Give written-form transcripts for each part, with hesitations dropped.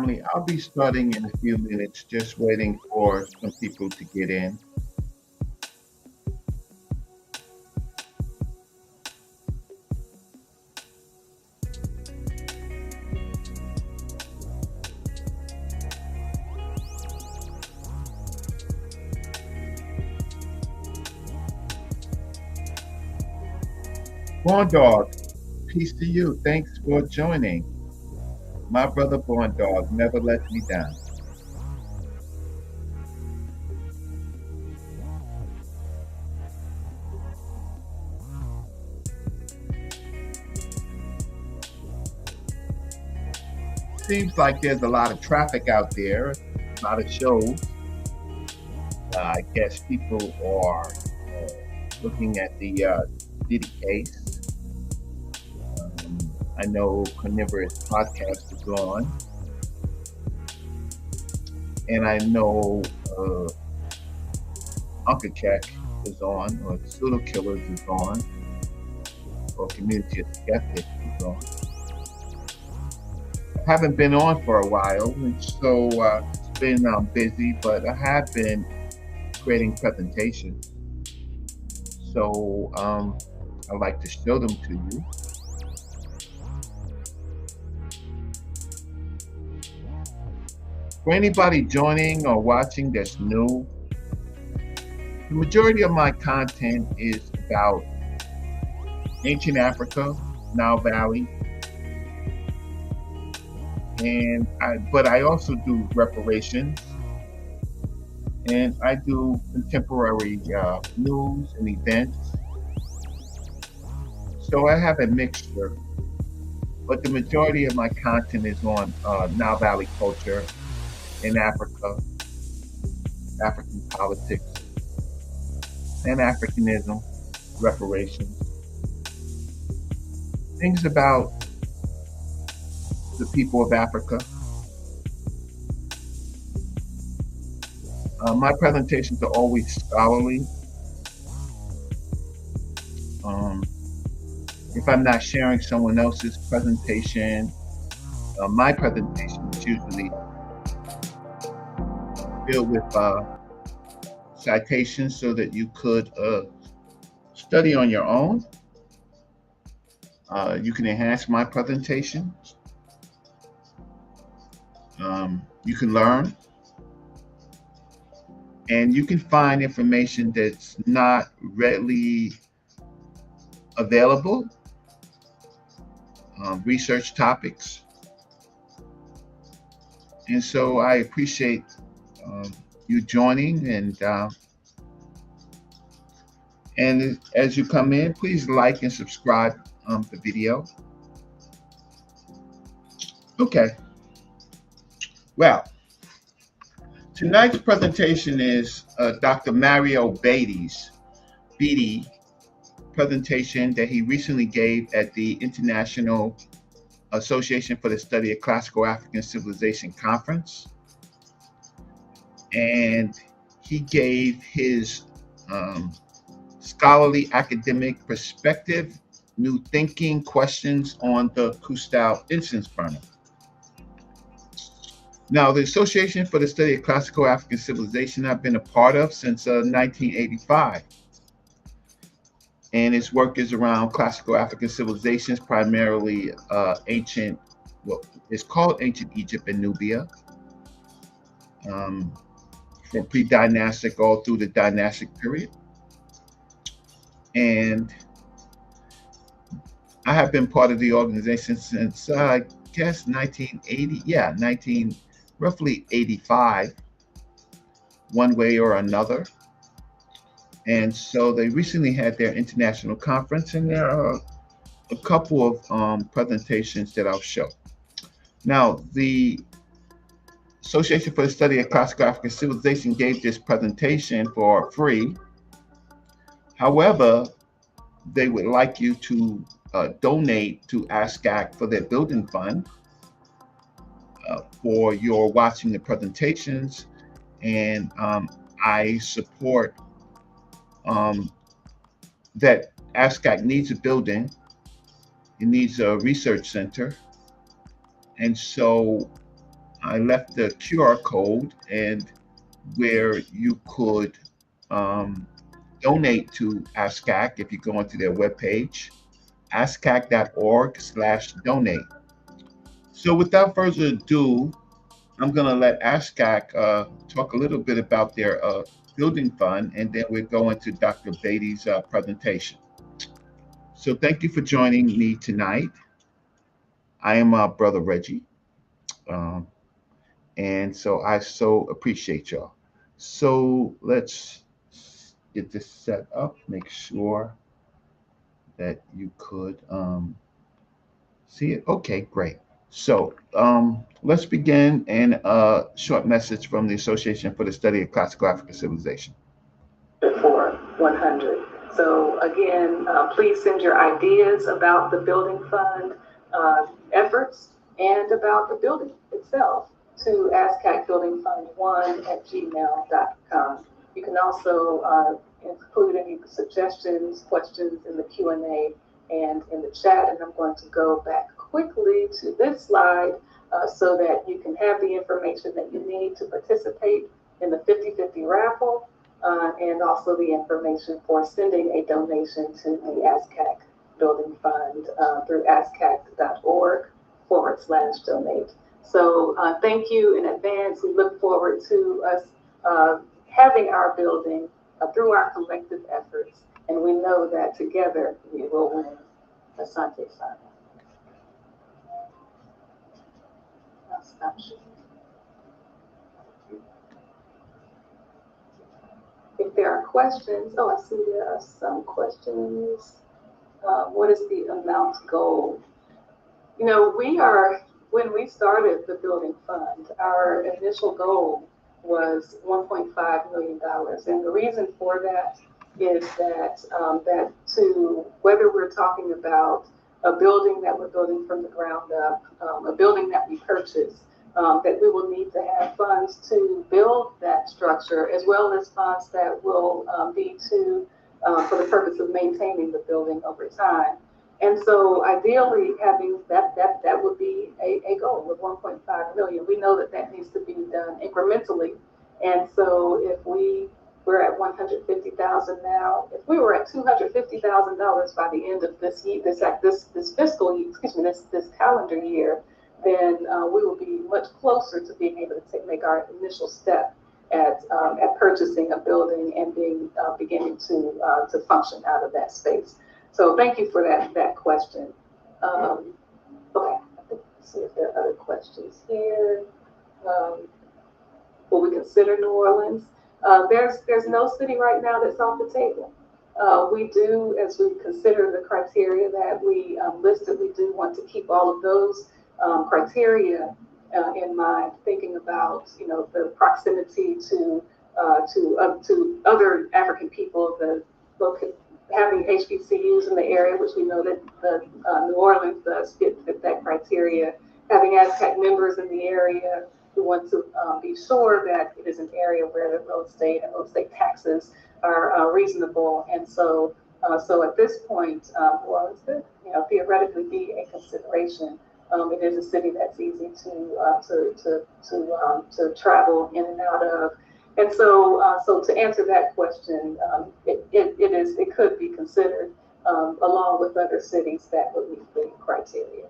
family. I'll be starting in a few minutes, just waiting for some people to get in. Born Dog, peace to you. Thanks for joining. My brother Born Dog never lets me down. Seems like there's a lot of traffic out there, a lot of shows. I guess people are looking at the Beatty case. I know Carnivorous Podcast is on, and I know Uncle Check is on, or Pseudo Killers is on, or Community of Skeptics is on. I haven't been on for a while, and so it's been busy, but I have been creating presentations. So I'd like to show them to you. For anybody joining or watching that's new, the majority of my content is about ancient Africa, Nile Valley, but I also do reparations, and I do contemporary news and events. So I have a mixture, but the majority of my content is on Nile Valley culture in Africa, African politics, and Africanism, reparations, things about the people of Africa. My presentations are always scholarly. If I'm not sharing someone else's presentation, my presentation is usually filled with citations so that you could study on your own. You can enhance my presentation. You can learn, and you can find information that's not readily available, research topics. And so I appreciate you joining, and as you come in, please like and subscribe the video. Okay. Well, tonight's presentation is Dr. Mario Beatty's presentation that he recently gave at the International Association for the Study of Classical African Civilization Conference. And he gave his scholarly academic perspective, new thinking questions on the Questal Incense Burner. Now, the Association for the Study of Classical African Civilization I've been a part of since 1985. And its work is around classical African civilizations, primarily ancient, well, it's called ancient Egypt and Nubia, from pre-dynastic all through the dynastic period. And I have been part of the organization since, I guess, 1980, roughly 85, one way or another. And so they recently had their international conference, and there are a couple of presentations that I'll show. Now, the Association for the Study of Classical African Civilization gave this presentation for free. However, they would like you to donate to ASCAC for their building fund for your watching the presentations, and I support that ASCAC needs a building, it needs a research center, and so I left the QR code and where you could um, donate to ASCAC if you go onto their webpage, ascac.org/donate. So without further ado, I'm going to let ASCAC talk a little bit about their building fund, and then we'll go into Dr. Beatty's presentation. So thank you for joining me tonight. I am Brother Reggie, um, and so I so appreciate y'all. So let's get this set up, make sure that you could see it. Okay, great. So let's begin in a short message from the Association for the Study of Classical African Civilization. For 100. So again, please send your ideas about the building fund efforts and about the building itself to ascacbuildingfund1@gmail.com. You can also include any suggestions, questions in the Q&A and in the chat. And I'm going to go back quickly to this slide so that you can have the information that you need to participate in the 50/50 raffle. And also the information for sending a donation to the ASCAC Building Fund through ascac.org/donate. So thank you in advance. We look forward to us having our building through our collective efforts. And we know that together we will win. Asante Sana. I'll stop sharing. If there are questions, I see there are some questions. What is the amount goal? You know, when we started the building fund, our initial goal was $1.5 million. And the reason for that is that, whether we're talking about a building that we're building from the ground up, a building that we purchase, that we will need to have funds to build that structure, as well as funds that will be for the purpose of maintaining the building over time. And so ideally having that would be a goal of 1.5 million. We know that that needs to be done incrementally. And so if we're at 150,000 now, if we were at $250,000 by the end of this year, this fiscal year, this calendar year, then we will be much closer to being able to make our initial step at purchasing a building and beginning to function out of that space. So thank you for that question. Okay, let's see if there are other questions here. Will we consider New Orleans? There's no city right now that's off the table. We do, as we consider the criteria that we listed, we do want to keep all of those criteria in mind, thinking about the proximity to other African people, having HBCUs in the area, which we know that New Orleans does fit that criteria. Having ASCAC members in the area, we want to be sure that it is an area where the real estate and real estate taxes are reasonable. And so at this point, New Orleans could theoretically be a consideration. It is a city that's easy to travel in and out of. And so to answer that question, it could be considered along with other cities that would meet the criteria.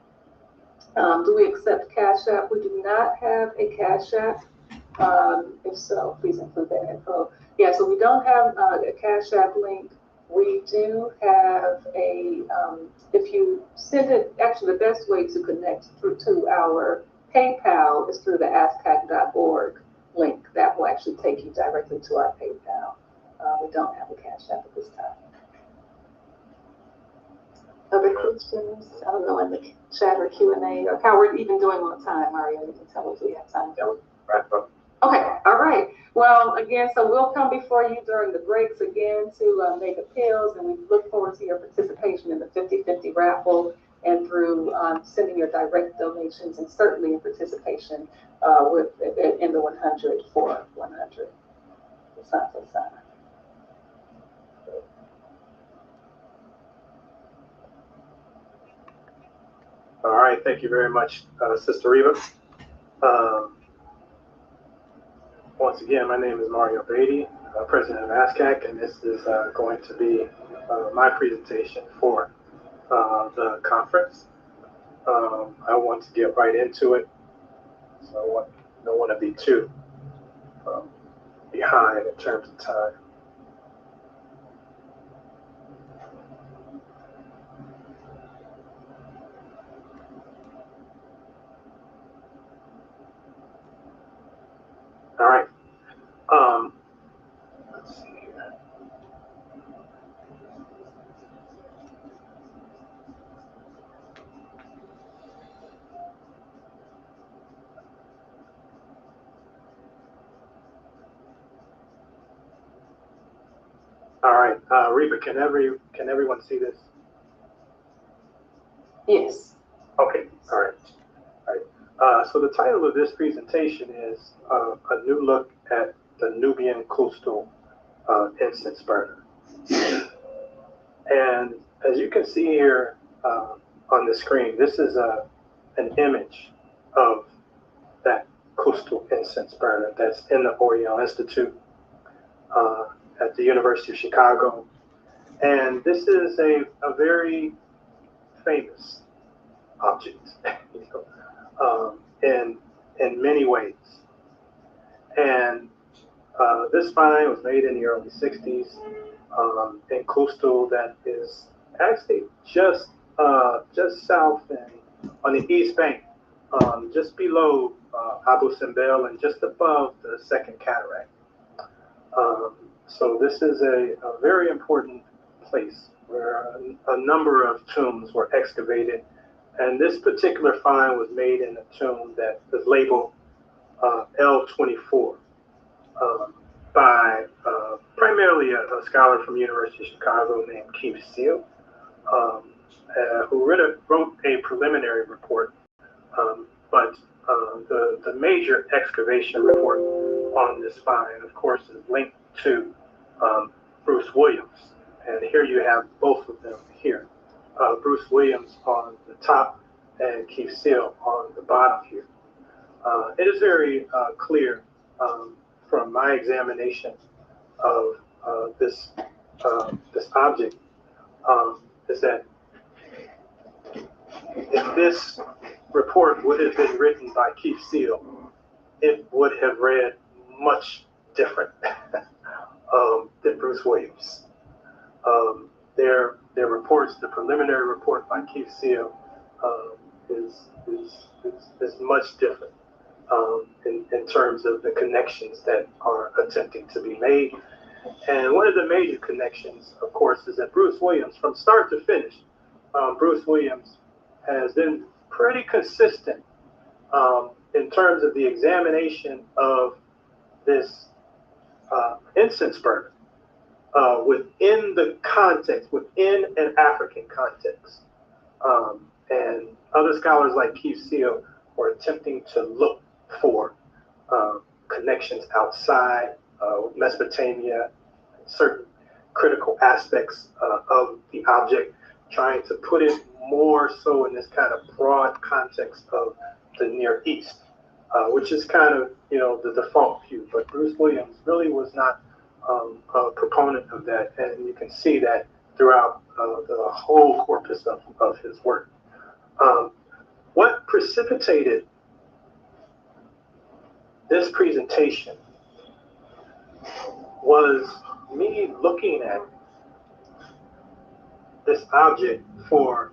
Do we accept Cash App? We do not have a Cash App. If so, please include that info. Yeah, so we don't have a Cash App link. We do have if you send it, actually the best way to connect to our PayPal is through the ascac.org link. That will actually take you directly to our PayPal. We don't have a Cash App at this time. Other questions? I don't know in the chat or Q&A or how we're even doing on time, Mario. You can tell us we have time. Okay, all right. Well, again, so we'll come before you during the breaks again to make appeals, and we look forward to your participation in the 50/50 raffle and through sending your direct donations, and certainly in participation in the 100 for 100. All right, thank you very much, Sister Reva. Once again, my name is Beatty, president of ASCAC, and this is going to be my presentation for the conference. I want to get right into it, so I don't want to be too behind in terms of time. All right. Let's see here. All right, Reba, can everyone see this? Yes. Okay. All right. So the title of this presentation is a new look at the Nubian Questal Incense Burner. And as you can see here on the screen, this is an image of that Questal Incense Burner that's in the Oriental Institute at the University of Chicago. And this is a very famous object in many ways. And this find was made in the early 60s in Questal, that is actually just south and on the east bank, just below Abu Simbel and just above the Second Cataract. So this is a very important place where a number of tombs were excavated. And this particular find was made in a tomb that was labeled L24 by primarily a scholar from the University of Chicago named Keith Seal, who wrote a preliminary report. But the major excavation report on this find, of course, is linked to Bruce Williams. And here you have both of them here. Bruce Williams on the top and Keith Seal on the bottom here. It is very clear from my examination of this object is that if this report would have been written by Keith Seal, it would have read much different than Bruce Williams. Their reports, the preliminary report by Keith Seal, is much different in terms of the connections that are attempting to be made. And one of the major connections, of course, is that Bruce Williams, from start to finish, Bruce Williams has been pretty consistent in terms of the examination of this incense burner within the context, within an African context. And other scholars like Keith Seal were attempting to look for connections outside Mesopotamia, certain critical aspects of the object, trying to put it more so in this kind of broad context of the Near East, which is kind of, the default view. But Bruce Williams really was not a proponent of that, and you can see that throughout the whole corpus of his work. What precipitated this presentation was me looking at this object for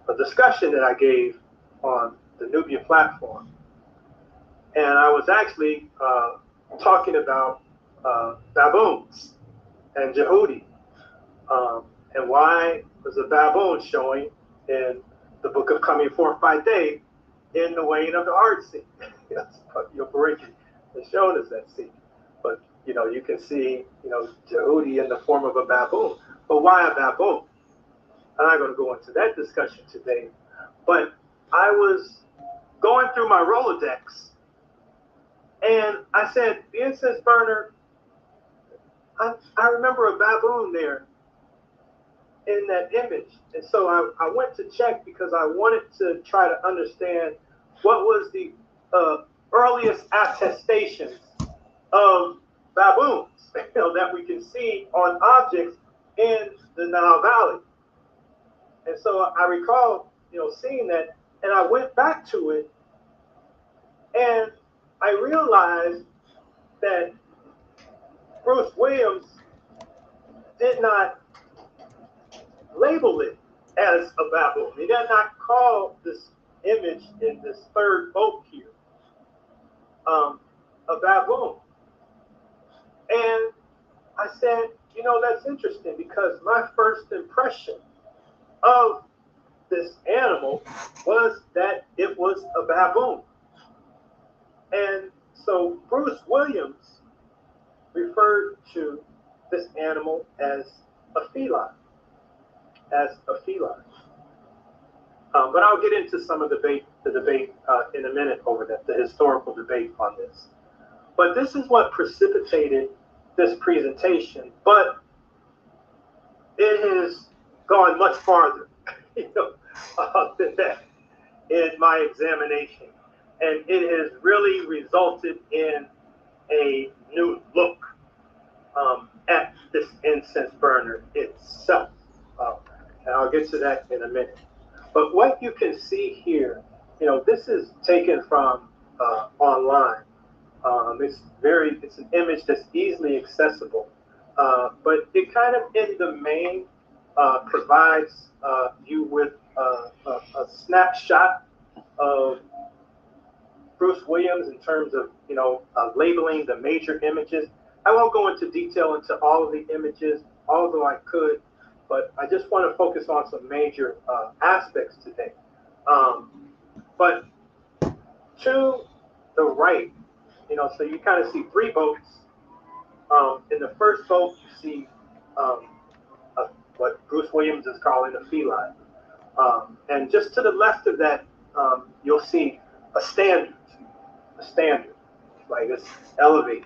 a discussion that I gave on the Nubian platform. And I was actually talking about baboons and Jehudi, and why was a baboon showing in the book of Coming Forth by Day in the weighing of the art scene. Bariki has shown us that scene. But, you can see, Jehudi in the form of a baboon. But why a baboon? I'm not going to go into that discussion today. But I was going through my Rolodex, and I said, the incense burner, I remember a baboon there in that image. And so I went to check because I wanted to try to understand what was the earliest attestations of baboons, that we can see on objects in the Nile Valley. And so I recall, seeing that, and I went back to it, and I realized that Bruce Williams did not label it as a baboon. He did not call this image in this third boat here a baboon. And I said, that's interesting, because my first impression of this animal was that it was a baboon. And so Bruce Williams referred to this animal as a feline, but I'll get into some of the debate in a minute over that, the historical debate on this. But this is what precipitated this presentation, but it has gone much farther than that in my examination. And it has really resulted in a new look at this incense burner itself. And I'll get to that in a minute. But what you can see here, this is taken from online. It's an image that's easily accessible, but it kind of in the main provides you with a snapshot of Bruce Williams in terms of labeling the major images. I won't go into detail into all of the images, although I could, but I just want to focus on some major aspects today. But to the right, so you kind of see three boats. In the first boat, you see what Bruce Williams is calling a feline. And just to the left of that, you'll see a standard, like this elevated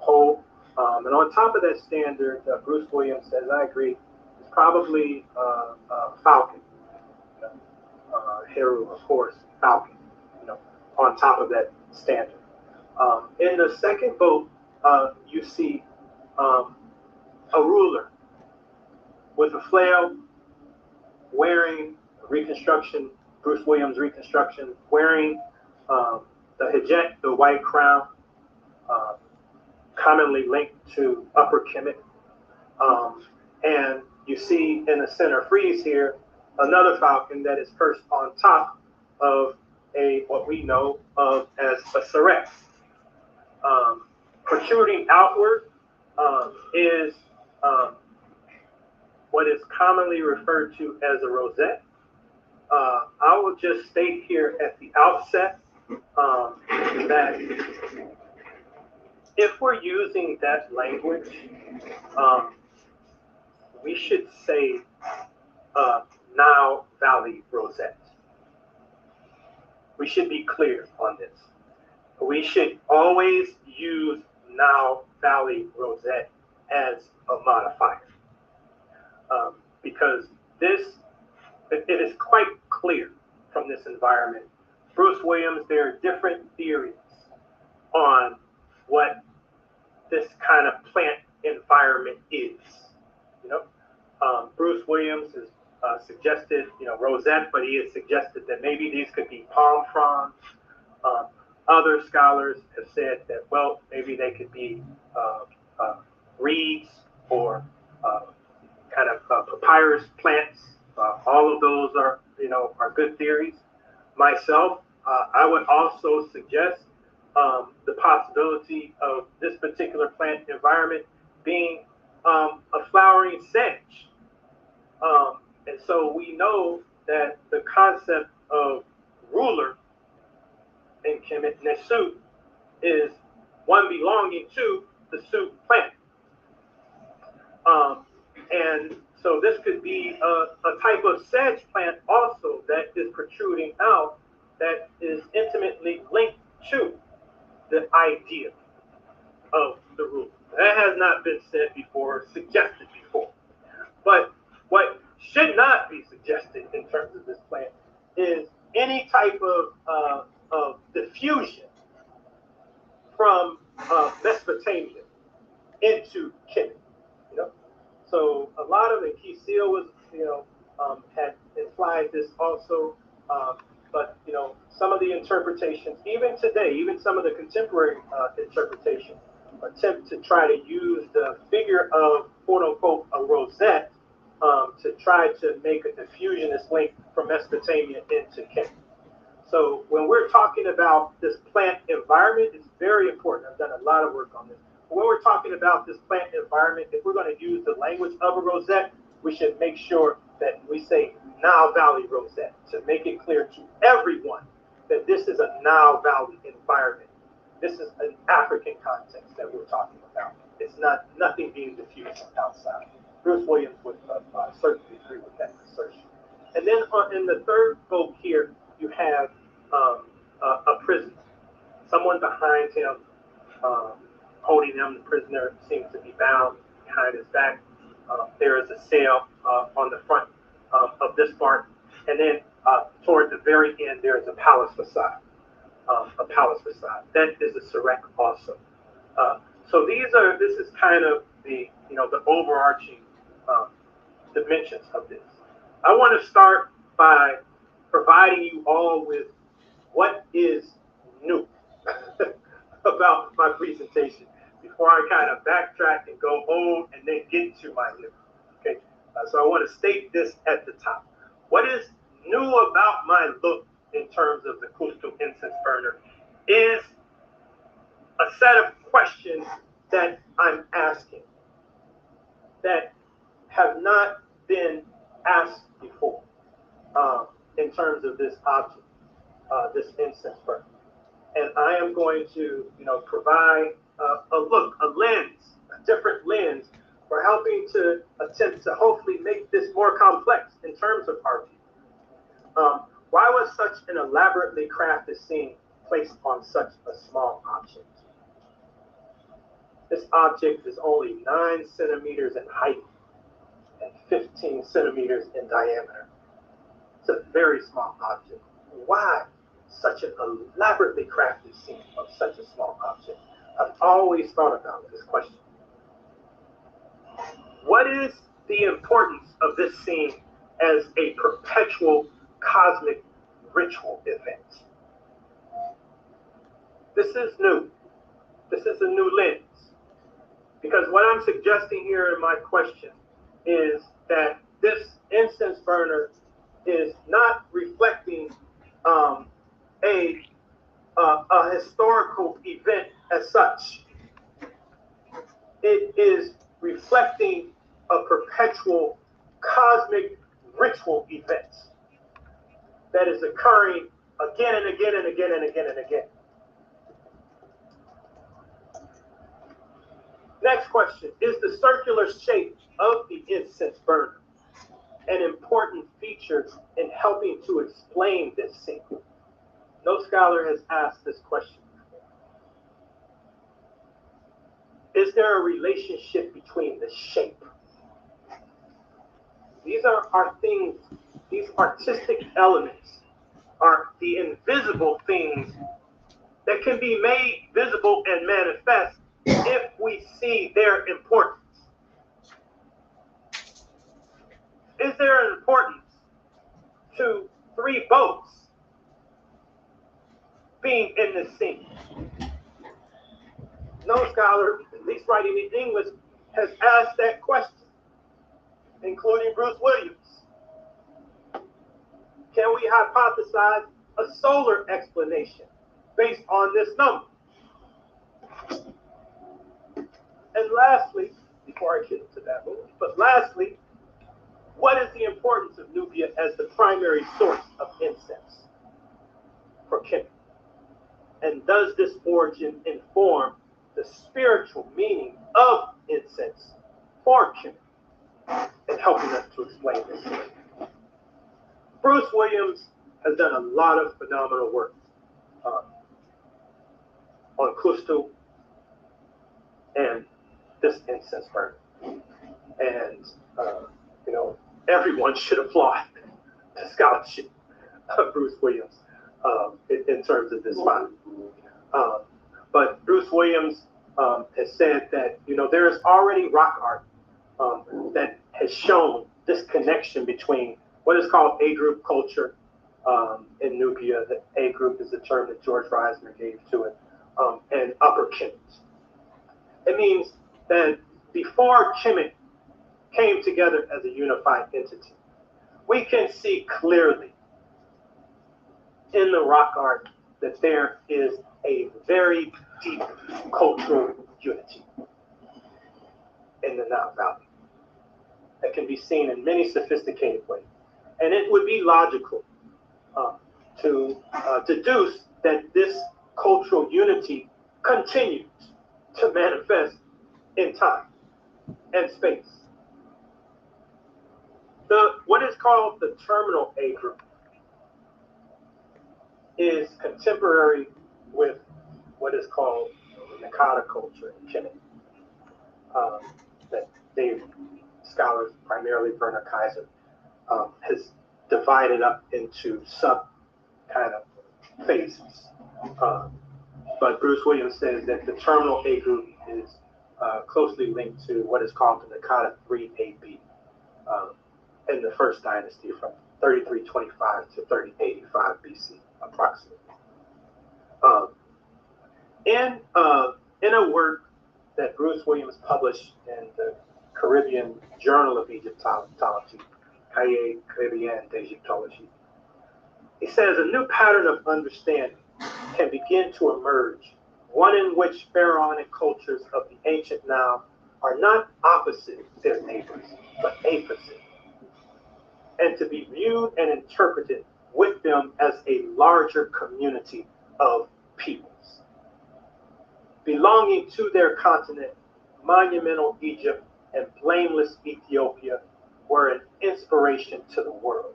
pole. And on top of that standard, Bruce Williams says, I agree, it's probably Falcon. Heru, of course, Falcon, on top of that standard. In the second boat, you see a ruler with a flail, wearing reconstruction, Bruce Williams reconstruction, wearing the hijab, the white crown, commonly linked to Upper Kemet. And you see in the center frieze here, another falcon that is perched on top of what we know of as a syrinx. Protruding outward is what is commonly referred to as a rosette. I will just state here at the outset that if we're using that language, we should say Nile Valley rosette. We should be clear on this. We should always use Nile Valley rosette as a modifier, because it is quite clear from this environment. Bruce Williams, there are different theories on what this kind of plant environment is. Bruce Williams has suggested, rosette, but he has suggested that maybe these could be palm fronds. Other scholars have said that, well, maybe they could be reeds or kind of papyrus plants. All of those are good theories. Myself, I would also suggest the possibility of this particular plant environment being a flowering sedge. And so we know that the concept of ruler in Kemet Nesut is one belonging to the Sut plant. And so this could be a type of sedge plant also that is protruding out, that is intimately linked to the idea of the ruler. That has not been said before, suggested before. But what should not be suggested in terms of this plant is any type of diffusion from Mesopotamia into Kemet. You know, so a lot of it. Key Seal was, had implied this also, but some of the interpretations, even today, even some of the contemporary interpretations, attempt to try to use the figure of quote unquote a rosette to try to make a diffusionist link from Mesopotamia into Kemet. So when we're talking about this plant environment, it's very important. I've done a lot of work on this. But when we're talking about this plant environment, if we're going to use the language of a rosette, we should make sure that we say Nile Valley rosette to make it clear to everyone that this is a Nile Valley environment. This is an African context that we're talking about. It's not nothing being diffused from outside. Bruce Williams would certainly agree with that assertion. And then in the third boat here, you have a prisoner, someone behind him, holding him. The prisoner seems to be bound behind his back. There is a sail on the front of this part, and then toward the very end, there is a palace facade. A palace facade. That is a Serek also. So this is kind of the the overarching dimensions of this. I want to start by providing you all with what is new about my presentation before I kind of backtrack and go old and then get to my new. Okay, so I want to state this at the top. What is new about my look in terms of the Questal Incense Burner is a set of questions that I'm asking that have not been asked before in terms of this object, this incense burner. And I am going to, provide a look, a lens, a different lens for helping to attempt to hopefully make this more complex in terms of our view. Why was such an elaborately crafted scene placed on such a small object? This object is only 9 centimeters in height and 15 centimeters in diameter. It's a very small object. Why such an elaborately crafted scene of such a small object? I've always thought about this question. What is the importance of this scene as a perpetual cosmic ritual event? This is new. This is a new lens. Because what I'm suggesting here in my question is that this incense burner is not reflecting a historical event as such. It is reflecting a perpetual cosmic ritual event that is occurring again and again and again and again and again. Next question, is the circular shape of the incense burner an important feature in helping to explain this scene? No scholar has asked this question before. Is there a relationship between the shape? These are our things, these artistic elements are the invisible things that can be made visible and manifest if we see their importance. Is there an importance to 3 boats being in this scene? No scholar, at least writing in English, has asked that question, including Bruce Williams. Can we hypothesize a solar explanation based on this number? And lastly, before I get into that one, but lastly, what is the importance of Nubia as the primary source of incense for Kemet? And does this origin inform the spiritual meaning of incense for Kemet and helping us to explain this? Bruce Williams has done a lot of phenomenal work on Questal and this incense burner. And, everyone should applaud the scholarship of Bruce Williams in terms of this find. But Bruce Williams has said that, there is already rock art that has shown this connection between what is called A group culture in Nubia. The A group is the term that George Reisner gave to it, and upper Kemet. It means that before Kemet came together as a unified entity, we can see clearly in the rock art that there is a very deep cultural unity in the Nile Valley that can be seen in many sophisticated ways. And it would be logical to deduce that this cultural unity continues to manifest in time and space. What is called the terminal A group is contemporary with what is called the Nakata culture in Kemet. That scholars, primarily Werner Kaiser, has divided up into sub kind of phases. But Bruce Williams says that the terminal A group is closely linked to what is called the Nakata 3 AB in the first dynasty from 3325 to 3085 BC, approximately. In a work that Bruce Williams published in the Caribbean Journal of Egyptology, Cahiers Caribéen d'Egyptologie, he says a new pattern of understanding can begin to emerge, one in which pharaonic cultures of the ancient Nile are not opposite their neighbors, but apposite, and to be viewed and interpreted with them as a larger community of peoples. Belonging to their continent, monumental Egypt and blameless Ethiopia were an inspiration to the world.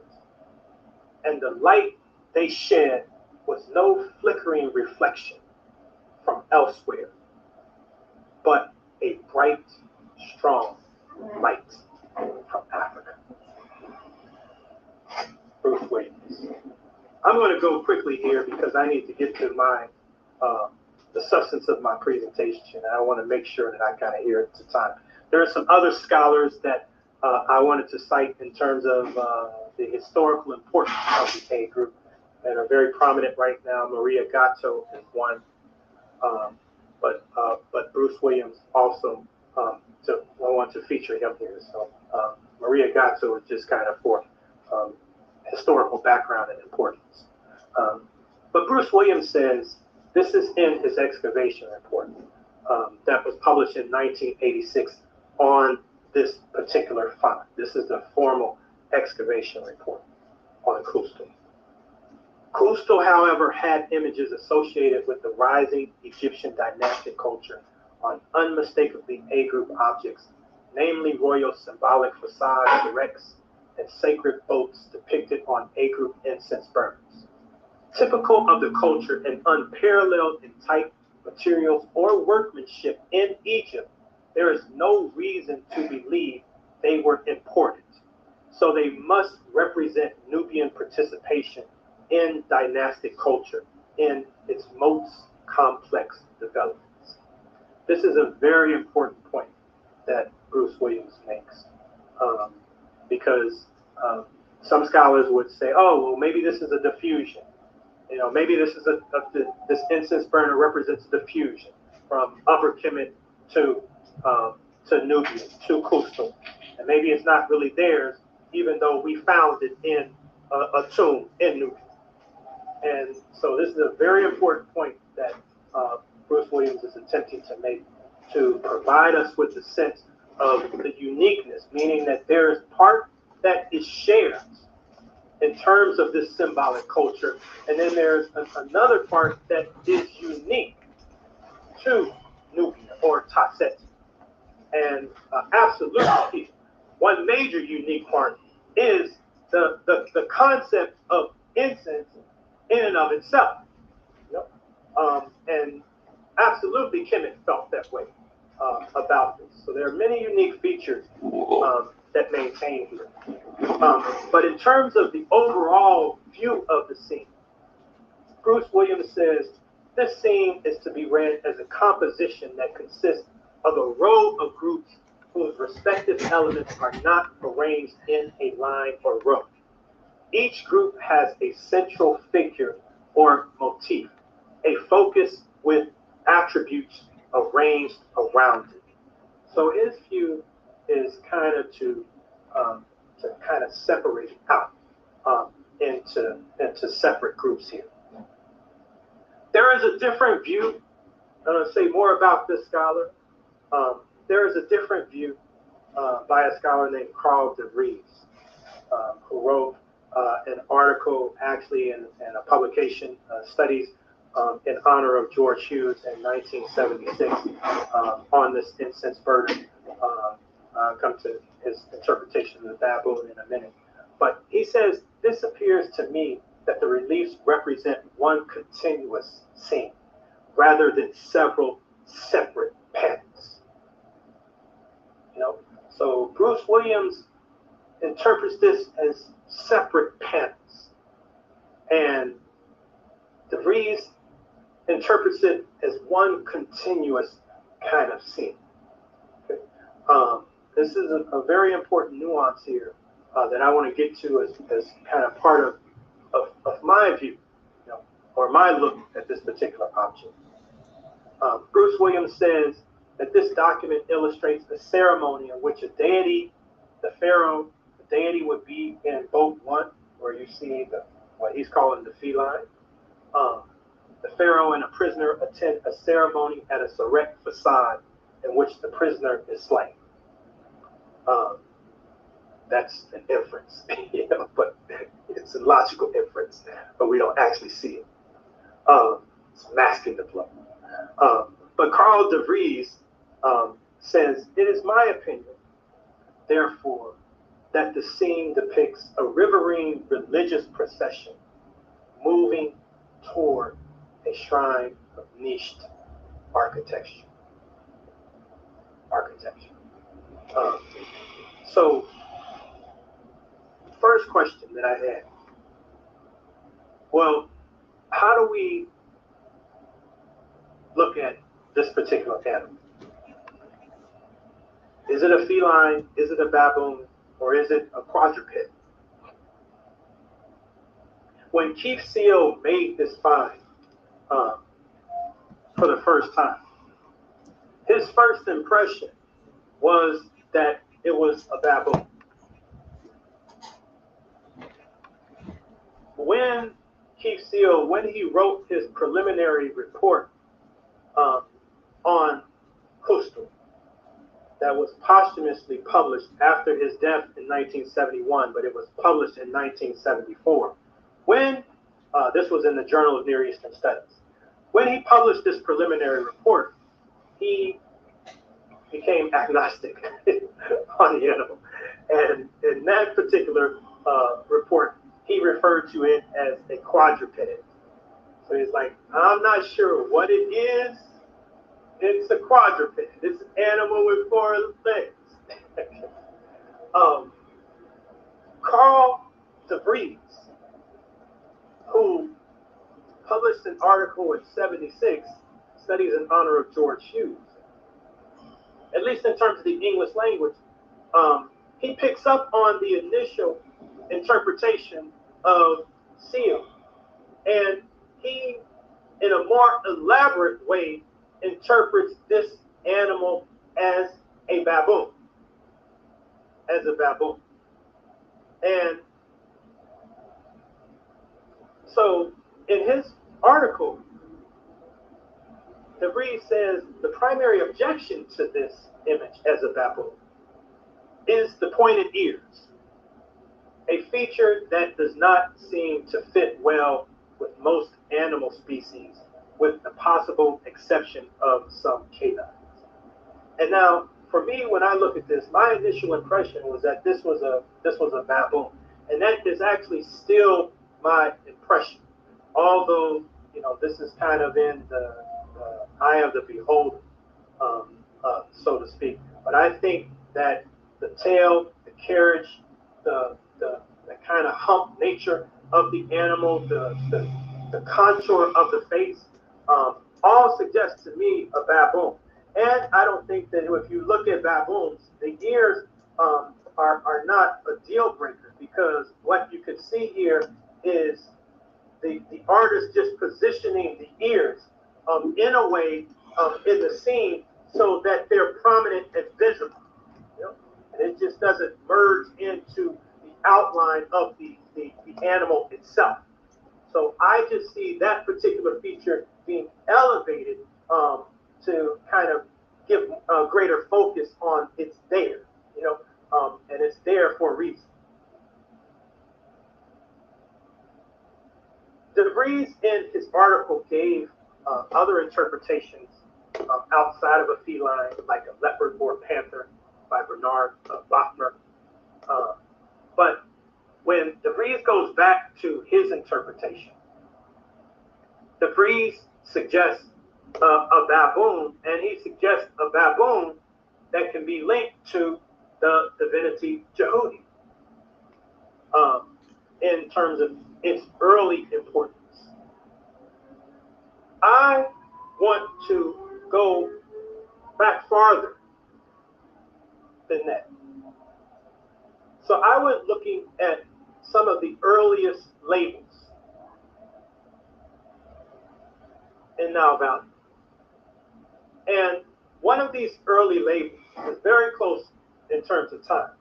And the light they shed was no flickering reflection from elsewhere, but a bright, strong light from Africa. Bruce Williams. I'm going to go quickly here because I need to get to the substance of my presentation, and I want to make sure that I kind of hear it to time. There are some other scholars that I wanted to cite in terms of the historical importance of the A group that are very prominent right now. Maria Gatto is one, but Bruce Williams also, I want to feature him here. So Maria Gatto is just kind of for historical background and importance. But Bruce Williams says, this is in his excavation report that was published in 1986 on this particular find. This is the formal excavation report on Questal. Questal, however, had images associated with the rising Egyptian dynastic culture on unmistakably A group objects, namely royal symbolic facades, erects, and sacred boats depicted on A group incense burners. Typical of the culture and unparalleled in type, materials, or workmanship in Egypt, there is no reason to believe they were imported. So they must represent Nubian participation in dynastic culture in its most complex developments. This is a very important point that Bruce Williams makes, because some scholars would say, oh, well, maybe this is a diffusion. Maybe this is this incense burner represents a diffusion from Upper Kemet to Nubia, to Questal. And maybe it's not really theirs, even though we found it in a tomb in Nubia. And so this is a very important point that Bruce Williams is attempting to make, to provide us with the sense of the uniqueness, meaning that there is part that is shared in terms of this symbolic culture, and then there's another part that is unique to Nubia or Tasset. And absolutely, one major unique part is the concept of incense in and of itself. And absolutely, Kemet felt that way about this. So there are many unique features that maintain here. But in terms of the overall view of the scene, Bruce Williams says This scene is to be read as a composition that consists of a row of groups whose respective elements are not arranged in a line or row. Each group has a central figure or motif, a focus with attributes arranged around it. So his view is kind of to kind of separate it out into separate groups here. There is a different view. I'm going to say more about this scholar. There is a different view by a scholar named Carl de Vries, who wrote an article actually in a publication, studies in honor of George Hughes in 1976 on this incense burner. I'll come to his interpretation of the baboon in a minute. But he says, this appears to me that the reliefs represent one continuous scene rather than several separate panels. You know, so Bruce Williams interprets this as separate panels, and de Vries interprets it as one continuous kind of scene. Okay. This is a very important nuance here that I want to get to as kind of part of my view, you know, or my look at this particular object. Bruce Williams says that this document illustrates a ceremony in which a deity, the pharaoh, the deity would be in boat one, where you see what he's calling the feline. The pharaoh and a prisoner attend a ceremony at a Sarek facade in which the prisoner is slain. That's an inference, you know, but it's a logical inference, but we don't actually see it. It's masking the blow. But Carl de Vries says, it is my opinion, therefore, that the scene depicts a riverine religious procession moving toward a shrine of niched architecture. So, first question that I had, well, how do we look at this particular animal? Is it a feline? Is it a baboon? Or is it a quadruped? When Keith Seal made this find for the first time, his first impression was that it was a baboon. When Keith Seal, when he wrote his preliminary report on Questal, that was posthumously published after his death in 1971, but it was published in 1974. When this was in the Journal of Near Eastern Studies. When he published this preliminary report, he became agnostic on the animal. And in that particular report, he referred to it as a quadruped. So he's like, I'm not sure what it is. It's a quadruped. It's an animal with 4 legs. Carl de Vries, who published an article in '76, studies in honor of George Hughes, at least in terms of the English language, he picks up on the initial interpretation of Seal, and he, in a more elaborate way, interprets this animal as a baboon. And so in his article, de Vries says the primary objection to this image as a baboon is the pointed ears, a feature that does not seem to fit well with most animal species, with the possible exception of some canines. And now, for me, when I look at this, my initial impression was that this was a baboon, and that is actually still my impression. Although, you know, this is kind of in the eye of the beholder, so to speak. But I think that the tail, the carriage, the kind of hump nature of the animal, the contour of the face, all suggest to me a baboon. And I don't think that if you look at baboons, the ears are not a deal breaker, because what you can see here is the artist just positioning the ears in a way in the scene so that they're prominent and visible. You know? And it just doesn't merge into the outline of the animal itself. So I just see that particular feature being elevated to kind of give a greater focus on it's there, you know, and it's there for a reason. DeVries in his article gave other interpretations outside of a feline, like a leopard or a panther by Bernard Bachmer. But when DeVries goes back to his interpretation, DeVries suggests a baboon, and he suggests a baboon that can be linked to the divinity Jehudi in terms of its early importance. I want to go back farther than that. So I was looking at some of the earliest labels in Nile Valley. And one of these early labels is very close in terms of time,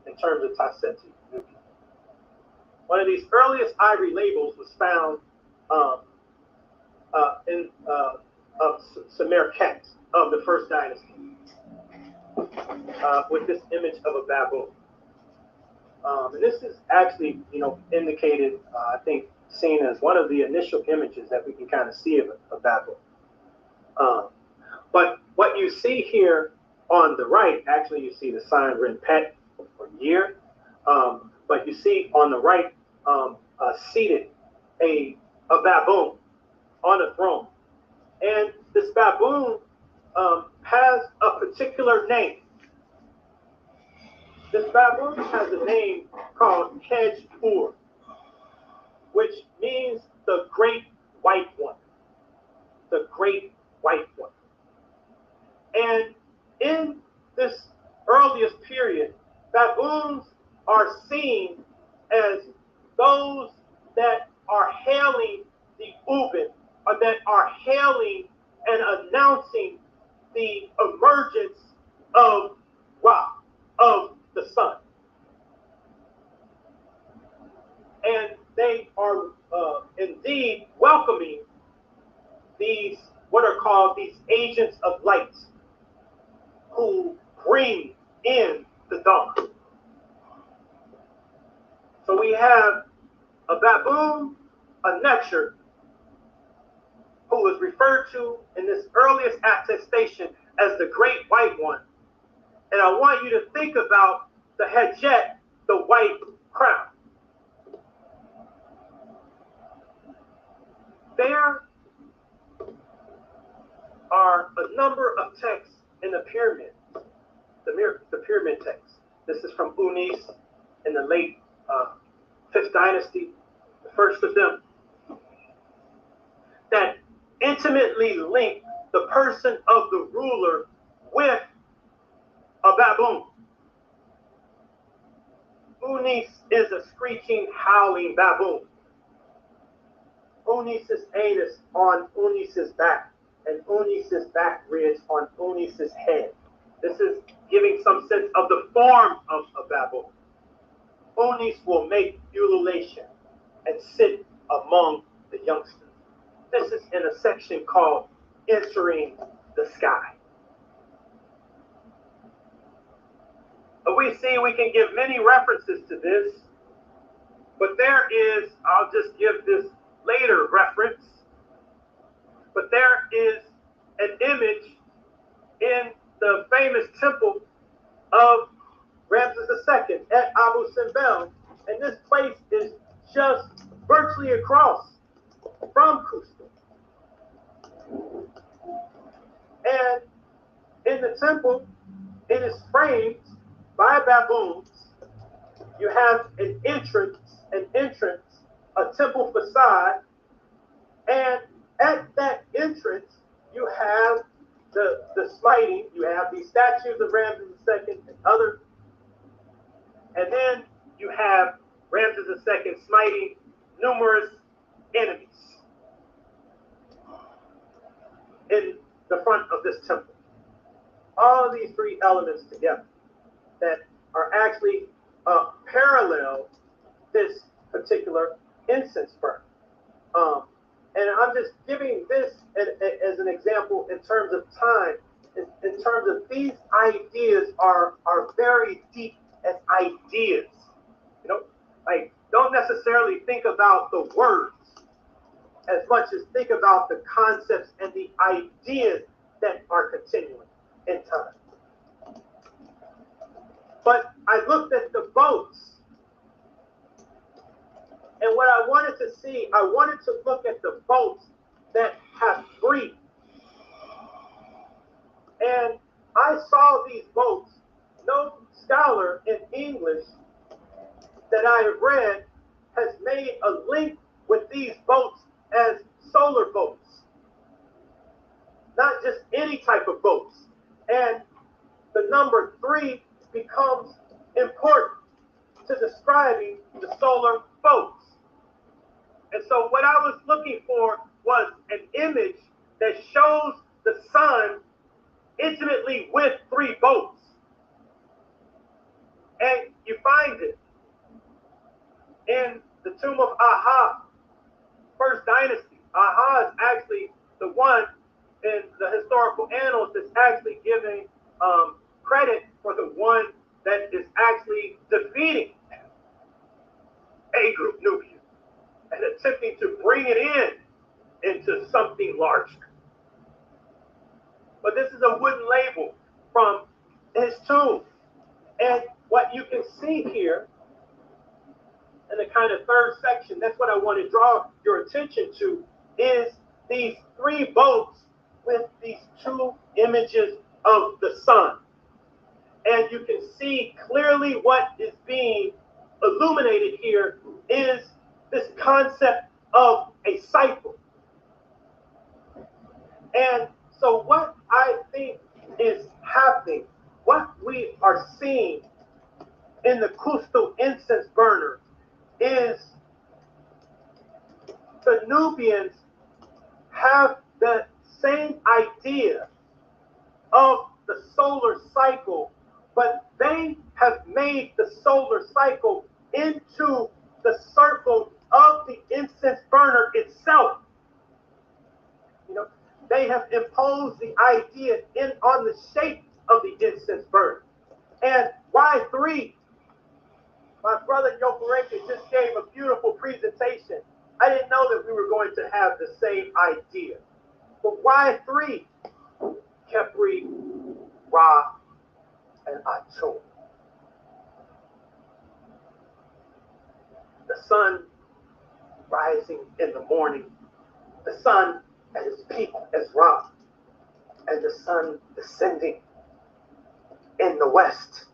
in terms of Taseti. One of these earliest ivory labels was found in Sumer Khet of the First Dynasty with this image of a baboon. And this is actually, you know, indicated, I think, seen as one of the initial images that we can kind of see of a baboon. But what you see here on the right, actually you see the sign Ren Pet or year, but you see on the right seated a baboon on a throne. And this baboon has a particular name. This baboon has a name called Kedj Ur, which means the great white one. The great white one. And in this earliest period, baboons are seen as those that are hailing the Ubin, or that are hailing and announcing the emergence of Ra, of the sun. And they are indeed welcoming these, what are called these agents of light, who bring in the dawn. So we have a baboon, a Netcher, who is referred to in this earliest attestation as the Great White One. And I want you to think about the Hedjet, the white crown. There are a number of texts in the pyramid, the pyramid text. This is from Unis in the late 5th dynasty, the first of them, that intimately link the person of the ruler with a baboon. Unis is a screeching, howling baboon. Unis's anus on Unis's back, and Unis's back ridge on Unis's head. This is giving some sense of the form of a baboon. Unis will make ululation and sit among the youngsters. This is in a section called Entering the Sky. We see we can give many references to this, but there is, I'll just give this later reference, but there is an image in the famous temple of Ramses II at Abu Simbel, and this place is just virtually across from Questal. And in the temple, it is framed by baboons. You have an entrance, a temple facade, and at that entrance, you have the smiting, you have these statues of Ramses II and others, and then you have Ramses II smiting numerous enemies in the front of this temple. All of these three elements together that are actually parallel this particular incense burner. And I'm just giving this as an example in terms of time, in terms of these ideas are very deep as ideas. You know, like don't necessarily think about the words as much as think about the concepts and the ideas that are continuing in time. But I looked at the boats, and what I wanted to see, I wanted to look at the boats that have breathed. And I saw these boats. No scholar in English that I have read has made a link with these boats as solar boats, not just any type of boats. And the number 3 becomes important to describing the solar boats. And so what I was looking for was an image that shows the sun intimately with 3 boats. And you find it in the tomb of Aha, first dynasty. Aha is actually the one in the historical annals that's actually giving credit for the one that is actually defeating a group Nubian and attempting to bring it into something larger. But this is a wooden label from his tomb. And what you can see here in the kind of third section, that's what I want to draw your attention to, is these 3 boats with these 2 images of the sun. And you can see clearly what is being illuminated here is this concept of a cycle. And so what I think is happening, what we are seeing in the Questal Incense Burner is the Nubians have the same idea of the solar cycle, but they have made the solar cycle into the circle of the incense burner itself. You know, they have imposed the idea on the shape of the incense burner. And why 3? My brother Yokoreke just gave a beautiful presentation. I didn't know that we were going to have the same idea. But why 3? Khepri, Ra, and Atum. The sun rising in the morning, the sun at its peak as Ra, and the sun descending in the west.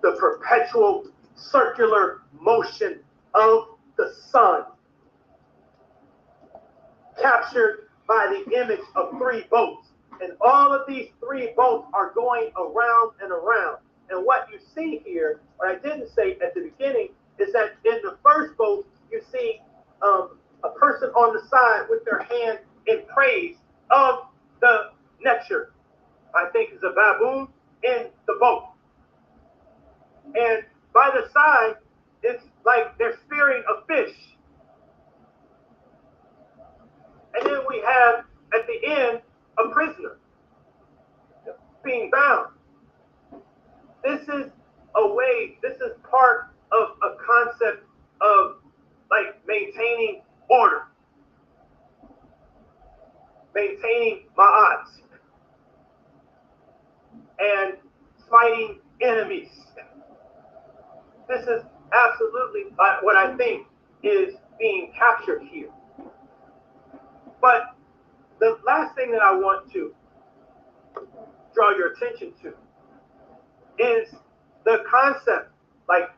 The perpetual circular motion of the sun, captured by the image of 3 boats. And all of these 3 boats are going around and around. And what you see here, what I didn't say at the beginning, is that in the first boat, you see a person on the side with their hand in praise of the nectar. I think it's a baboon in the boat. And by the side, it's like they're spearing a fish. And then we have, at the end, a prisoner being bound. This is a way, this is part of a concept of like maintaining order, maintaining ma'at, and fighting enemies. This is absolutely what I think is being captured here. But the last thing that I want to draw your attention to is the concept. Like,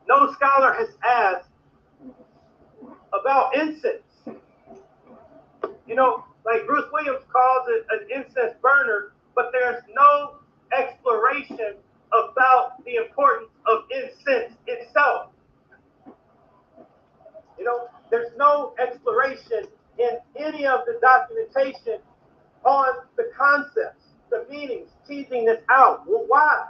no scholar has asked about incense. You know, like Bruce Williams calls it an incense burner, but there's no exploration about the importance of incense itself. You know, there's no exploration in any of the documentation on the concepts, the meanings, teasing this out. Well, why?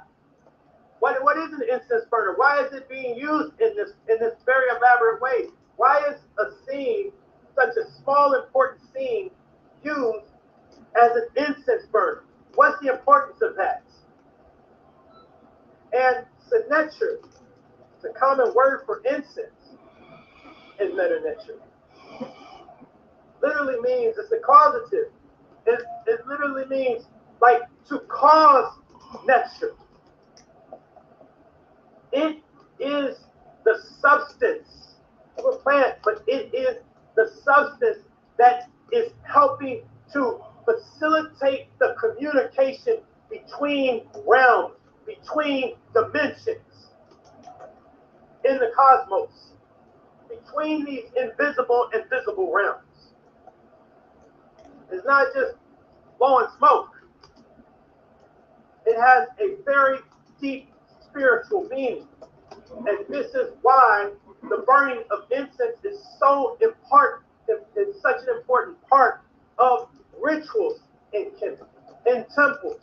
What is an incense burner? Why is it being used in this very elaborate way? Why is a scene, such a small, important scene, used as an incense burner? What's the importance of that? And signature, the common word for incense, is meta-nature. Literally means, it's a causative. It literally means like to cause nature. It is the substance of a plant, but it is the substance that is helping to facilitate the communication between realms, between dimensions in the cosmos, between these invisible and visible realms. It's not just blowing smoke. It has a very deep spiritual meaning. And this is why the burning of incense is so important, it's such an important part of rituals in temples,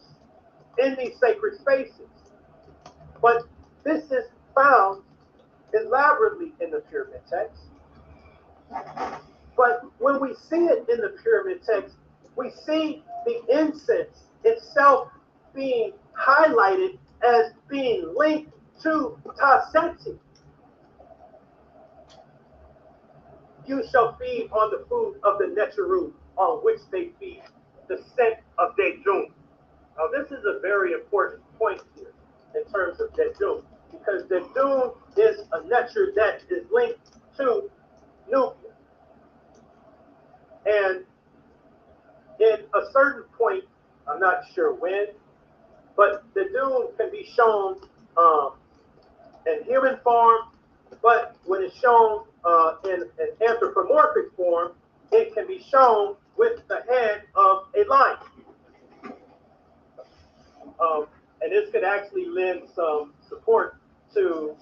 in these sacred spaces. But this is found elaborately in the pyramid text. But when we see it in the pyramid text, we see the incense itself being highlighted as being linked to Taseti. You shall feed on the food of the Necharu on which they feed, the scent of Dejun. Now this is a very important point here in terms of Dejun, because Dejun is a Necharu that is linked to Nubia. And in a certain point, I'm not sure when, but the dune can be shown in human form, but when it's shown in an anthropomorphic form, it can be shown with the head of a lion. And this could actually lend some support to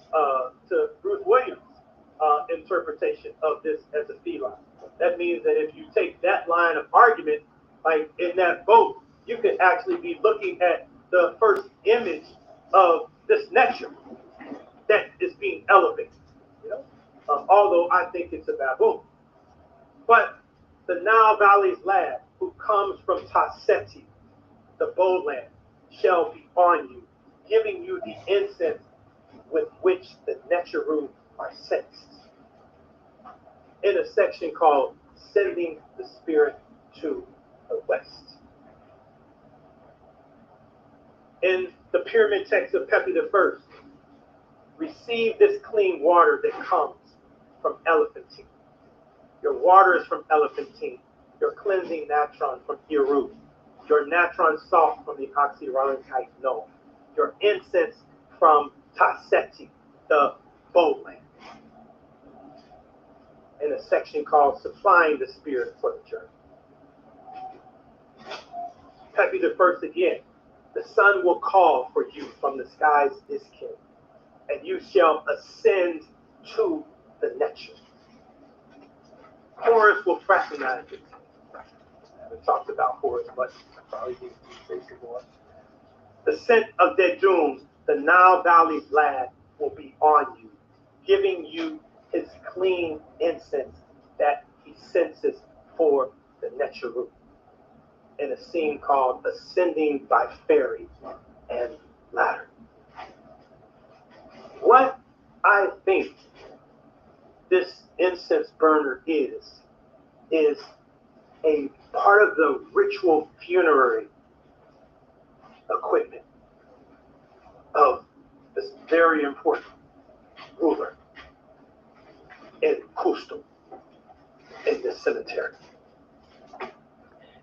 Bruce Williams' interpretation of this as a feline. That means that if you take that line of argument, like in that boat, you could actually be looking at the first image of this nature that is being elevated. You know, although I think it's a baboon. But the Nile Valley's lad who comes from Taseti, the bowland, shall be on you, giving you the incense with which the Necharu are sensed. In a section called Sending the Spirit to the West. In the pyramid text of Pepi I, receive this clean water that comes from Elephantine. Your water is from Elephantine. Your cleansing natron from Iru. Your natron salt from the Oxyrhynchite Gnome. Your incense from Taseti, the bowland. In a section called Supplying the Spirit for the Journey. Pepi I again. The sun will call for you from the skies is king, and you shall ascend to the nature. Horus will fraternize it. I haven't talked about Horus much. I probably need to say some more. The scent of Dejun, the Nile Valley's lad, will be on you, giving you his clean incense that he senses for the Necharu, in a scene called Ascending by Ferry and Ladder. What I think this incense burner is a part of the ritual funerary equipment of this very important ruler in Questal, in this cemetery.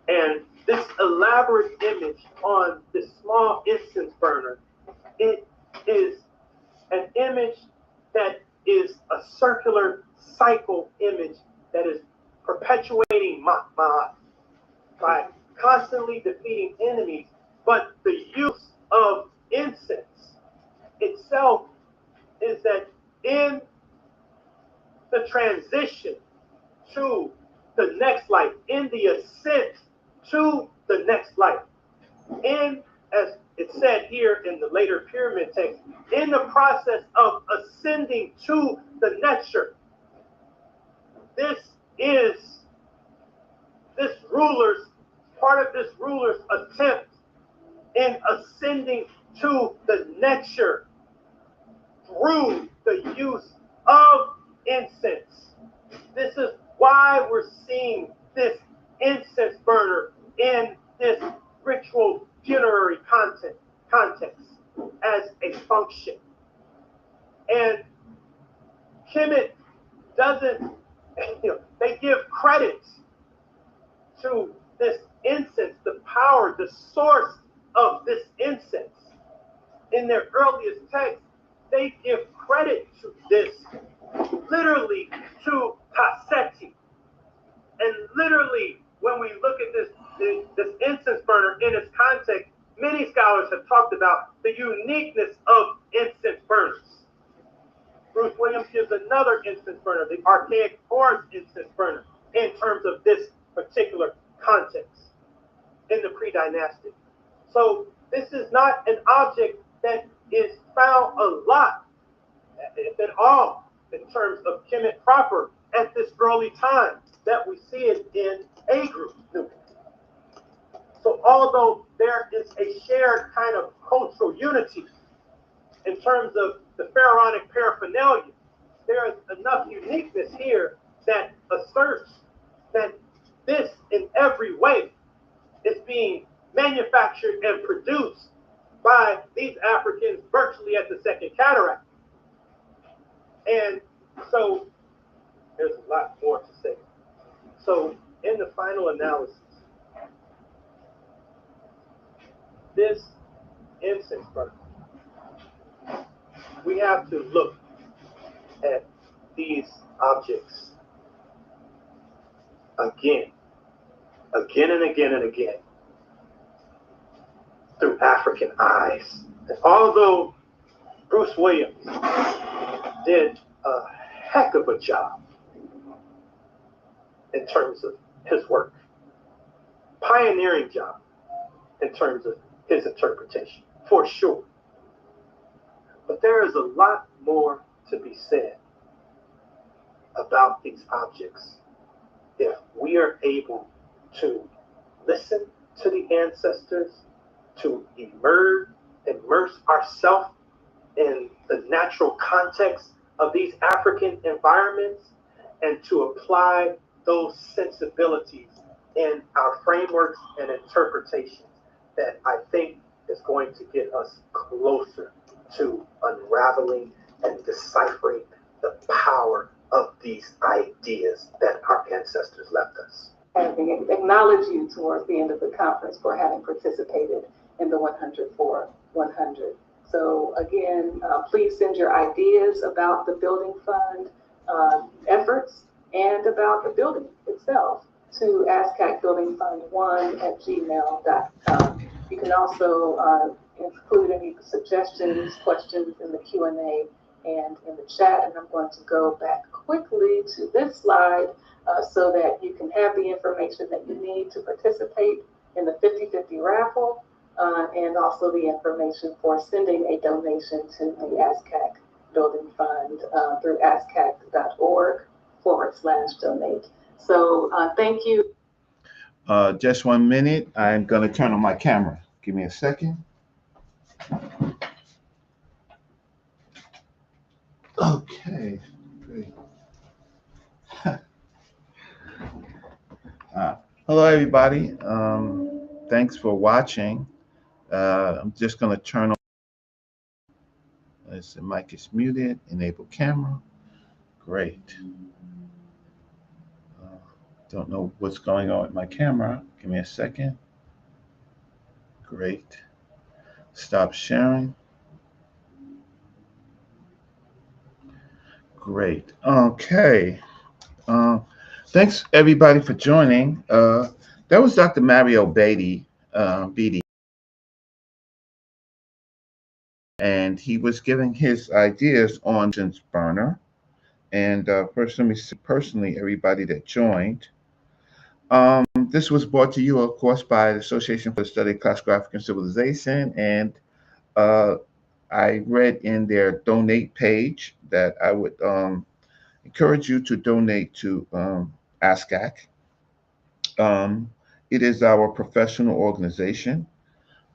And this elaborate image on this small incense burner, it is an image that is a circular cycle image that is perpetuating Ma'at, easily defeating enemies, but the use of incense itself is that in the transition to the next life, in the ascent to the next life, in, as it said here in the later pyramid text, in the process of ascending to the nature, part of this ruler's attempt in ascending to the nature through the use of incense. This is why we're seeing this incense burner in this ritual funerary context as a function. And Kemet doesn't, they give credit to this incense, the power, the source of this incense. In their earliest text, they give credit to this literally to Kaseti. And literally, when we look at this incense burner in its context, many scholars have talked about the uniqueness of incense burners. Bruce Williams gives another incense burner, the archaic Horus incense burner, in terms of this particular context in the pre-dynastic. So this is not an object that is found a lot, if at all, in terms of Kemet proper at this early time that we see it in A group. So although there is a shared kind of cultural unity in terms of the pharaonic paraphernalia, there is enough uniqueness here that asserts that this in every way is being manufactured and produced by these Africans virtually at the Second Cataract. And so there's a lot more to say. So in the final analysis, this incense burner, we have to look at these objects again and again through African eyes. And although Bruce Williams did a heck of a job in terms of his work, pioneering job in terms of his interpretation, for sure. But there is a lot more to be said about these objects if we are able to listen to the ancestors, to immerse ourselves in the natural context of these African environments, and to apply those sensibilities in our frameworks and interpretations, that I think is going to get us closer to unraveling and deciphering the power of these ideas that our ancestors left us. And acknowledge you towards the end of the conference for having participated in the 100 for 100. So again, please send your ideas about the building fund efforts and about the building itself to ascacbuildingfund1@gmail.com. You can also include any suggestions, questions in the Q&A and in the chat. And I'm going to go back quickly to this slide so that you can have the information that you need to participate in the 50/50 raffle, and also the information for sending a donation to the ASCAC Building Fund through ascac.org/donate. So thank you. Just 1 minute. I'm going to turn on my camera. Give me a second. Okay, great. Hello, everybody. Thanks for watching. I'm just going to turn on. The mic is muted. Enable camera. Great. Don't know what's going on with my camera. Give me a second. Great. Stop sharing. Great. Okay. Thanks everybody for joining. That was Dr. Mario Beatty, Beatty, and he was giving his ideas on incense burner. And first, let me say personally, everybody that joined. This was brought to you, of course, by the Association for the Study of Classical African Civilization, and uh, I read in their donate page that I would encourage you to donate to ASCAC. Um, it is our professional organization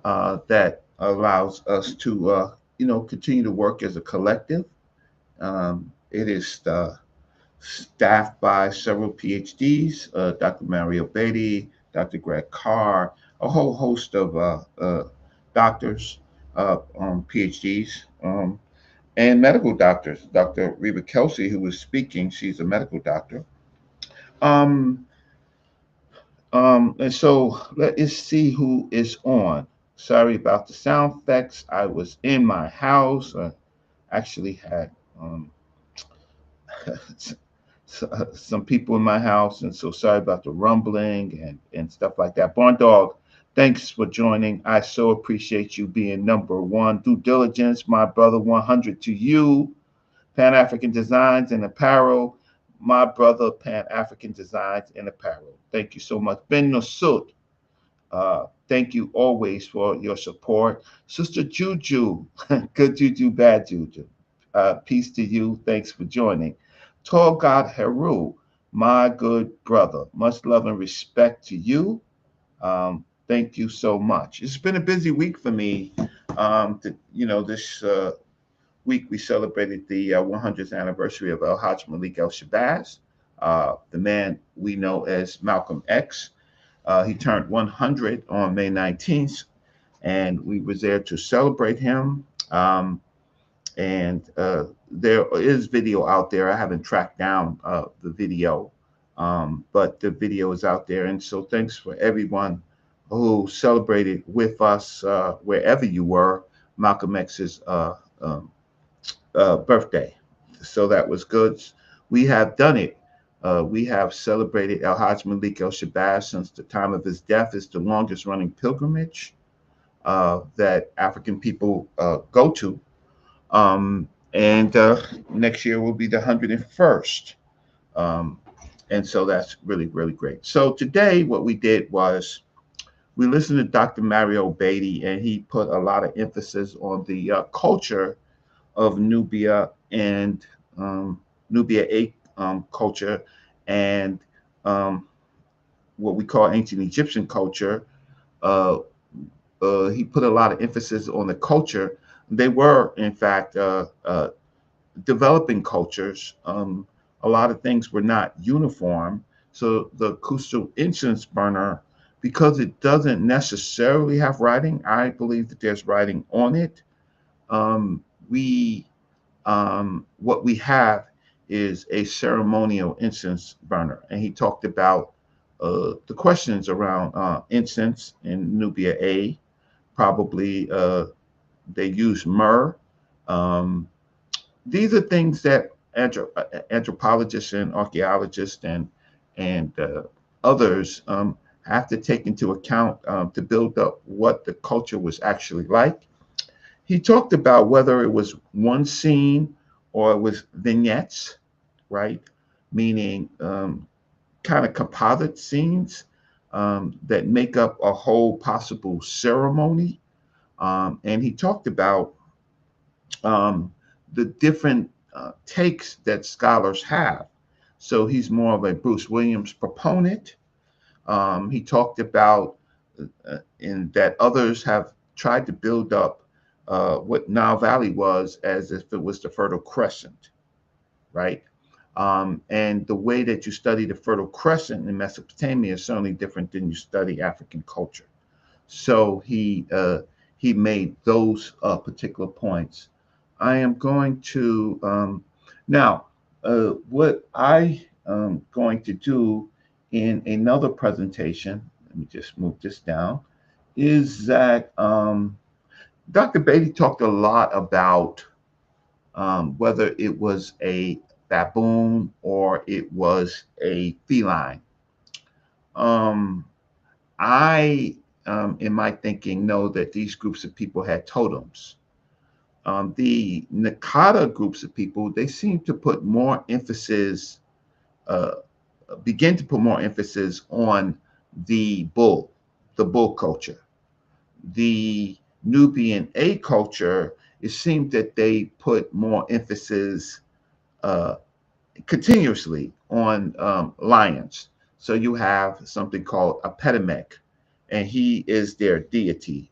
that allows us to, continue to work as a collective. It is staffed by several PhDs, Dr. Mario Beatty, Dr. Greg Carr, a whole host of doctors, PhDs, and medical doctors. Dr. Reba Kelsey, who was speaking, she's a medical doctor. Um, and so let us see who is on. Sorry about the sound effects. I was in my house. I actually had some people in my house, and so sorry about the rumbling and stuff like that. Barn Dog, thanks for joining. I so appreciate you being number one. Due diligence, my brother, 100 to you. Pan African Designs and Apparel, my brother, Pan African Designs and Apparel. Thank you so much. Ben Nosut, thank you always for your support. Sister Juju, good juju, bad juju. Peace to you. Thanks for joining. Tall God Heru, my good brother. Much love and respect to you. Thank you so much. It's been a busy week for me. This week we celebrated the 100th anniversary of El Hajj Malik El Shabazz, the man we know as Malcolm X. He turned 100 on May 19th, and we was there to celebrate him. And there is video out there. I haven't tracked down the video, but the video is out there. And so thanks for everyone who celebrated with us wherever you were, Malcolm X's birthday. So that was good. We have done it. We have celebrated El Hajj Malik El Shabazz since the time of his death. It's the longest running pilgrimage that African people go to. And next year will be the 101st. Um, and so that's really, really great. So today, what we did was we listened to Dr. Mario Beatty, and he put a lot of emphasis on the culture of Nubia and Nubia A culture and what we call ancient Egyptian culture. Uh, he put a lot of emphasis on the culture. They were, in fact, developing cultures. A lot of things were not uniform. So the Questal Incense Burner, because it doesn't necessarily have writing, I believe that there's writing on it. We what we have is a ceremonial incense burner. And he talked about the questions around incense in Nubia A. Probably they use myrrh. Um, these are things that anthropologists and archaeologists and others have to take into account to build up what the culture was actually like. He talked about whether it was one scene or it was vignettes, right? Meaning kind of composite scenes that make up a whole possible ceremony. And he talked about the different takes that scholars have. So he's more of a Bruce Williams proponent. He talked about in that others have tried to build up what Nile Valley was as if it was the Fertile Crescent, right? And the way that you study the Fertile Crescent in Mesopotamia is certainly different than you study African culture. So he made those particular points. I am going to now what I am going to do in another presentation. Let me just move this down. Is that Dr. Beatty talked a lot about whether it was a baboon or it was a feline. I in my thinking, know that these groups of people had totems. The Nakata groups of people, they seem to put more emphasis, uh, begin to put more emphasis on the bull culture. The Nubian A culture, it seemed that they put more emphasis uh, continuously on lions. So you have something called a Petamek, and he is their deity.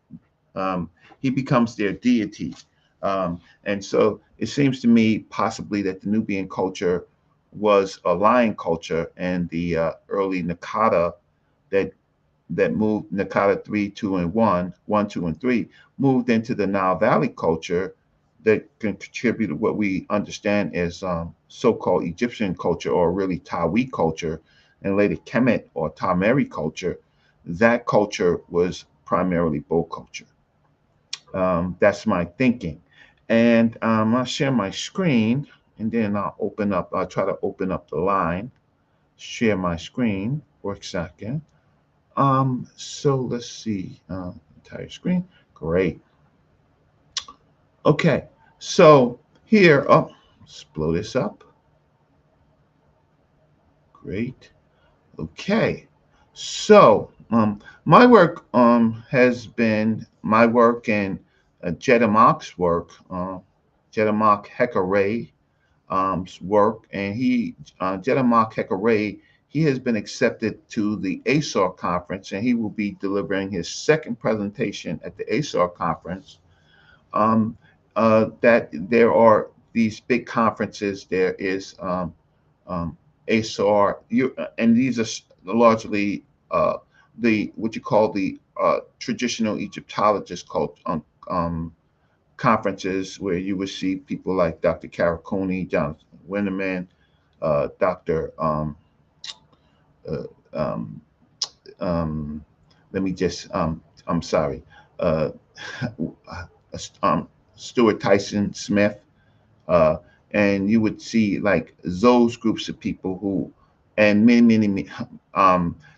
Um, he becomes their deity. And so it seems to me possibly that the Nubian culture was a lion culture, and the early Nakata that moved Nakata 3, 2, and 1, 1, 2, and 3, moved into the Nile Valley culture that can contribute to what we understand as so-called Egyptian culture, or really Tawi culture, and later Kemet or Tameri culture. That culture was primarily Bo culture. That's my thinking. And I'll share my screen, and then I'll try to open up the line, share my screen for a second. So let's see, entire screen. Great. Okay. So here, let's blow this up. Great. Okay. So, my work has been my work and Jedamok's work, Jedamok Hekare work, and Jedamok Hekare, he has been accepted to the ASCAC conference, and he will be delivering his second presentation at the ASCAC conference. That there are these big conferences. There is ASAR, and these are largely the what you call the traditional Egyptologist called conferences, where you would see people like Dr. Karakuni, Jonathan Winterman, Dr. Uh, um, um, let me just I'm sorry, uh, Stuart Tyson Smith, uh, and you would see like those groups of people who, and many,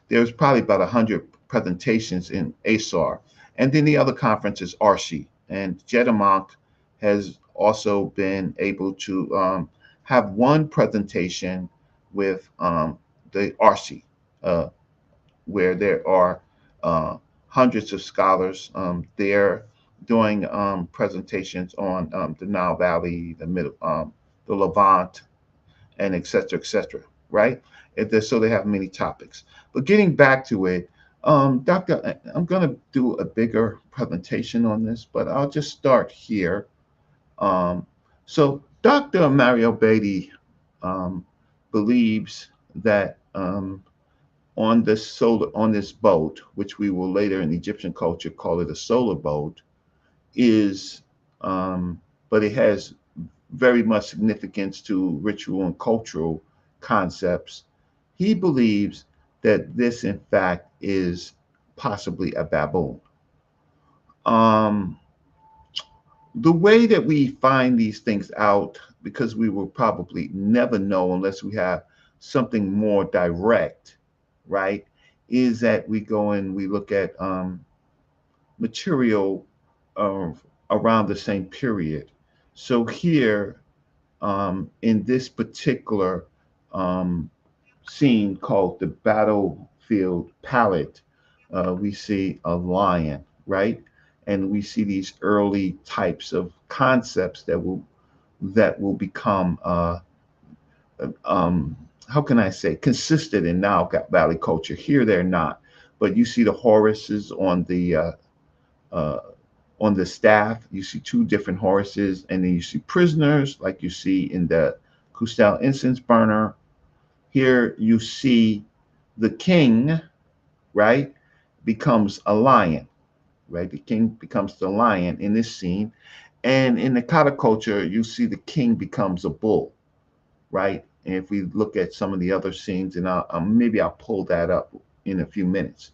there was probably about 100 presentations in ASAR, and then the other conference is RC, and Jedamok has also been able to have one presentation with the RC, uh, where there are uh, hundreds of scholars there doing presentations on the Nile Valley, the Levant, and et cetera, right? So they have many topics. But getting back to it, Doctor, I'm going to do a bigger presentation on this, but I'll just start here. So Dr. Mario Beatty um, believes that on this boat, which we will later in Egyptian culture call it a solar boat, is but it has very much significance to ritual and cultural concepts. He believes that this, in fact, is possibly a baboon. Um, the way that we find these things out, because we will probably never know unless we have something more direct, right, is that we go and we look at material uh, around the same period. So here, in this particular um, scene called the battlefield palette, we see a lion, right? And we see these early types of concepts that will become um, how can I say, consistent in Nile Valley culture. Here they're not, but you see the Horuses uh, on the staff. You see two different Horuses, and then you see prisoners, like you see in the Questal Incense Burner. Here you see the king, right, becomes a lion, right? The king becomes the lion in this scene. And in the Kata culture, you see the king becomes a bull, right? And if we look at some of the other scenes, and maybe I'll pull that up in a few minutes.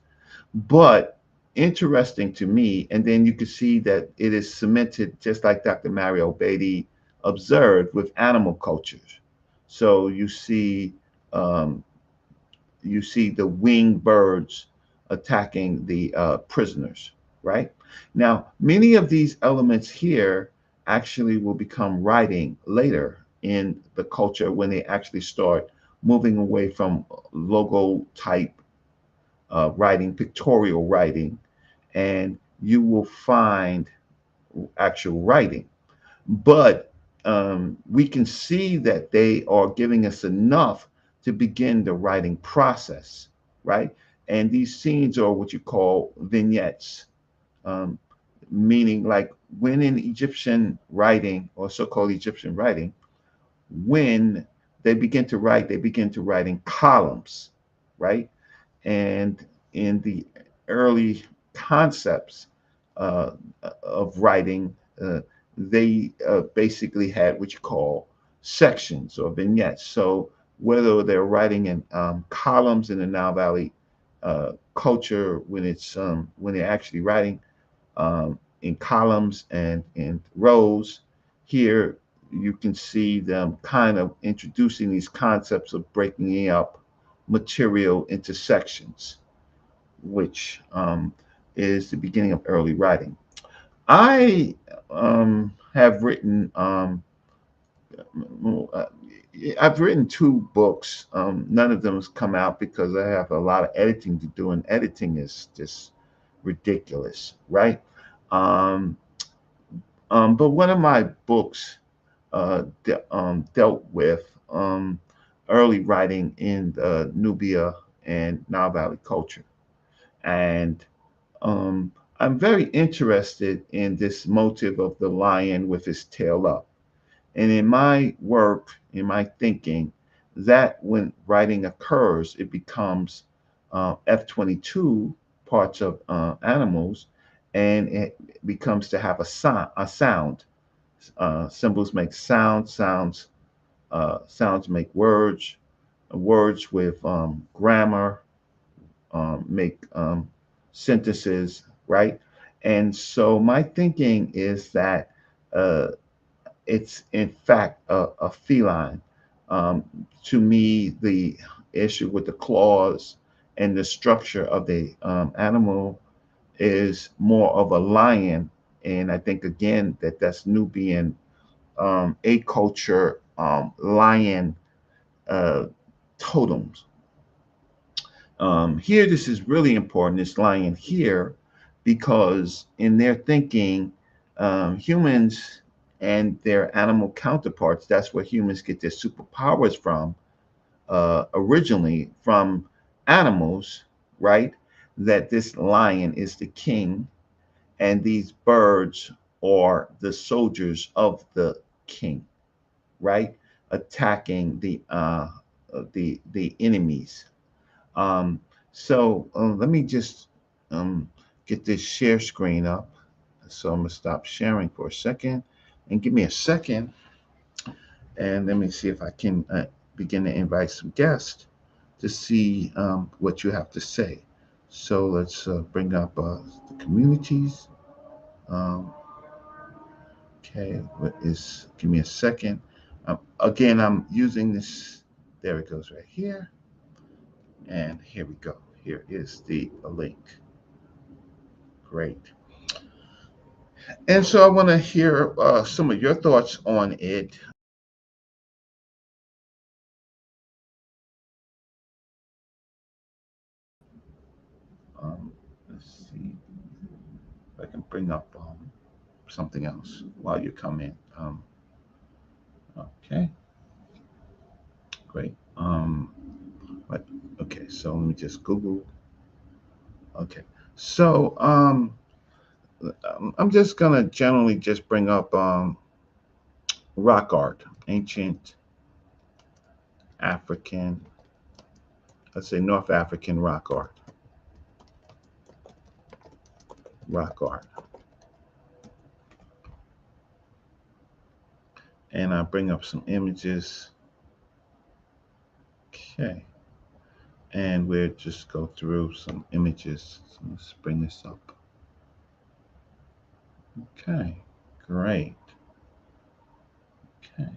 But interesting to me, and then you can see that it is cemented, just like Dr. Mario Beatty observed, with animal cultures. So um, you see the winged birds attacking the prisoners, right? Now, many of these elements here actually will become writing later in the culture when they actually start moving away from logo type writing, pictorial writing, and you will find actual writing. But we can see that they are giving us enough to begin the writing process, right? And these scenes are what you call vignettes, um, meaning like when in Egyptian writing or so-called Egyptian writing, when they begin to write in columns, right? And in the early concepts uh, of writing, they basically had what you call sections or vignettes. So whether they're writing in columns in the Nile Valley culture, when they're actually writing in columns and in rows, here you can see them kind of introducing these concepts of breaking up material into sections, which is the beginning of early writing. I have written, uh, I've written two books. None of them has come out because I have a lot of editing to do, and editing is just ridiculous, right? Um, but one of my books dealt with early writing in Nubia and Nile Valley culture. And um, I'm very interested in this motive of the lion with his tail up. And in my work, in my thinking, that when writing occurs, it becomes F-22 parts of animals, and it becomes to have a sound. Symbols make sounds make words, words with grammar make sentences, right? And so my thinking is that uh, it's in fact a feline. To me, the issue with the claws and the structure of the animal is more of a lion. And I think again that that's Nubian a culture lion uh, totems. Here, this is really important, this lion here, because in their thinking, humans and their animal counterparts, that's where humans get their superpowers from, originally from animals, right? That this lion is the king, and these birds are the soldiers of the king, right? Attacking the enemies. Um, so let me just get this share screen up. So I'm gonna stop sharing for a second, and give me a second, and let me see if I can begin to invite some guests to see what you have to say. So let's bring up the communities. Um, okay, what is? Give me a second. Again, I'm using this. There it goes right here. And here we go. Here is the link. Great. And so I want to hear some of your thoughts on it. Let's see if I can bring up something else while you come in. Okay, great. But, okay, so let me just Google. Okay, so I'm just gonna generally just bring up rock art, ancient African, let's say North African rock art, and I'll bring up some images. Okay, and we'll just go through some images. So let's bring this up. Okay, great. Okay,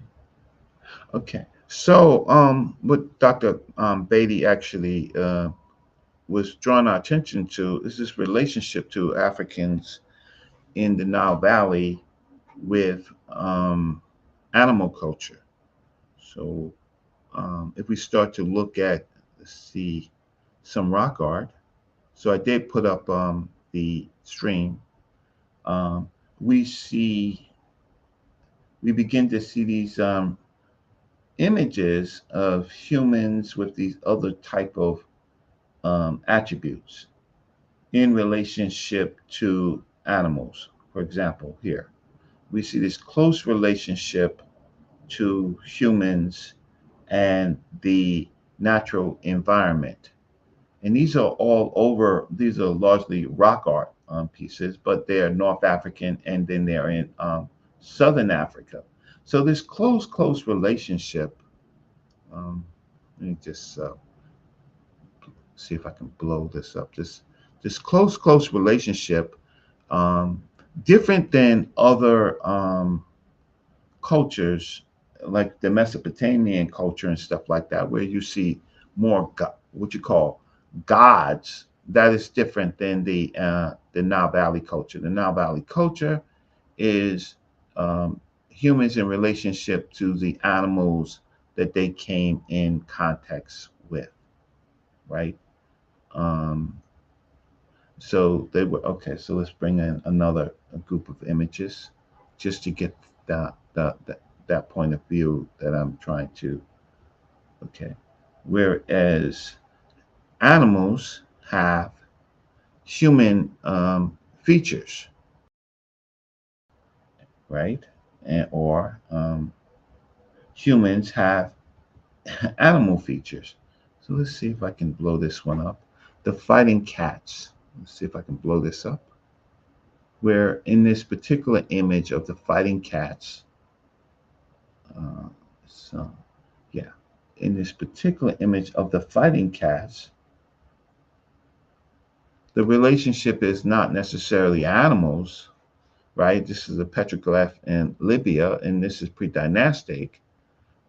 okay. So what Dr. Beatty actually was drawn our attention to is this relationship to Africans in the Nile Valley with animal culture. So if we start to look at, let's see, some rock art. So I did put up the stream. Um, we see, we begin to see these images of humans with these other type of attributes in relationship to animals. For example, here we see this close relationship to humans and the natural environment. And these are all over, these are largely rock art pieces, but they're North African and then they're in Southern Africa. So this close relationship, let me just see if I can blow this up. This close relationship, um, different than other cultures like the Mesopotamian culture and stuff like that, where you see more what you call gods. That is different than the Nile Valley culture. The Nile Valley culture is humans in relationship to the animals that they came in contact with, right? Um, so they were okay. So let's bring in another group of images just to get that point of view that I'm trying to. Okay, whereas animals have human features, right? And or humans have animal features. So let's see if I can blow this one up. The fighting cats. Let's see if I can blow this up. Where in this particular image of the fighting cats, uh, so yeah, in this particular image of the fighting cats, the relationship is not necessarily animals, right? This is a petroglyph in Libya, and this is pre-dynastic.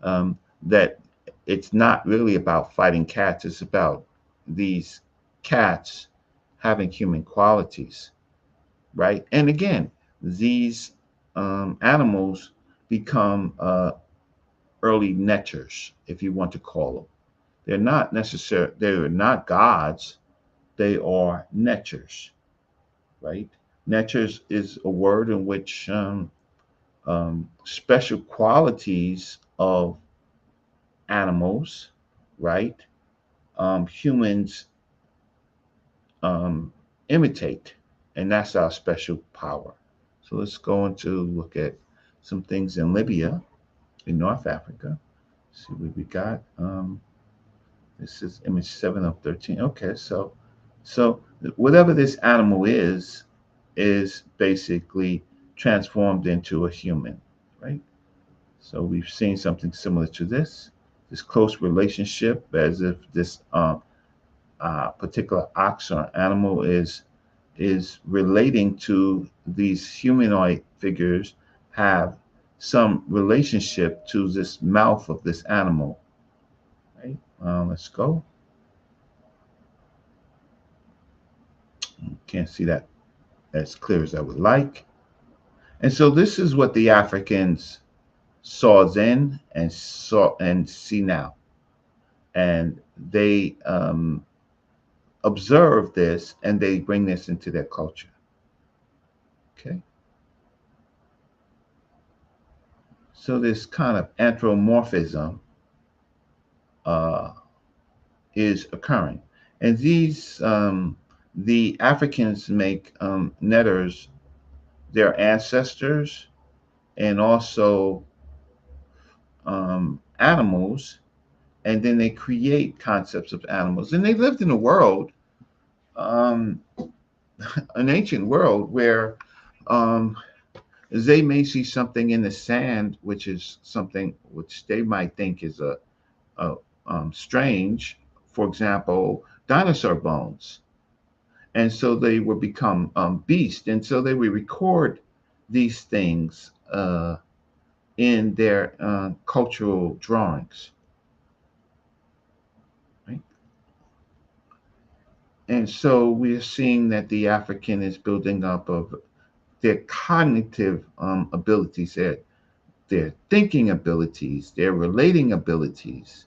That it's not really about fighting cats; it's about these cats having human qualities, right? And again, these animals become early neters, if you want to call them. They're not necessarily, they're not gods, they are neters, right? Neters is a word in which special qualities of animals, right? Humans um, imitate, and that's our special power. So let's go into look at some things in Libya, in North Africa. See what we got. This is image 7 of 13. Okay, so whatever this animal is basically transformed into a human, right? So we've seen something similar to this close relationship, as if this particular ox or animal is relating to these humanoid figures, have some relationship to this mouth of this animal, right? Let's go. Can't see that as clear as I would like. And so this is what the Africans saw then and saw and see now. And they observe this and they bring this into their culture. Okay. So this kind of anthropomorphism uh, is occurring. And the Africans make netters their ancestors and also animals, and then they create concepts of animals. And they lived in a world, um, an ancient world, where um, they may see something in the sand, which is something which they might think is a strange. For example, dinosaur bones, and so they would become beasts, and so they would record these things in their cultural drawings. Right? And so we're seeing that the African is building up of their cognitive abilities, their thinking abilities, their relating abilities.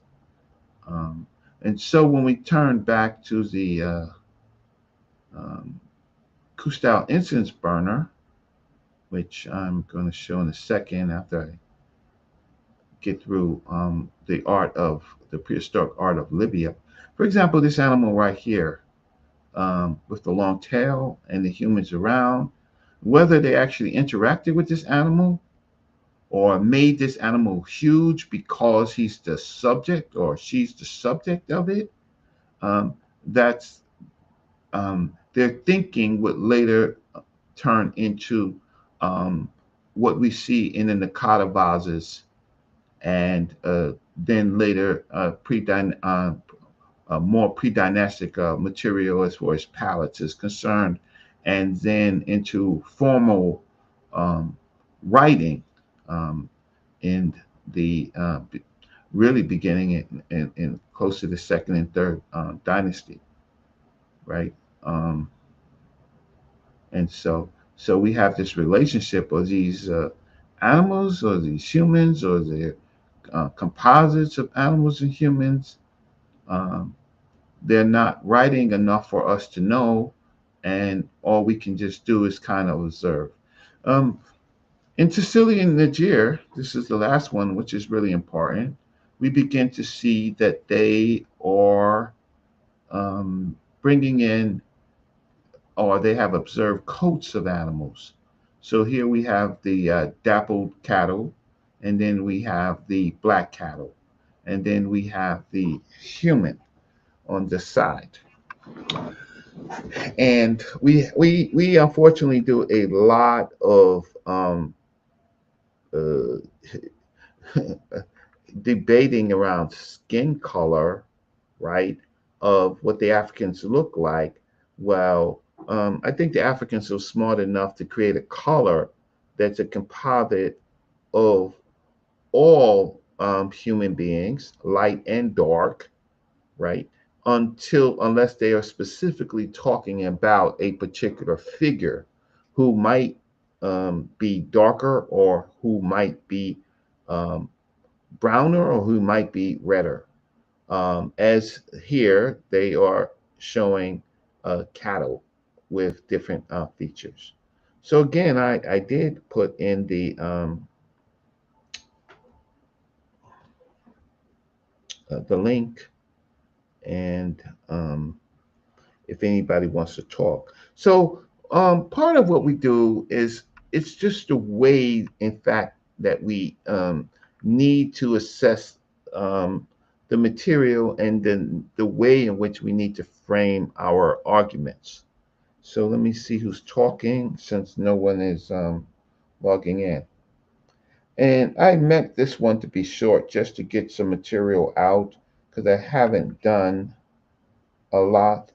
Um, and so when we turn back to the um, Questal Incense Burner, which I'm going to show in a second after I get through the prehistoric art of Libya. For example, this animal right here with the long tail and the humans around, whether they actually interacted with this animal or made this animal huge because he's the subject or she's the subject of it, um, that's their thinking would later turn into um, what we see in the Nakata vases and then later more pre-dynastic material as far as palettes is concerned, and then into formal writing um, in the really beginning in close to the second and third dynasty, right? Um, and so we have this relationship of these animals or these humans or the composites of animals and humans. Um, they're not writing enough for us to know, and all we can just do is kind of observe. Um, in Sicily and Niger, this is the last one, which is really important. We begin to see that they are bringing in, or they have observed coats of animals. So here we have the dappled cattle, and then we have the black cattle, and then we have the human on the side. And we unfortunately do a lot of uh, debating around skin color, right? Of what the Africans look like. Well, I think the Africans are smart enough to create a color that's a composite of all human beings, light and dark, right? Unless they are specifically talking about a particular figure who might be darker or who might be um, browner or who might be redder. As here, they are showing cattle with different features. So again, I did put in the link, and if anybody wants to talk. So part of what we do is it's just a way, in fact, that we need to assess the material and then the way in which we need to frame our arguments. So let me see who's talking since no one is logging in. And I meant this one to be short just to get some material out because I haven't done a lot.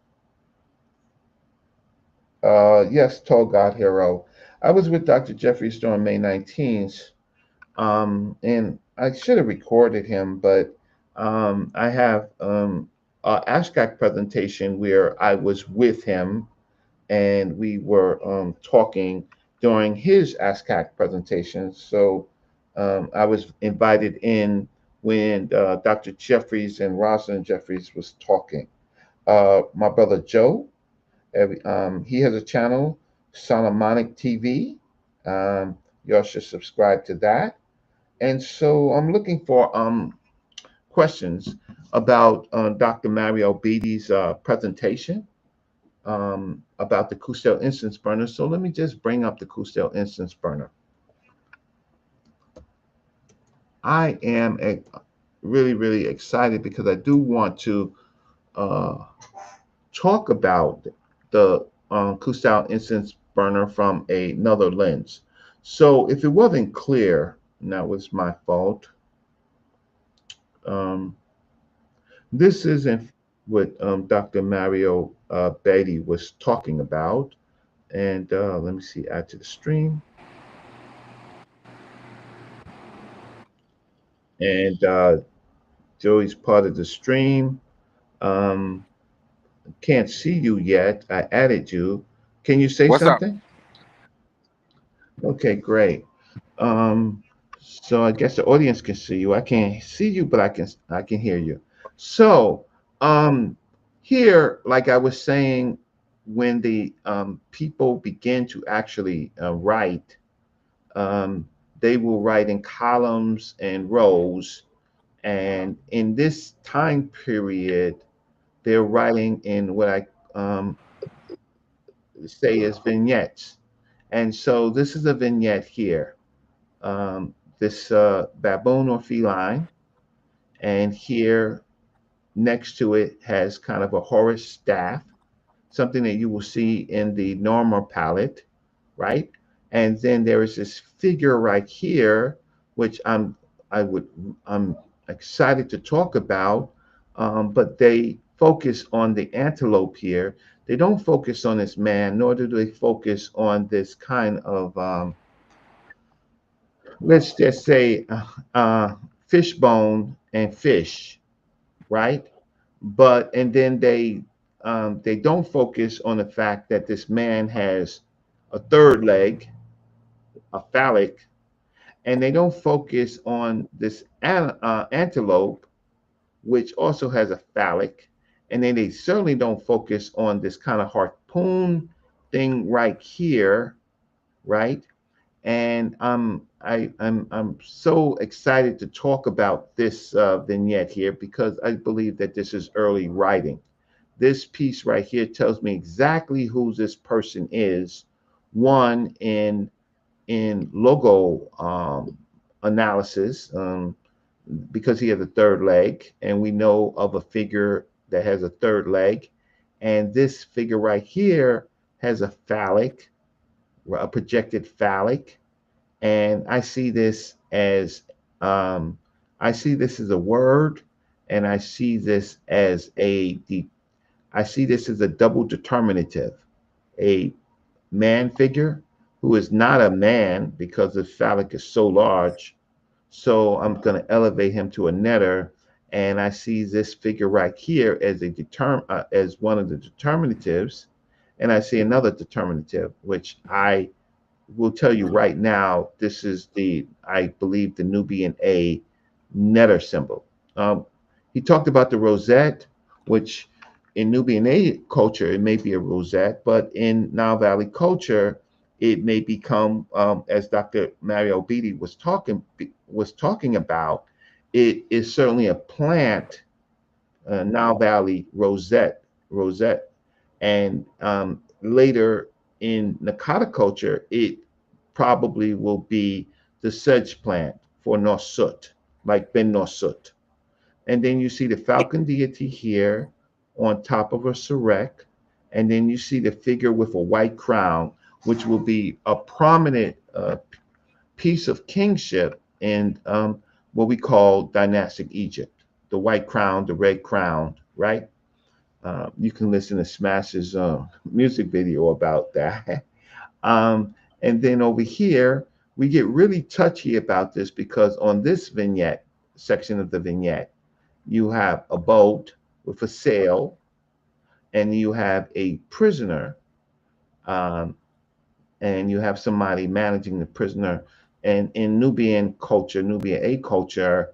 Yes, Tall God Hero. I was with Dr. Jeffries during May 19th, and I should have recorded him, but I have a ASCAC presentation where I was with him and we were talking during his ASCAC presentation. So I was invited in when Dr. Jeffries and Rosalind Jeffries was talking. My brother Joe, he has a channel, Solomonic TV. Y'all should subscribe to that. And so I'm looking for questions about Dr. Mario Beatty's presentation about the Questal Incense Burner. So let me just bring up the Questal Incense Burner. I am really, really excited because I do want to uh, talk about the Questal Incense Burner from another lens. So if it wasn't clear, and that was my fault, um, this isn't what Dr. Mario Beatty was talking about. And let me see, add to the stream. And Joey's part of the stream. Um, can't see you yet. I added you. Can you say What's up? something? Okay, great. Um, so I guess the audience can see you. I can't see you, but I can hear you. So um, here, like I was saying, when the people begin to actually write, um, they will write in columns and rows. And in this time period, they're writing in what I say is vignettes. And so this is a vignette here. This baboon or feline, and here next to it has kind of a Horus staff, something that you will see in the normal palette, right? And then there is this figure right here, which I would I'm excited to talk about, but they focus on the antelope here. They don't focus on this man, nor do they focus on this kind of let's just say fishbone and fish, right? But and then they don't focus on the fact that this man has a third leg, a phallic, and they don't focus on this antelope, which also has a phallic, and then they certainly don't focus on this kind of harpoon thing right here, right? And I'm so excited to talk about this vignette here because I believe that this is early writing. This piece right here tells me exactly who this person is. One in logo analysis, because he has a third leg, and we know of a figure that has a third leg, and this figure right here has a phallic, a projected phallic, and um, I see this as a word, and I see this as a double determinative, a man figure who is not a man because the phallic is so large. So I'm going to elevate him to a netter, and I see this figure right here as as one of the determinatives, and I see another determinative, which I will tell you right now, this is I believe, the Nubian A netter symbol. Um, he talked about the rosette, which in Nubian A culture, it may be a rosette, but in Nile Valley culture, it may become, as Dr. Mario Beatty was talking about, it is certainly a plant, Nile Valley rosette, and later in Nakata culture, it probably will be the sedge plant for Norsut, like Ben Norsut. And then you see the falcon deity here on top of a sarek. And then you see the figure with a white crown, which will be a prominent piece of kingship in what we call dynastic Egypt. The white crown, the red crown, right? You can listen to Smash's music video about that. And then over here, we get really touchy about this because on this vignette, section of the vignette, you have a boat with a sail, and you have a prisoner, um, and you have somebody managing the prisoner. And in Nubian culture, Nubian A culture,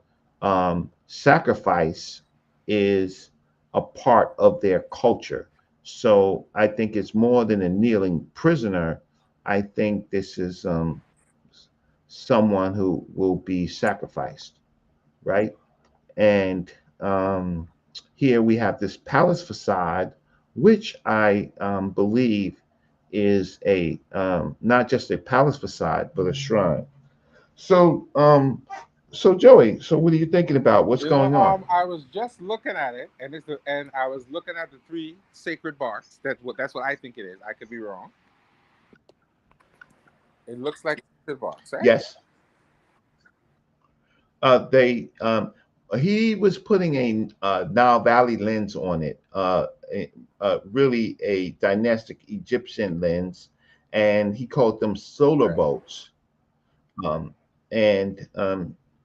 sacrifice is a part of their culture. So I think it's more than a kneeling prisoner. I think this is someone who will be sacrificed, right? And here we have this palace facade, which I believe is a not just a palace facade, but a shrine. So, so Joey, so what are you thinking about? What's going on? I was just looking at it, and and I was looking at the three sacred barks. That's what I think it is. I could be wrong. It looks like sacred barks, right? Yes, they he was putting a Nile Valley lens on it, really a dynastic Egyptian lens, and he called them solar Right. boats. Um, and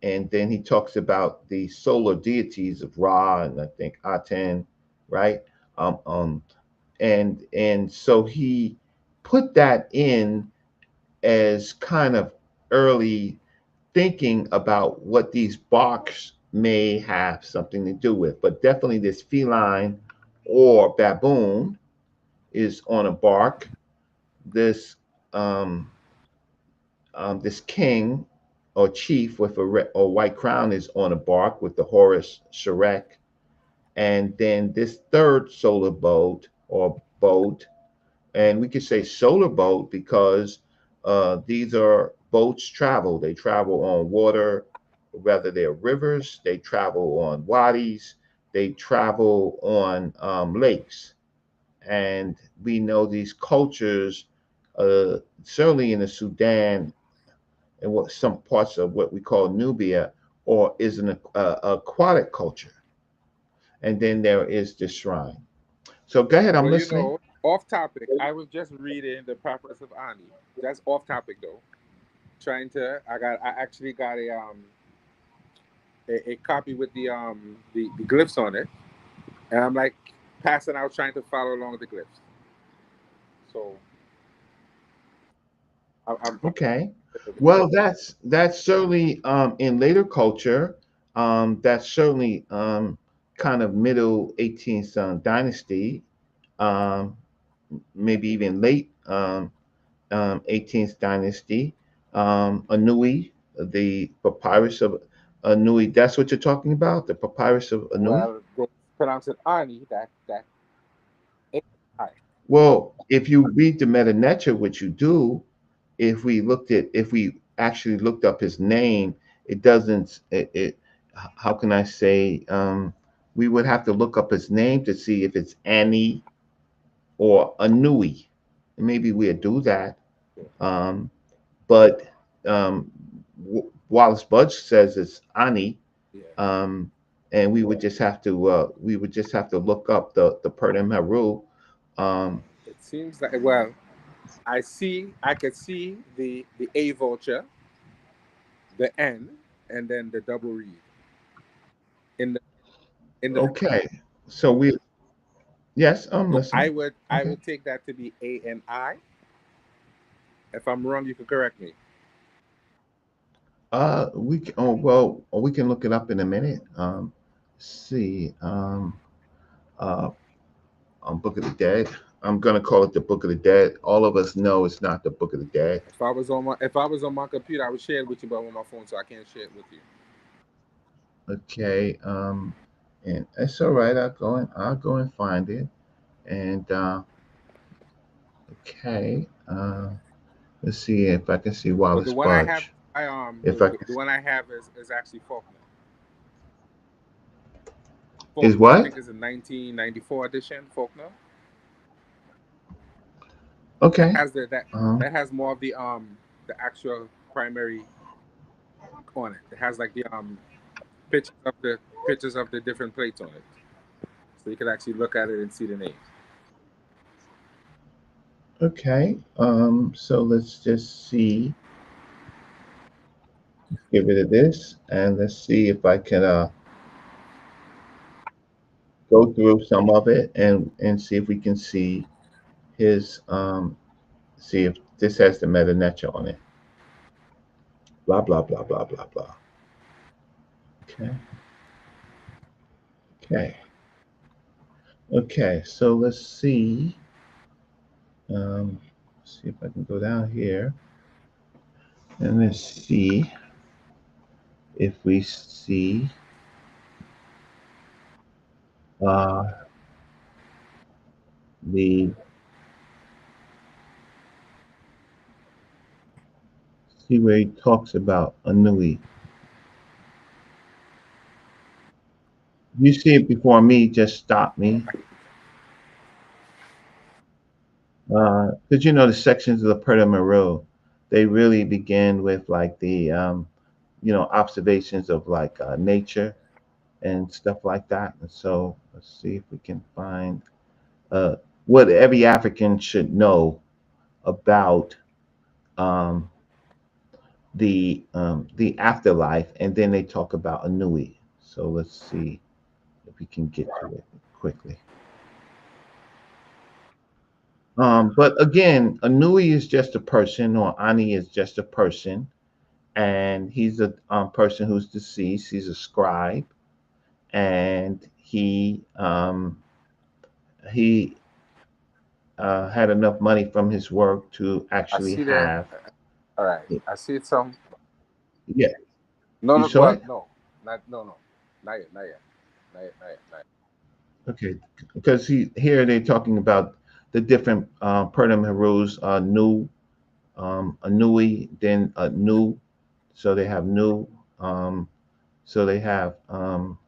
and then he talks about the solar deities of Ra and I think Aten, right? Um, um, and so he put that in as kind of early thinking about what these barks may have something to do with. But definitely this feline or baboon is on a bark. This um, this king or chief with a or white crown is on a bark with the Horus Shrek. And then this third solar boat or boat, and we could say solar boat because these are boats travel. They travel on water, whether they're rivers, they travel on wadis, they travel on lakes. And we know these cultures, certainly in the Sudan and what some parts of what we call Nubia, or is an aquatic culture. And then there is the shrine. So go ahead, I'm Well, listening. off topic. I was just reading the Papyrus of Ani. That's off topic though. Trying to, I actually got a copy with the glyphs on it, and I'm like passing out trying to follow along the glyphs. So I'm Okay. Well, that's certainly in later culture. That's certainly kind of middle 18th dynasty, um, maybe even late 18th dynasty. Anui, the papyrus of Anui. That's what you're talking about, the papyrus of Anui. well, they pronounce it Ani. That AI. Well, if you read the Meta Neter, which you do, if we actually looked up his name, it doesn't how can I say, we would have to look up his name to see if it's Annie or Anui. Maybe we'd do that. Um, but um, Wallace Budge says it's Ani. Yeah. Um, and we would just have to look up the Purdom Heru. Um, It seems like, well, I could see the A vulture, the N, and then the double reed in the in the. okay, so yes, I'm So listening. I Okay. would take that to be ANI. If I'm wrong, you can correct me. We can look it up in a minute. See, uh, Book of the Dead. I'm gonna call it the Book of the Dead. All of us know it's not the Book of the Dead. If I was on my computer, I would share it with you, but I'm on my phone, so I can't share it with you. Okay. And it's all right. I'll go and find it. And okay. Let's see if I can see But the Wallace one I have, Budge. If I can, the one I have is actually Faulkner. is Faulkner, I what? think is a 1994 edition. Faulkner. That Okay. has Um, that has more of the actual primary on it. It has like the pictures of the different plates on it, so you can actually look at it and see the names. okay. So let's just see. Get rid of this, and let's see if I can go through some of it and see if we can see his see if this has the meta nature on it. Blah blah blah blah blah blah. Okay. Okay. Okay. So let's see. See if I can go down here and let's see if we see uh the see where he talks about Anui. You see it before me, just stop me. Because you know the sections of the Perta Maro, they really begin with like the observations of like nature and stuff like that. And so let's see if we can find uh, what every African should know about um, the afterlife, and then they talk about Anui. So let's see if we can get to it quickly. But again, Anui is just a person, or Ani is just a person, and he's a person who's deceased. He's a scribe, and he had enough money from his work to I actually see there. have. All right. I see it some. Yeah, No, you no, saw well, it. no, not yet, not yet, not yet, not yet, not yet. Okay, because here they're talking about the different Pertim Harus, Nu, Anui, then Nu. So they have Nu. Um, so they have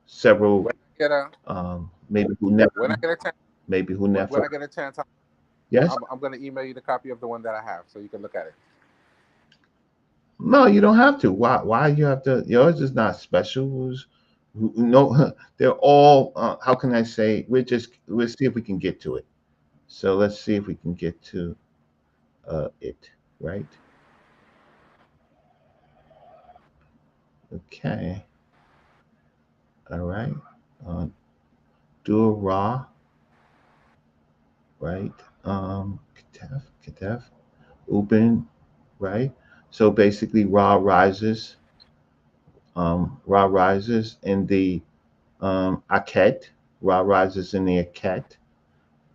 several, When I get a maybe who never, when I get a chance, maybe who when never. I get a chance, Yes. I'm gonna email you the copy of the one that I have, so you can look at it. No, you don't have to. Why you have to? Yours is not special. No, they're all. How can I say? We'll see if we can get to it. So let's see if we can get to it. Right. Okay. All right. Uh, Dura. Right. Ketef. Ubin. Right. So basically, Ra rises. Ra rises in the Aket. Ra rises in the Aket,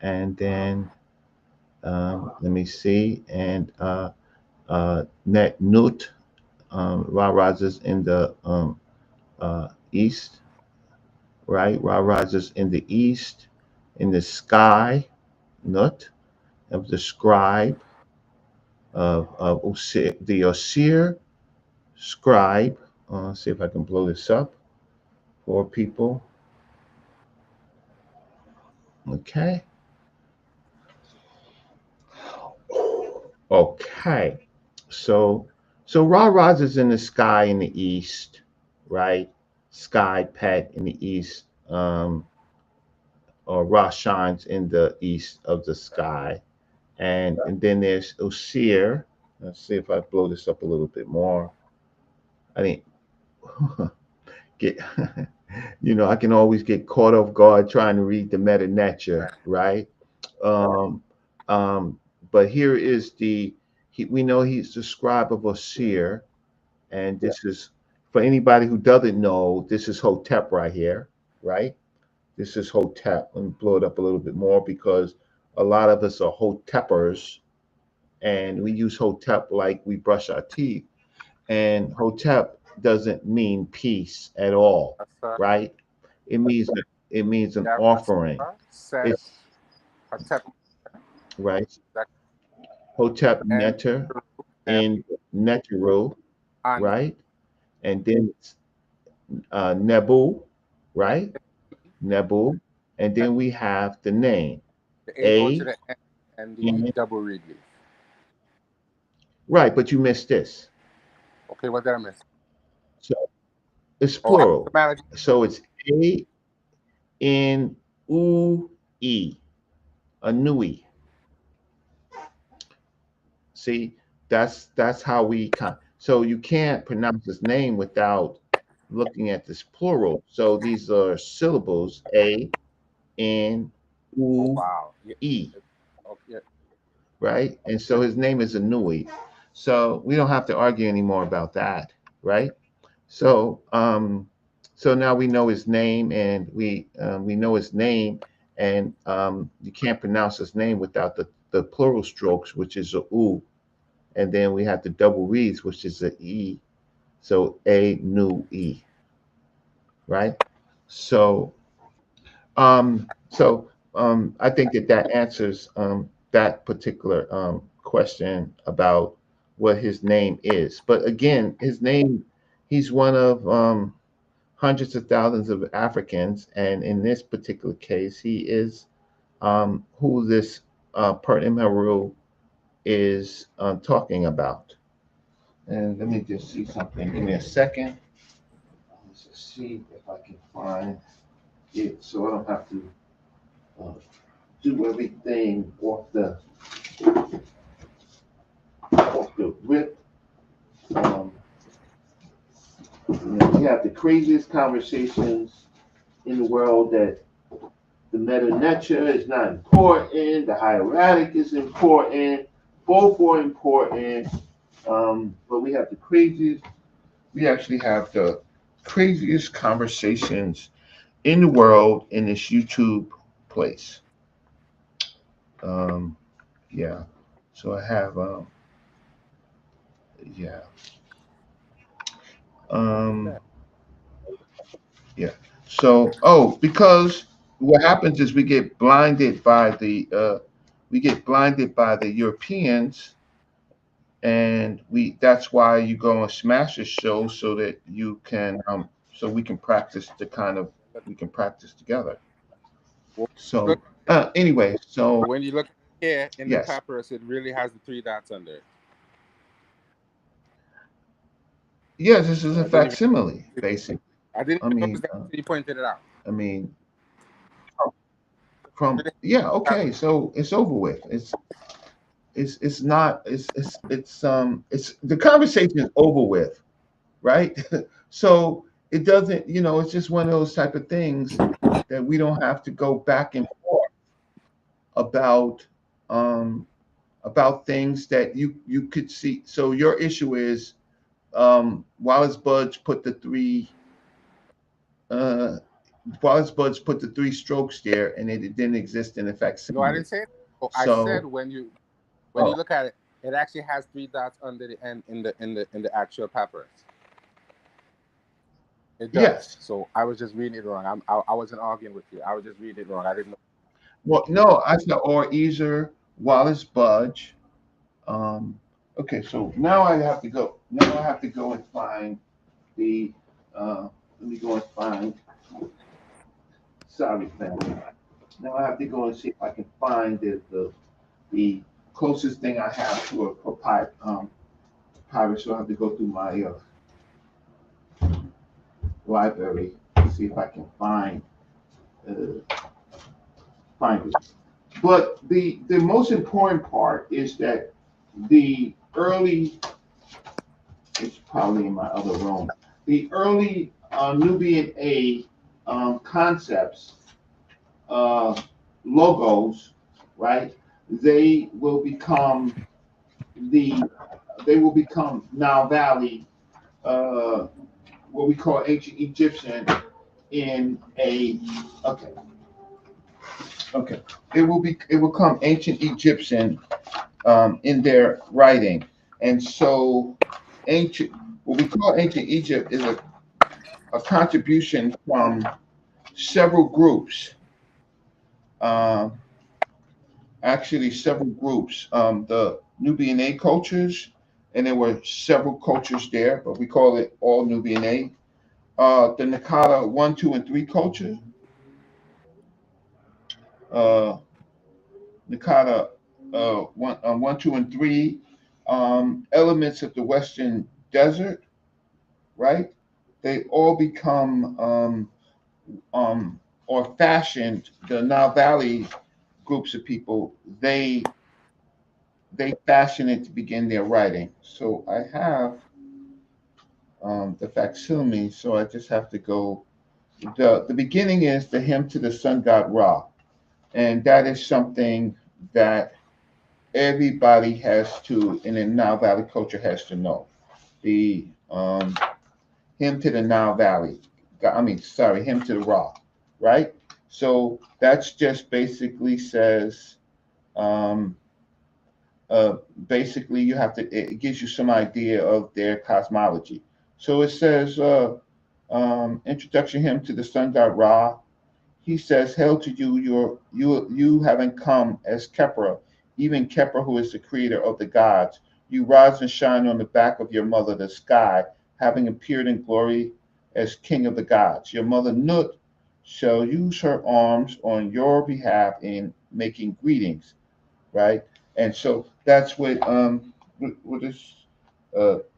and then let me see, and Net Nut Ra rises in the east, right? Ra rises in the east, in the sky, Nut of the scribe of Osir, the Osir scribe. See if I can blow this up for people. Okay. Okay. So Ra rises in the sky in the east, right? Sky pet in the east, or Ra shines in the east of the sky. And then there's Osir. Let's see if I blow this up a little bit more. I mean, get I can always get caught off guard trying to read the meta nature, right? Um, but here is we know he's the scribe of Osir, and this is for anybody who doesn't know, this is Hotep right here, right? This is Hotep. Let me blow it up a little bit more because a lot of us are Hotepers, and we use Hotep like we brush our teeth. And Hotep doesn't mean peace at all, Asa, right? It means it means an Yab offering. Asa, Set, It's Hatep, right. Zak, Hotep and Neter Neb, in Neteru, Ani, right? And then it's Nebu, and right? Nebu. And then we have the name the able to A the end, and the N. double reed leaf. Right, but you missed this. Okay, what did I miss? So it's Oh, plural. abnormality. So it's A N U E, Anui. See, that's how we so you can't pronounce his name without looking at this plural. So these are syllables A N Oh, U wow. Yeah. E, Okay. right? And so his name is Anui. So we don't have to argue anymore about that, right? So so now we know his name, and we know his name, and you can't pronounce his name without the plural strokes, which is a U, and then we have the double reads, which is a E. So A Nu E, right? So I think that answers that particular question about what his name is. But again, his name, he's one of hundreds of thousands of Africans, and in this particular case, he is who this Pertim Haru is talking about. And let me just see something. Give me a second. Let's just see if I can find it so I don't have to uh, do everything off the rip. Um, we have the craziest conversations in the world that The meta nature is not important. The hieratic is important. Both are important. But we have the craziest. We actually have the craziest conversations in the world in this YouTube place. Um, yeah. So I have. Yeah. Um, yeah. So, because what happens is we get blinded by the Europeans, and that's why you go and smash a show so that you can so we can practice we can practice together. So anyway, so When you look here in the yes, papyrus, it really has the 3 dots under it. yes, this is So a facsimile, basically. I didn't I even mean, notice that until you pointed it out. I mean, from yeah, okay, so it's over with. It's not it's the conversation is over with, right? So it doesn't, it's just one of those type of things that we don't have to go back and forth about things that you could see. So your issue is Wallace Budge put the three uh Wallace Budge put the 3 strokes there, and it didn't exist in the No, I facsimile. didn't say it. Oh, I said So when you oh, look at it, it actually has 3 dots under the end in the actual papyrus. It does. yes. So I was just reading it wrong. I wasn't arguing with you. I was just reading it wrong. I didn't know. Well, no, I said or either Wallace Budge. Okay, so now I have to go. Now I have to go and find the. Let me go and find. Sorry, family. Now I have to go and see if I can find the closest thing I have to a papyrus. So I have to go through my library to see if I can uh, find it. But the most important part is that the early, it's probably in my other room, the early Nubian A concepts, logos, right? They will become the they will become Nile Valley, what we call ancient Egyptian in a okay. Okay. It will come ancient Egyptian in their writing. And so ancient what we call ancient Egypt is a contribution from several groups. Um, Actually several groups. The Nubian A cultures, and there were several cultures there, but we call it all Nubian A. The Nakada 1, 2, and 3 culture. Uh, Nakada 1, 2, and 3, elements of the Western Desert, right? They all become or fashioned the Nile Valley groups of people. They fashion it to begin their writing. So I have the facsimile. So I just have to go. The beginning is the hymn to the sun god Ra, and that is something that everybody has to in the Nile Valley culture has to know. The hymn to the Nile Valley. I mean, sorry, hymn to the Ra, right? So that's just basically says, um, basically you have to. It gives you some idea of their cosmology. So it says, introduction hymn to the sun god Ra. He says, "Hail to you, you having come as Kepra, even Kepra, who is the creator of the gods. You rise and shine on the back of your mother, the sky, having appeared in glory as king of the gods. Your mother Nut shall use her arms on your behalf in making greetings." Right, and so that's what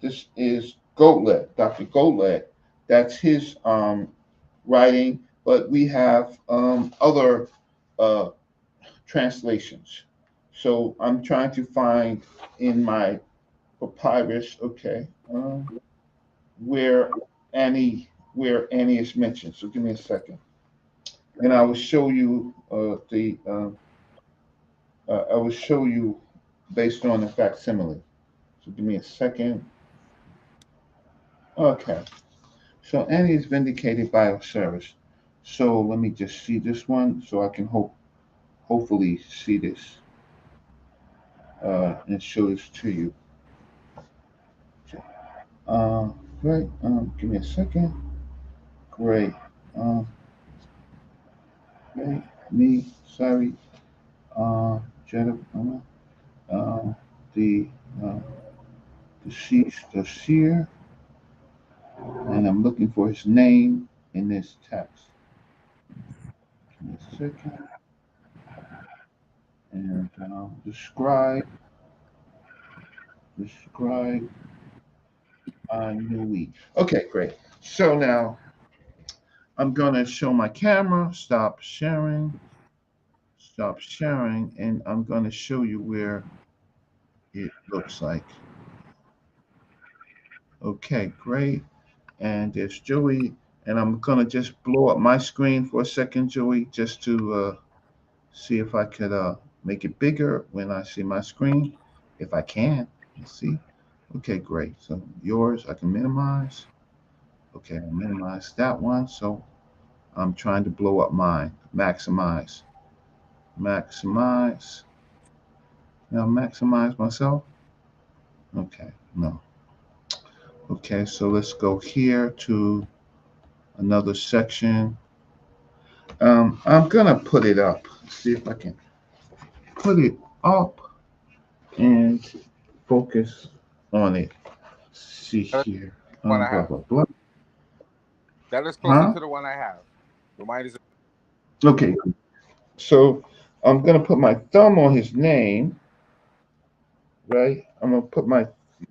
this is Goatlet, Dr. Goatlet. That's his writing, but we have other uh, translations. So I'm trying to find in my papyrus, okay, where Annie is mentioned. So give me a second. and I will show you I will show you based on the facsimile. So give me a second. Okay. So Annie is vindicated by Osiris. So let me just see this one so I can hopefully see this and show this to you. Uh, great. Give me a second. Great. Um, okay. Me. Sorry. Jennifer. Uh, the uh, deceased seer, and I'm looking for his name in this text. Give me a second. And describe Nui. Okay, great. So now I'm gonna show my camera. Stop sharing, and I'm gonna show you where it looks like. Okay, great. And there's Joey, and I'm gonna just blow up my screen for a second, Joey, just to see if I could make it bigger when I see my screen, if I can. Let's see. Okay, great. So yours, I can minimize. Okay, I'll minimize that one. So I'm trying to blow up mine. Maximize. Maximize. Now maximize myself. Okay, no. Okay, so let's go here to another section. I'm gonna put it up. See if I can put it up and focus on it. See That's here. the one I Blah have. blah blah. That is closer Huh? to the one I have. The mine is Okay. So I'm gonna put my thumb on his name, right? I'm gonna put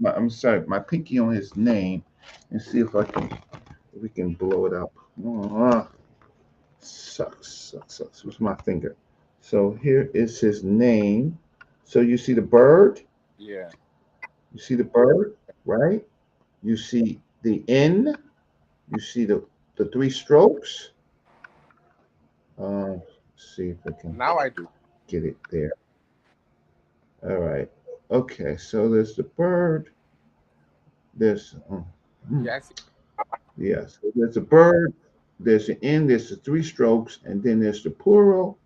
I'm sorry, my pinky on his name, and see if we can blow it up. Oh, sucks. Where's my finger? So here is his name. So you see the bird. yeah. You see the bird, right? You see the N. You see the three strokes. Let's see if I can Now I do. get it there. All right. Okay. So there's the bird. There's Yeah, I see. yeah. So there's a bird. There's the N. There's the three strokes, and then there's the plural,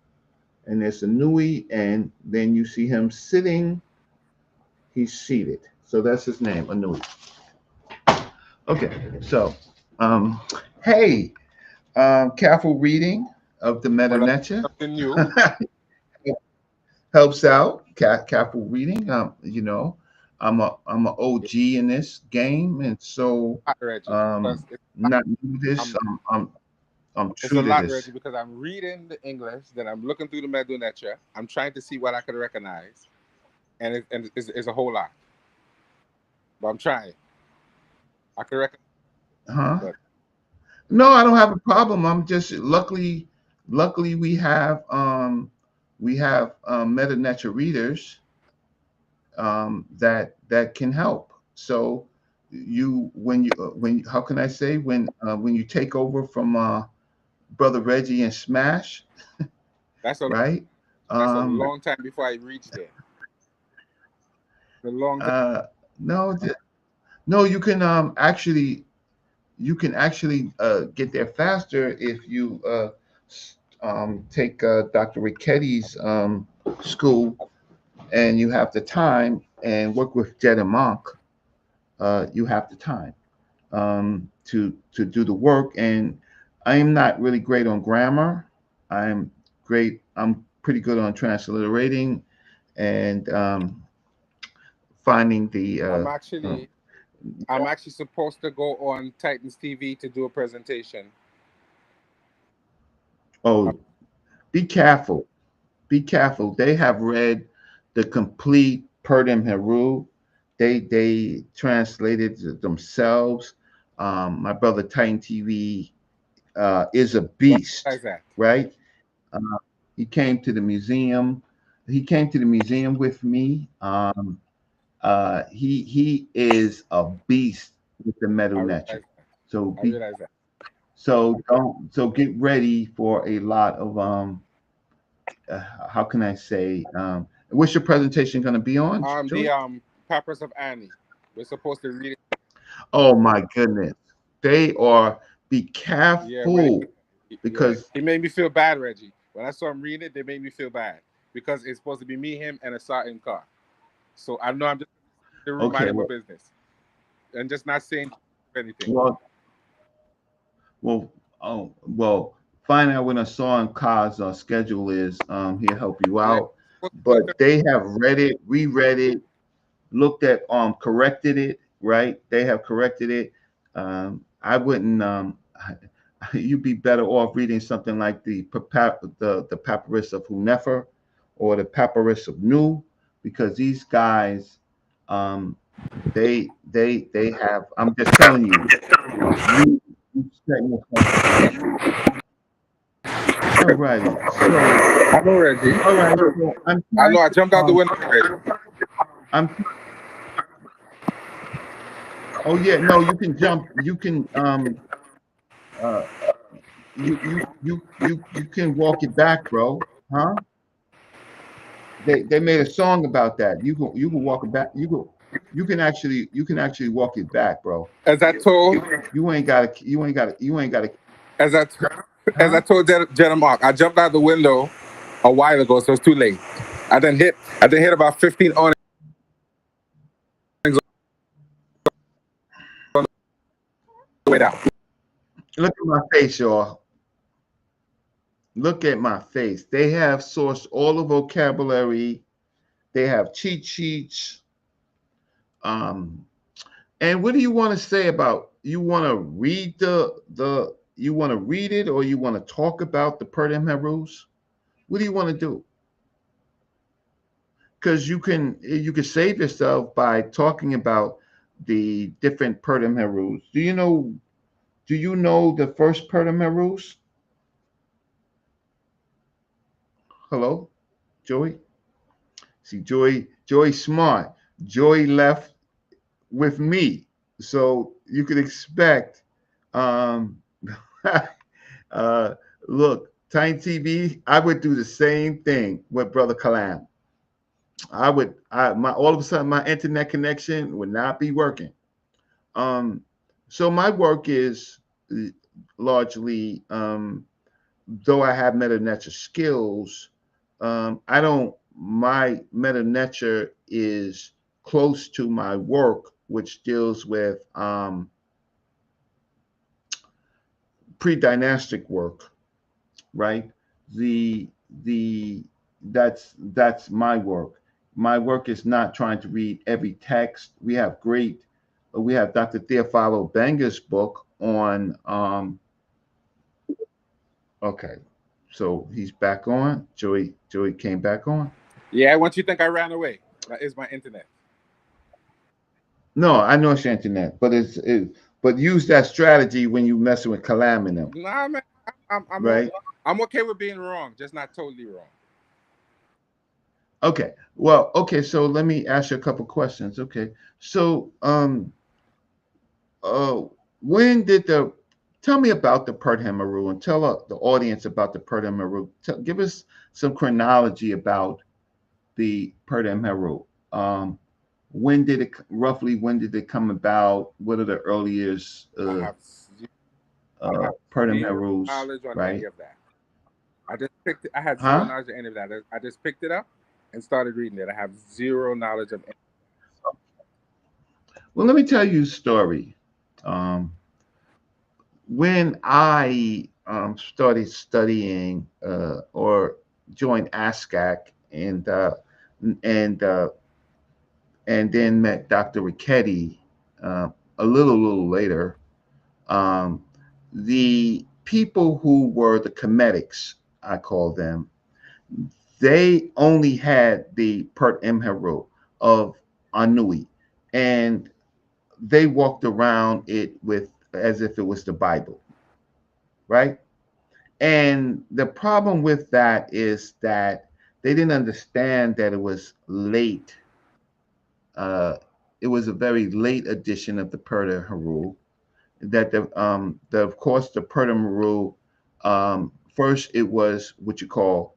and there's the nui, and then you see him sitting. He's seated. So that's his name, Anui. Okay. So, um, hey, careful reading of the Meta Well, Nature something new. helps out. Careful reading. I'm a OG in this game, and so Lot, Reggie, um, because not new to this. I'm, I'm it's a true to lot, Reggie, this. because I'm reading the English, then I'm looking through the Medunetia. I'm trying to see what I could recognize, and it's a whole lot. But I'm trying. I could recognize, Huh? but No, I don't have a problem. I'm just luckily we have Meta Nature readers that can help. So when how can I say when you take over from Brother Reggie and Smash, that's a right? that's a Um, long time before I reach there. A long time. uh, no, no, you can actually get there faster if you take Dr. Ricchetti's school and you have the time and work with Jed and Monk. You have the time to do the work. And I am not really great on grammar. I'm great. I'm pretty good on transliterating and finding the. I'm Uh, actually I'm actually supposed to go on Titans TV to do a presentation. oh, be careful. Be careful. They have read the complete Purdom Heru. They translated it themselves. My brother Titan TV is a Why is beast, that? right? Uh, he came to the museum. He came to the museum with me. He is a beast with the metal I nature. realize that. So I be realize that. So don't. So get ready for a lot of how can I say? What's your presentation going to be on, Joy? The Papyrus of Annie. We're supposed to read it. Oh my goodness, they are. Be Yeah, but careful yeah, because he made me feel bad, Reggie. When I saw him reading it, they made me feel bad because it's supposed to be me, him, and a certain car. So I know I'm just in the room okay, minding my business and just not saying anything. well, well, oh, well, find out when a song cause schedule is. He'll help you Yeah, out. But they have read it, reread it, looked at, corrected it. Right? They have corrected it. I wouldn't. You'd be better off reading something like the Papyrus of Hunefer or the Papyrus of Nu, because these guys, they have. I'm just telling you, you set yourself up for trouble. All righty. So, I know, Reggie. all right. So I'm I know. trying I to. jumped out the window already. I'm. Oh yeah. No, you can jump. You can. Uh. You can walk it back, bro. Huh? They made a song about that. You can walk it back. You can actually walk it back, bro. As I told, You ain't got to. as I as Huh? I told Jenna Mark, I jumped out the window a while ago, so it's too late. I then hit about 15 awnings on the way down. Look at my face, y'all. Look at my face. They have sourced all the vocabulary. They have cheat sheets. Um, and what do you want to say about? You want to read the? You want to read it, or you want to talk about the Purdam Harus? What do you want to do? Because you can save yourself by talking about the different Purdam Harus. Do you know the first Purdam Harus? Hello, Joey. See, Joy smart. Joy left with me, so you could expect. Um, uh, look, Tiny TV. I would do the same thing with Brother Kalam. I would. All of a sudden my internet connection would not be working. Um, so my work is largely, though I have meta nature skills, I don't. My meta nature is close to my work, which deals with pre-dynastic work, right? The the that's my work. My work is not trying to read every text. We have Dr. Theophilo Banger's book on okay. So he's back on. Joey came back on. Yeah, once you think I ran away, that is my internet. No, I know it's your internet, but but use that strategy when you messing with Kalam and them, Nah, man, right? I'm okay with being wrong, just not totally wrong. Okay. Well, okay, so let me ask you a couple questions. Okay. So uh when did the tell me about the Purdam Haru and tell the audience about the Purdam Haru. Give us some chronology about the Purdam Haru. When did it come about? What are the earliest I have I have Purdam zero Harus, knowledge on any right? of that. I just picked it. I had zero Huh? knowledge of any of that. I just picked it up and started reading it. I have zero knowledge of any. Well, let me tell you a story. Um, when I started studying or joined ASCAC and uh, and then met Dr. Ricchetti a little later, um, the people who were the comedics, I call them, they only had the Pert Imheru of Anui, and they walked around it with as if it was the Bible, right? And the problem with that is that they didn't understand that it was late. Uh, it was a very late edition of the Purda Haru, that of course the Persian rule, first it was what you call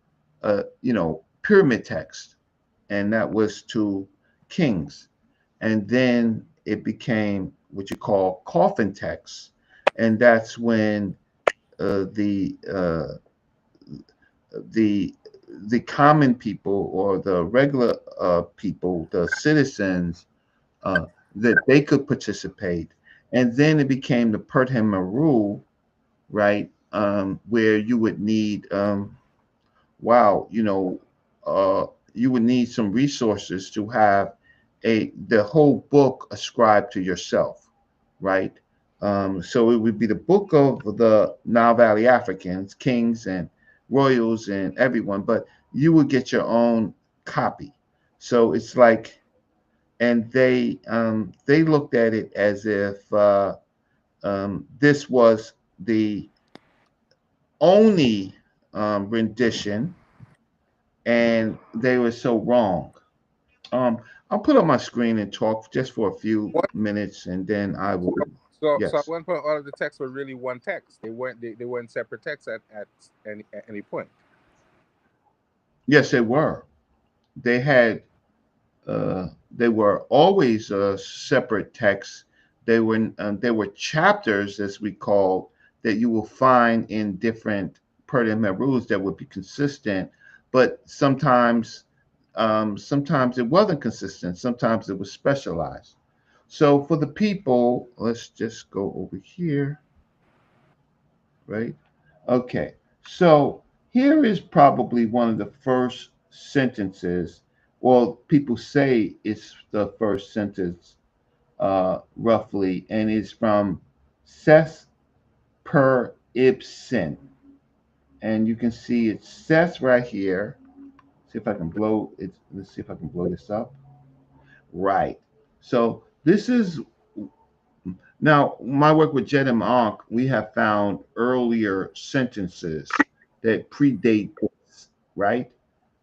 pyramid text, and that was to kings, and then it became what you call coffin text, and that's when the the common people or the regular people, the citizens, uh, that they could participate. And then it became the Pertham rule, right? Where you would need, wow, you would need some resources to have the whole book ascribed to yourself, right? So it would be the book of the Nile Valley Africans, kings and royals and everyone, but you would get your own copy. So it's like, and they looked at it as if this was the only rendition, and they were so wrong. I'll put up my screen and talk just for a few What? minutes, and then I will. So at Yes, one point, all of the texts were really one text. They weren't separate texts at any point. yes, they were. They had they were always separate texts. They were chapters, as we call, that you will find in different Persian rules that would be consistent, but sometimes it wasn't consistent. Sometimes it was specialized. So for the people, let's just go over here, right? Okay. So here is probably one of the first sentences, well, people say it's the first sentence, roughly, and it's from Ses per Ibsen. And you can see it says right here. See if I can blow it. Let's see if I can blow this up. Right. So this is now my work with Jet and Ankh. We have found earlier sentences that predate this. Right.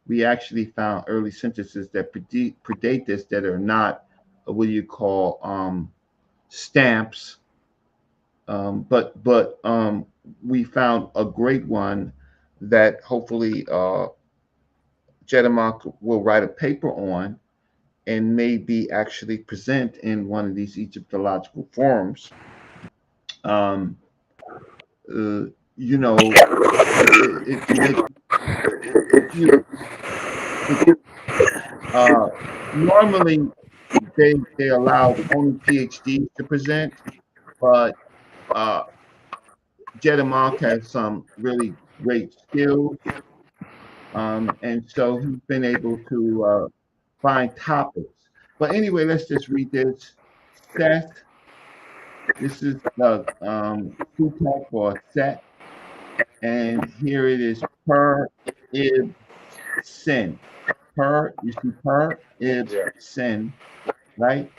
We actually found early sentences that predate this that are not what do you call stamps. But we found a great one that hopefully Jedamok will write a paper on and maybe actually present in one of these Egyptological forums. Um, uh, you know, you, it, uh, normally they allow only PhDs to present, but uh, Jedamok has some really great skills, and so he's been able to find topics. But anyway, let's just read this. Seth, this is the two for set, and here it is per ib sin. Per, you see per ib Yeah. sin, right?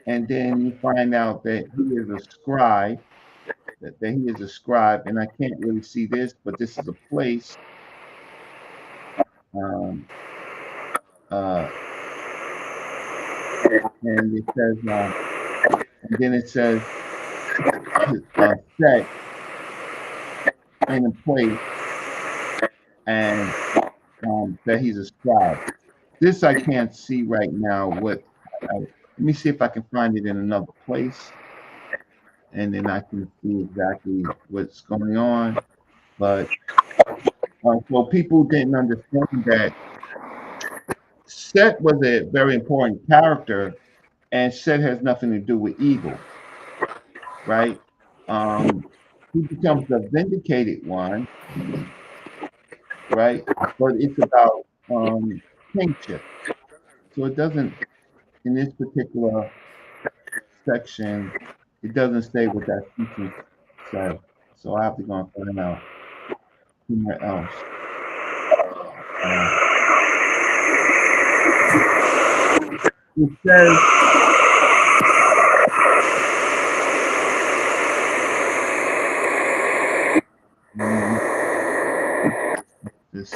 And then you find out that he is a scribe, that he is a scribe, and I can't really see this, but this is a place. Um, uh, and it says, and then it says, set in a place, and that he's a scribe. This I can't see right now. Let me see if I can find it in another place, and then I can see exactly what's going on. But so people didn't understand that Set was a very important character, and Set has nothing to do with evil, right? Um, he becomes the vindicated one, right? But it's about kingship. So it doesn't, in this particular section, it doesn't say what that sentence says. So I have to go and find out somewhere else. It says, let's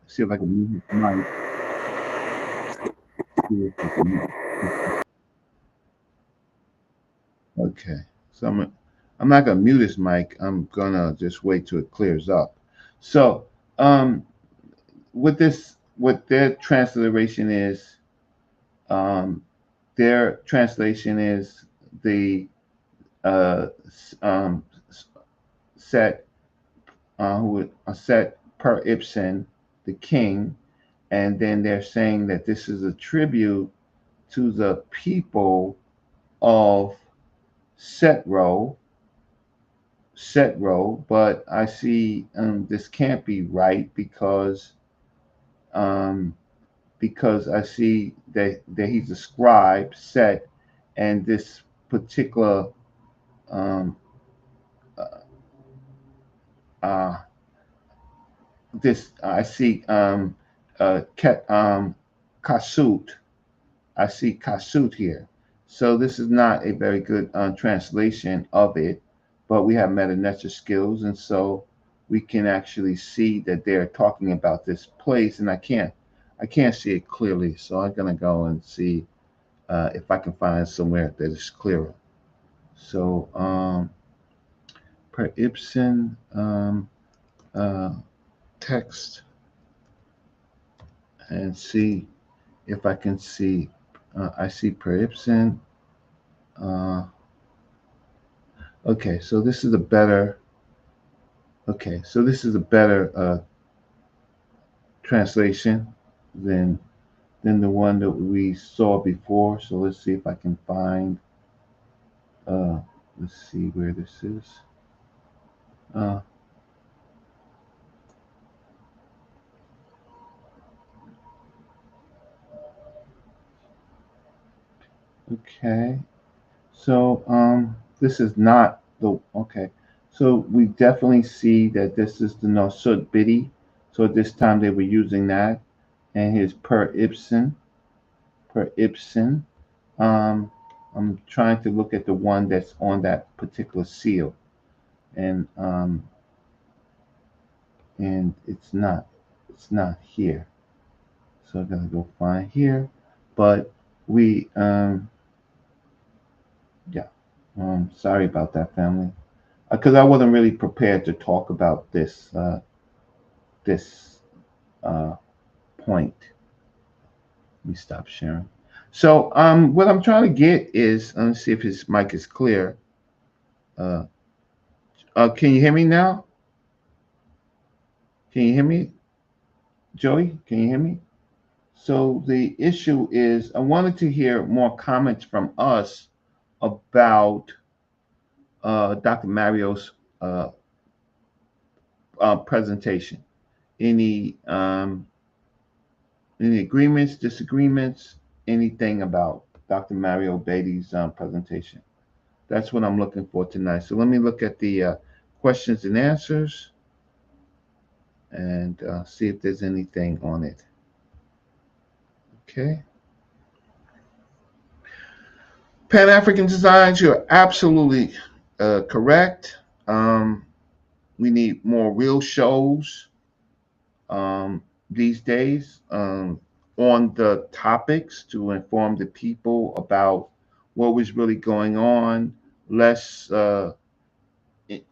see if I can move his mic. See if I can Okay, so I'm not gonna mute his mic. I'm gonna just wait till it clears up. So with this, what their transliteration is, um, their translation is the um, set who set per Ibsen, the king, and then they're saying that this is a tribute to the people of Setro, but I see this can't be right um, because I see that he's a scribe, Set, and this particular um, uh, uh, this I see kasut. I see kasut here. So this is not a very good translation of it, but we have meta skills, and so we can actually see that they're talking about this place, and I can't see it clearly, so I'm gonna go and see if I can find somewhere that is clearer. So per Ibsen uh, text and see if I can see. I see per Ibsen. Uh, okay, so this is a better. Okay, so this is a better translation than the one that we saw before. So let's see if I can find. Uh, let's see where this is. Uh, okay, so this is not the okay. So we definitely see that this is the Nosut Beatty. So at this time they were using that, and his per Ibsen. Um, I'm trying to look at the one that's on that particular seal, and it's not here. So I'm gonna go find here, but we yeah. Sorry about that, family, because I wasn't really prepared to talk about this uh, point. Let me stop sharing. So what I'm trying to get is let me see if his mic is clear. Uh, can you hear me now? Can you hear me, Joey? Can you hear me? So the issue is, I wanted to hear more comments from us about Dr. Mario's uh, presentation. Any any agreements, disagreements, anything about Dr. Mario Beatty's presentation? That's what I'm looking for tonight. So let me look at the questions and answers and see if there's anything on it. Okay. Pan African designs, you're absolutely correct. We need more real shows these days on the topics to inform the people about what was really going on, less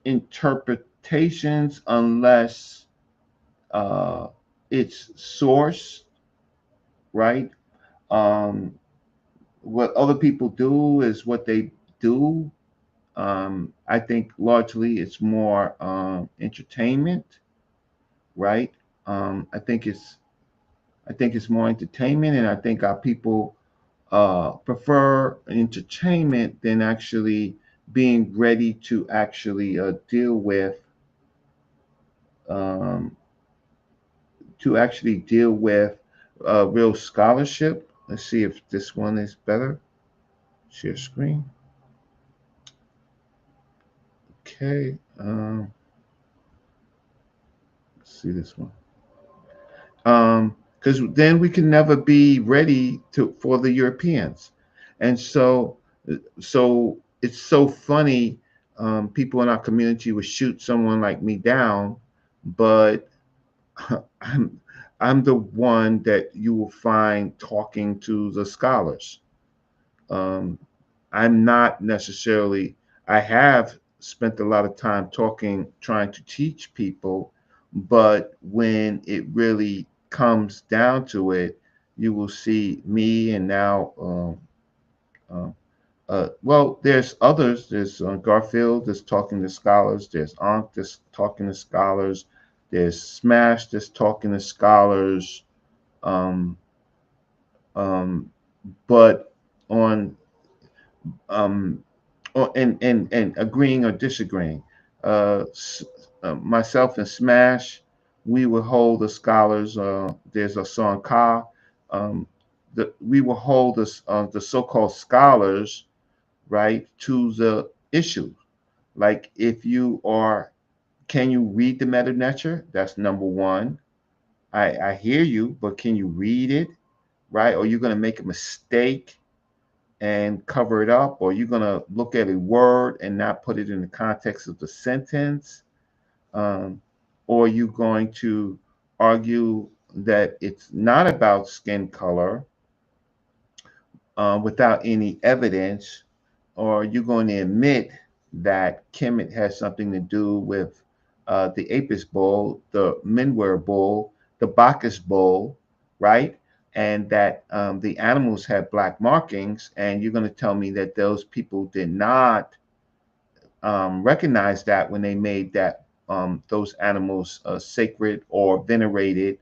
interpretations unless it's source, right? Um, what other people do is what they do. I think largely it's more entertainment, right? Um, I think it's I think it's more entertainment, and I think our people prefer entertainment than actually being ready to actually um, deal with real scholarship. Let's see if this one is better. Share screen. Okay. Let's see this one. Because then we can never be ready for the Europeans, and so it's so funny. People in our community would shoot someone like me down, but I'm I'm the one that you will find talking to the scholars. Um, I'm not necessarily, I have spent a lot of time talking, trying to teach people, but when it really comes down to it, you will see me and now, well, there's others. There's Garfield that's talking to scholars. There's Ankh that's talking to scholars. There's Smash that's talking to scholars. Um, um, but on um, and agreeing or disagreeing. Uh, Myself and Smash, we will hold the scholars. There's a song Ka. Um, we will hold the so-called scholars, right, to the issue. Like if you are, can you read the meta nature? That's number one. I hear you, but can you read it, right? Or you're going to make a mistake and cover it up, or you're going to look at a word and not put it in the context of the sentence, um, or you're going to argue that it's not about skin color without any evidence, or you're going to admit that Kemet has something to do with the Apis bull, the Menwer bull, the Bacchus bull, right? And that the animals had black markings, and you're going to tell me that those people did not recognize that when they made that those animals sacred or venerated,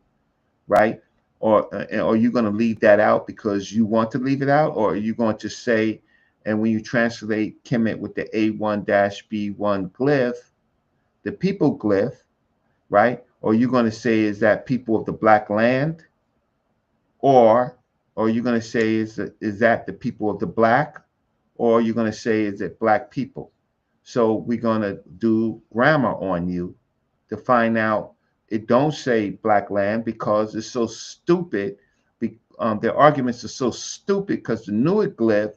right? Or are you going to leave that out because you want to leave it out, or are you going to say, and when you translate Kemet with the A1-B1 glyph, the people glyph, right? Or are you going to say is that people of the black land, or are you going to say is that the people of the black, or are you going to say is it black people? So we're going to do grammar on you to find out. It don't say black land because it's so stupid. Their arguments are so stupid because the Newick glyph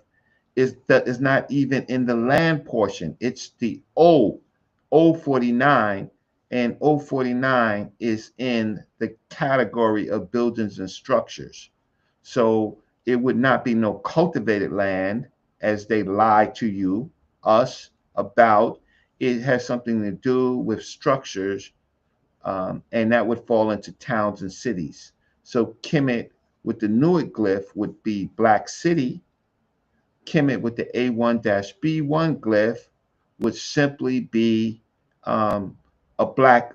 is not even in the land portion. It's the O49, and O49 is in the category of buildings and structures. So it would not be no cultivated land as they lie to you, us, about. It has something to do with structures, and that would fall into towns and cities. So Kemet with the Newick glyph would be Black City. Kemet with the A1-B1 glyph would simply be a black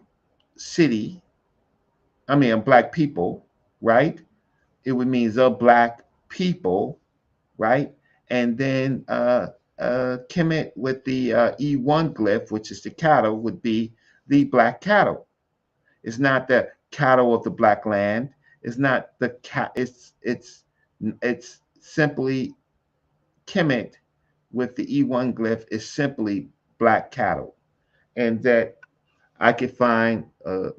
city. I mean, a black people, right? It would mean the black people, right? And then Kemet with the E1 glyph, which is the cattle, would be the black cattle. It's not the cattle of the black land. It's not the cat. It's simply Kemet with the E1 glyph is simply black cattle, and that I could find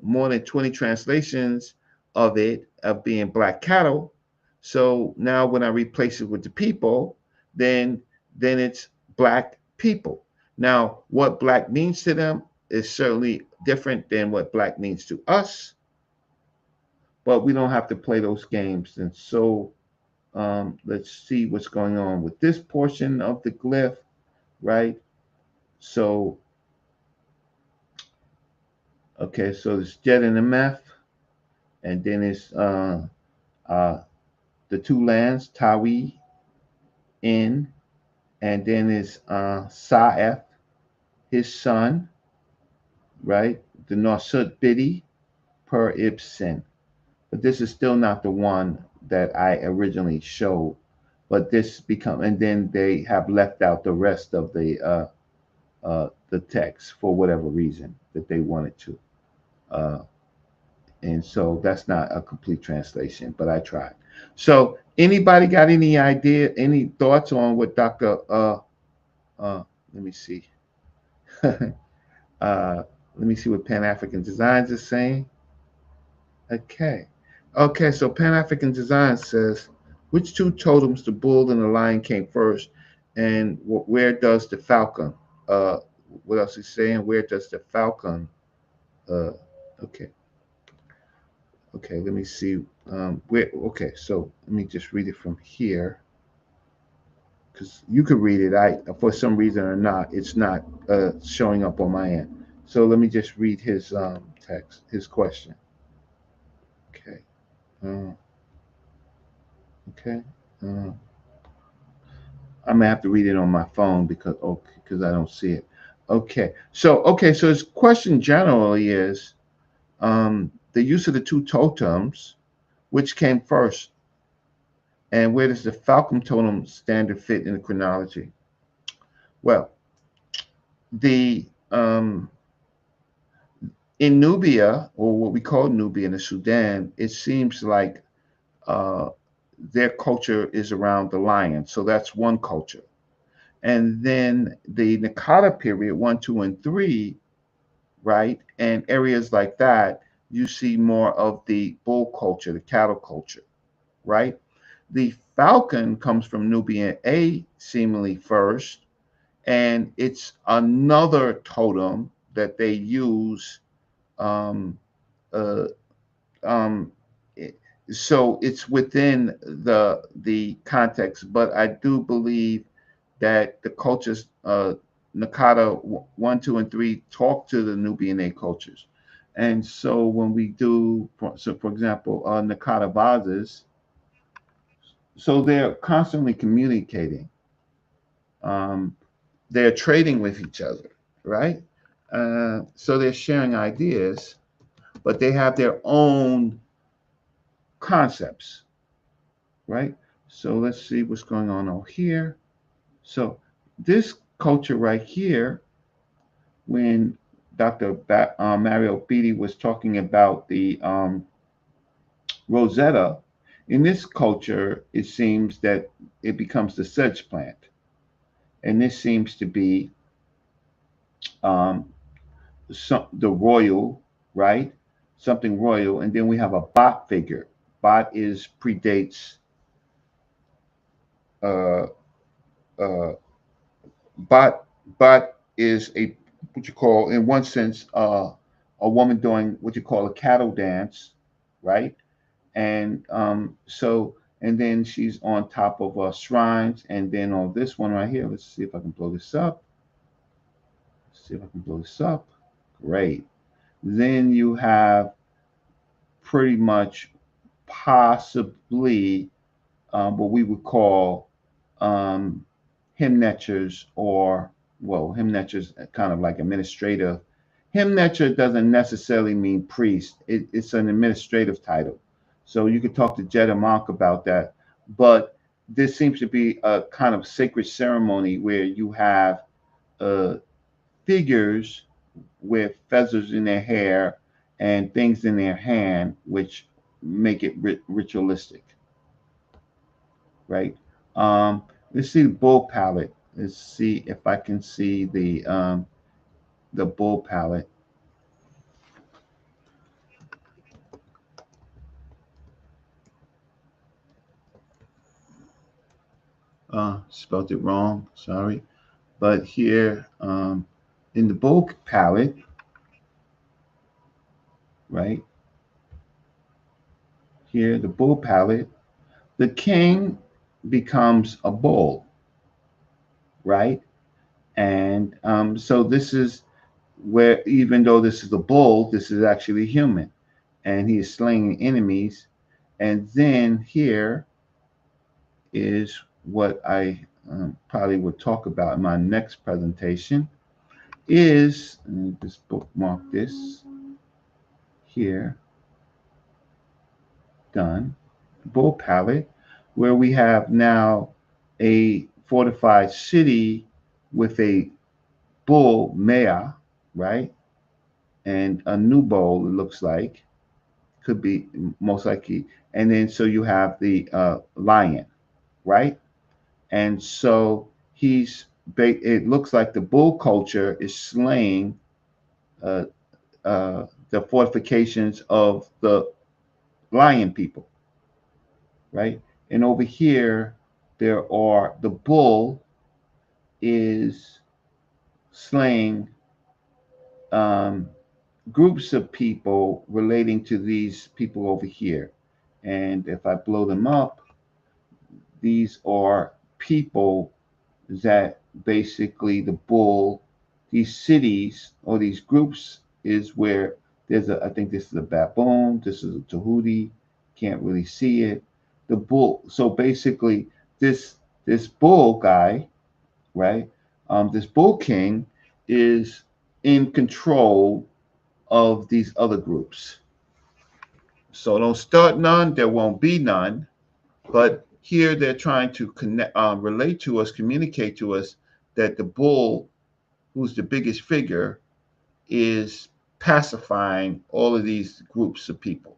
more than 20 translations of it of being black cattle. So now when I replace it with the people, then it's black people. Now, what black means to them is certainly different than what black means to us, but we don't have to play those games. And so let's see what's going on with this portion of the glyph, right? So, okay, so it's jet and the meth, and then it's uh, the two lands, Tawi, In, and then it's Sa'ef, his son, right? The Nosut Bidi per Ibsen. But this is still not the one that I originally showed. But this become, and then they have left out the rest of the text for whatever reason that they wanted to. Uh, and so that's not a complete translation, but I tried. So anybody got any idea, any thoughts on what Dr. Let me see. Let me see what Pan African Designs is saying. Okay. Okay, so Pan African Design says, which two totems, the bull and the lion, came first? And where does the falcon? Uh, what else is saying? Where does the falcon? Uh, okay. Okay, let me see. Where? Okay, so let me just read it from here. because you could read it. For some reason or not, it's not showing up on my end. So let me just read his text, his question. Okay. Uh, okay. Uh, I'm gonna have to read it on my phone because I don't see it. So his question generally is the use of the two totems, which came first, and where does the Falcon totem standard fit in the chronology? Well, the in Nubia, or what we call Nubia in the Sudan, it seems like uh, their culture is around the lion. So that's one culture. And then the Nakata period, 1, 2, and 3, right? And areas like that, you see more of the bull culture, the cattle culture, right? The falcon comes from Nubian A seemingly first, and it's another totem that they use. Um, uh, um, it- so it's within the context, but I do believe that the cultures Nakata 1, 2, and 3 talk to the Nubian A cultures, and so when we do, for example, Nakata vases, so they're constantly communicating. Um, they're trading with each other, right? So they're sharing ideas, but they have their own concepts, right? So let's see what's going on over here. So this culture right here, when Mario Beatty was talking about the Rosetta, in this culture, it seems that it becomes the sedge plant. And this seems to be um, the royal, right? Something royal. And then we have a bot figure. Bot is predates uh, uh, bot bot is a what you call in one sense a woman doing what you call a cattle dance, right? And and then she's on top of shrines, and then on this one right here, let's see if I can blow this up. Let's see if I can blow this up. Great. Then you have pretty much possibly what we would call um, hymnetchers, or well, hymnetchers kind of like administrative. Hymnetcher doesn't necessarily mean priest. It's an administrative title. So you could talk to Jetta Monk about that. But this seems to be a kind of sacred ceremony where you have uh, figures with feathers in their hair and things in their hand, which make it ritualistic, right? Um, let's see the bull palette. Let's see if I can see the bull palette. Spelled it wrong. Sorry, but here in the bull palette, right here, the bull palette, the king becomes a bull, right? And so this is where, even though this is a bull, this is actually human, and he is slaying enemies. And then here is what I probably would talk about in my next presentation is, let me just bookmark this here, done, bull palette, where we have now a fortified city with a bull mayor, right? And a new bull, it looks like, could be most likely. And then so you have the lion, right? And so it looks like the bull culture is slaying uh, the fortifications of the lion people, right? And over here, the bull is slaying um, groups of people relating to these people over here. And if I blow them up, these are people that basically the bull, these cities or these groups is where there's a, I think this is a baboon, this is a tahuti, can't really see it. The bull, so basically this bull guy, right? This bull king is in control of these other groups. So don't start none, there won't be none. But here they're trying to connect, relate to us, communicate to us that the bull, who's the biggest figure, is pacifying all of these groups of people.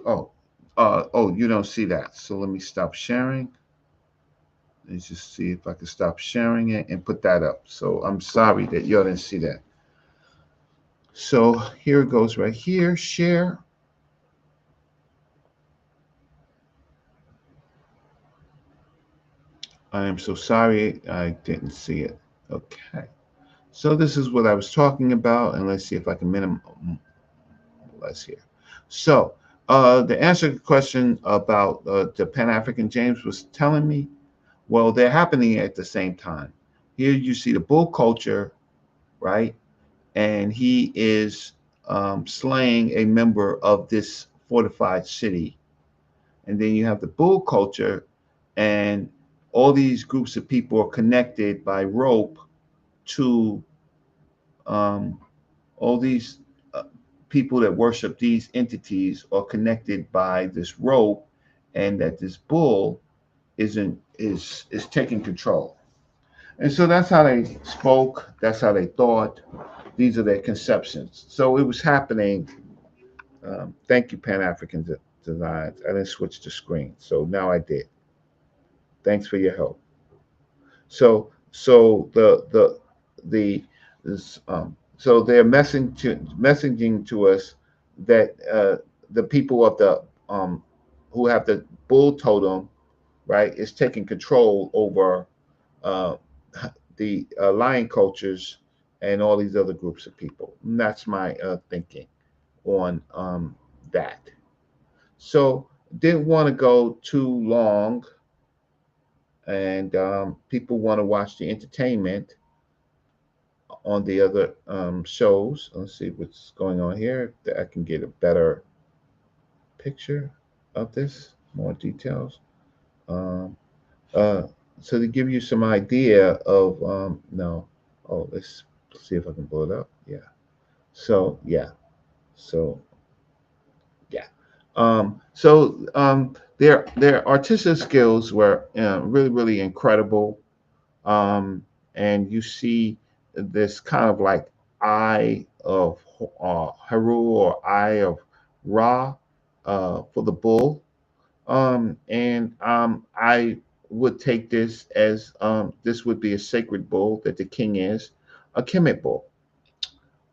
Oh, you don't see that. So let me stop sharing. Let's just see if I can stop sharing it and put that up. So I'm sorry that y'all didn't see that. So here it goes right here, share. I am so sorry I didn't see it. Okay. So this is what I was talking about, and let's see if I can minimize here. So the answer to the question about the Pan-African James was telling me, well, they're happening at the same time. Here you see the bull culture, right? And he is slaying a member of this fortified city. And then you have the bull culture, and all these groups of people are connected by rope to um, all these people that worship these entities are connected by this rope, and that this bull is taking control. And so that's how they spoke. That's how they thought. These are their conceptions. So it was happening. Thank you, Pan African Designs. I didn't switch the screen, so now I did. Thanks for your help. So the this, so they're messaging to us that the people of the who have the bull totem, right, is taking control over uh, the lion cultures and all these other groups of people. And that's my thinking on that. So didn't want to go too long, and people want to watch the entertainment on the other shows. Let's see what's going on here. That I can get a better picture of this, more details. Um, uh, so to give you some idea of no, oh, let's see if I can pull it up. Yeah. So yeah. So yeah. Their artistic skills were really incredible. Um, and you see this kind of like eye of Haru or eye of Ra for the bull. And I would take this as this would be a sacred bull that the king is, a Kemet bull.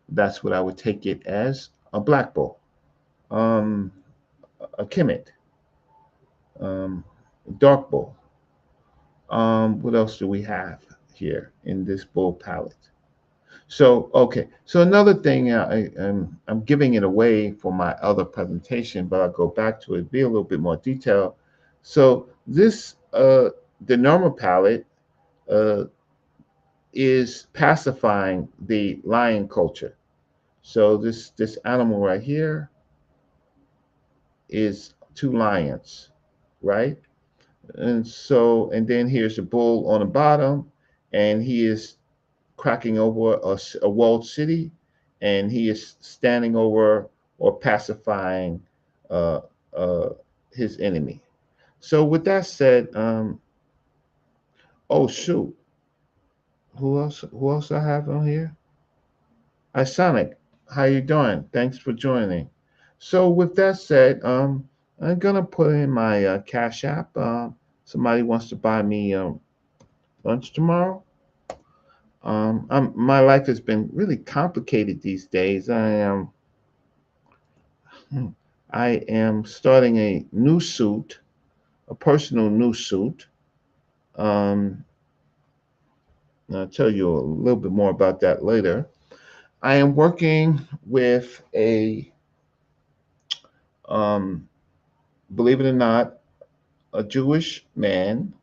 That's what I would take it as, a black bull, um, a Kemet, um, dark bull. What else do we have here in this bull palette? So, okay. So another thing, I'm giving it away for my other presentation, but I'll go back to it, be a little bit more detailed. So this, the normal palette uh, is pacifying the lion culture. So this animal right here is two lions, right? And then here's the bull on the bottom, and he is cracking over a walled city, and he is standing over or pacifying uh, uh, his enemy. So with that said, oh shoot, who else? Who else I have on here? Sonic, how you doing? Thanks for joining. So with that said, I'm gonna put in my Cash App. Somebody wants to buy me lunch tomorrow. My life has been really complicated these days. I am starting a new suit, a personal new suit. Um, I'll tell you a little bit more about that later. I am working with um, believe it or not, a Jewish man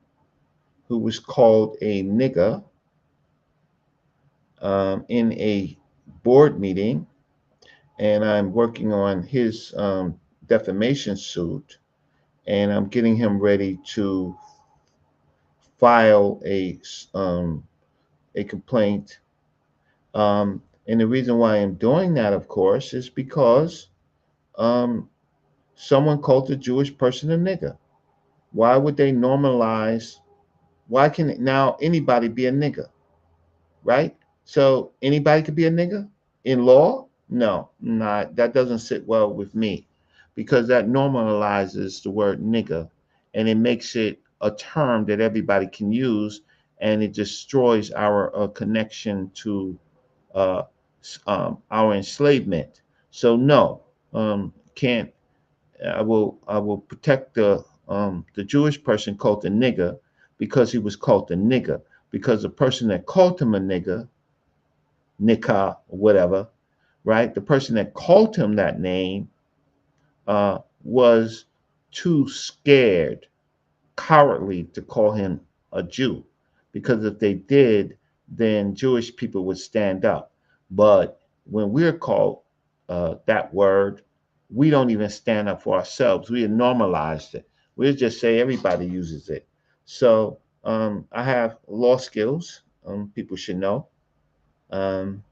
who was called a nigger in a board meeting, and I'm working on his defamation suit, and I'm getting him ready to file a complaint. And the reason why I'm doing that, of course, is because um, someone called a Jewish person a nigger. Why would they normalize? Why can now anybody be a nigger, right? So anybody could be a nigger in law? No, not that doesn't sit well with me because that normalizes the word nigger and it makes it a term that everybody can use and it destroys our connection to uh, our enslavement. So no, can't. I will protect the Jewish person called a nigger because he was called a nigger because the person that called him a nigger, nikah or whatever, right? The person that called him that name was too scared, cowardly to call him a Jew, because if they did, then Jewish people would stand up. But when we're called that word, we don't even stand up for ourselves. We have normalized it. We just say everybody uses it. So I have law skills. People should know. Um,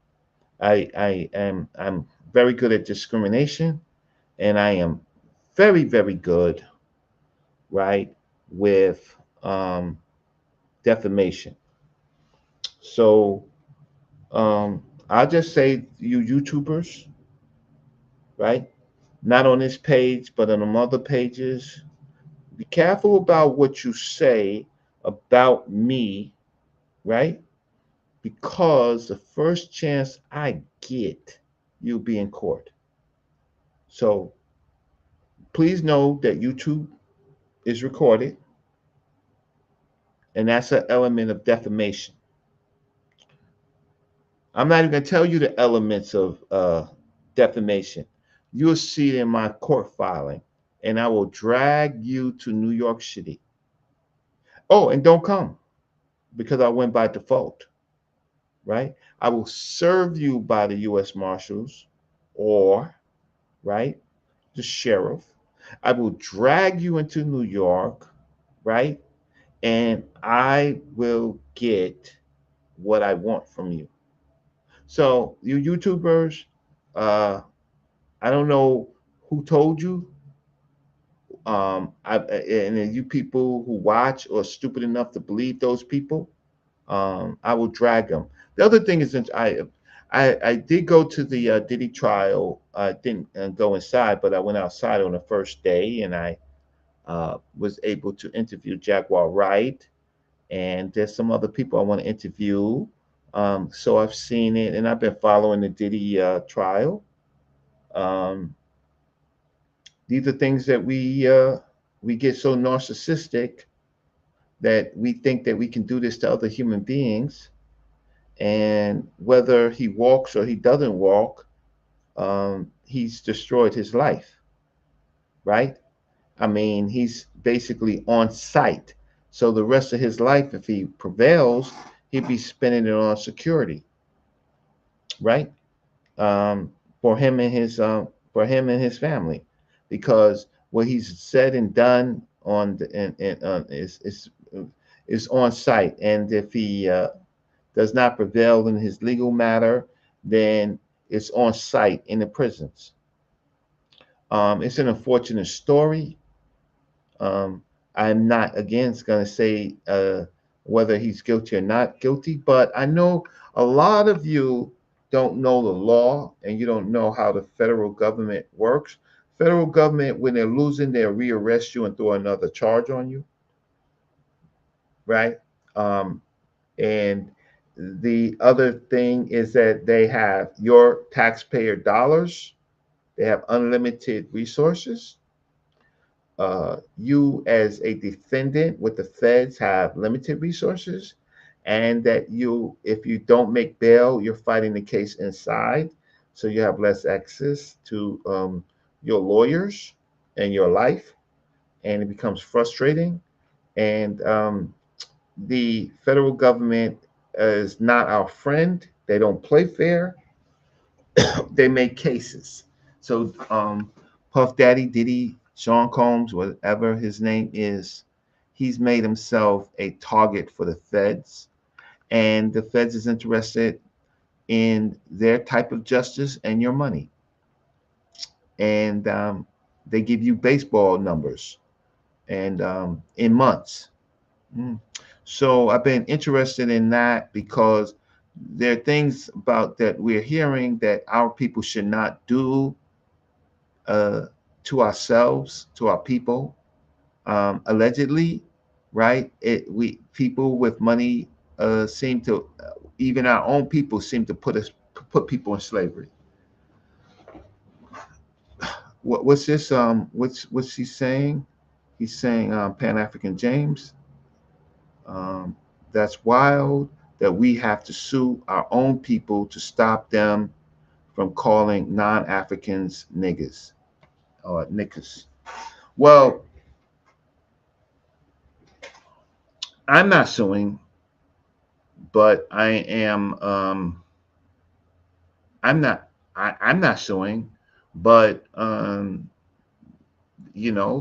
I'm very good at discrimination, and I am very good, right, with defamation. So I'll just say, you YouTubers, right? Not on this page, but on the other pages, be careful about what you say about me, right? Because the first chance I get, you'll be in court. So please know that YouTube is recorded, and that's an element of defamation. I'm not even going to tell you the elements of defamation. You'll see it in my court filing, and I will drag you to New York City. Oh, and don't come because I went by default, right? I will serve you by the U.S. Marshals or, right, the sheriff. I will drag you into New York, right? And I will get what I want from you. So, you YouTubers, uh, I don't know who told you. And then you people who watch or stupid enough to believe those people, I will drag them. The other thing is, since I did go to the Diddy trial. I didn't go inside, but I went outside on the first day, and I was able to interview Jaguar Wright, and there's some other people I want to interview. So I've seen it, and I've been following the Diddy trial. Um, these are things that we get so narcissistic that we think that we can do this to other human beings, and whether he walks or he doesn't walk, he's destroyed his life, right? I mean, he's basically on site. So the rest of his life, if he prevails, he'd be spending it on security, right? Um, for him and his family, because what he's said and done on the is on site, and if he does not prevail in his legal matter, then it's on site in the prisons. It's an unfortunate story. Um, I'm not again going to say whether he's guilty or not guilty, but I know a lot of you don't know the law and you don't know how the federal government works. Federal government, when they're losing, they'll rearrest you and throw another charge on you, right? Um, and the other thing is that they have your taxpayer dollars. They have unlimited resources. You as a defendant with the feds have limited resources, and that if you don't make bail, you're fighting the case inside, so you have less access to your lawyers and your life, and it becomes frustrating. And the federal government is not our friend. They don't play fair. They make cases. So Puff Daddy, Diddy, Sean Combs, whatever his name is, he's made himself a target for the feds, and the feds is interested in their type of justice and your money, and they give you baseball numbers and in months. Mm. So I've been interested in that because there are things about that we're hearing that our people should not do uh, to ourselves, to our people, allegedly, right? We people with money seem to, even our own people seem to put people in slavery. What's this? What's he saying? He's saying Pan African James. Um, that's wild that we have to sue our own people to stop them from calling non-Africans niggas or niggas. Well, I'm not suing, but I am. I'm not. I'm not suing, but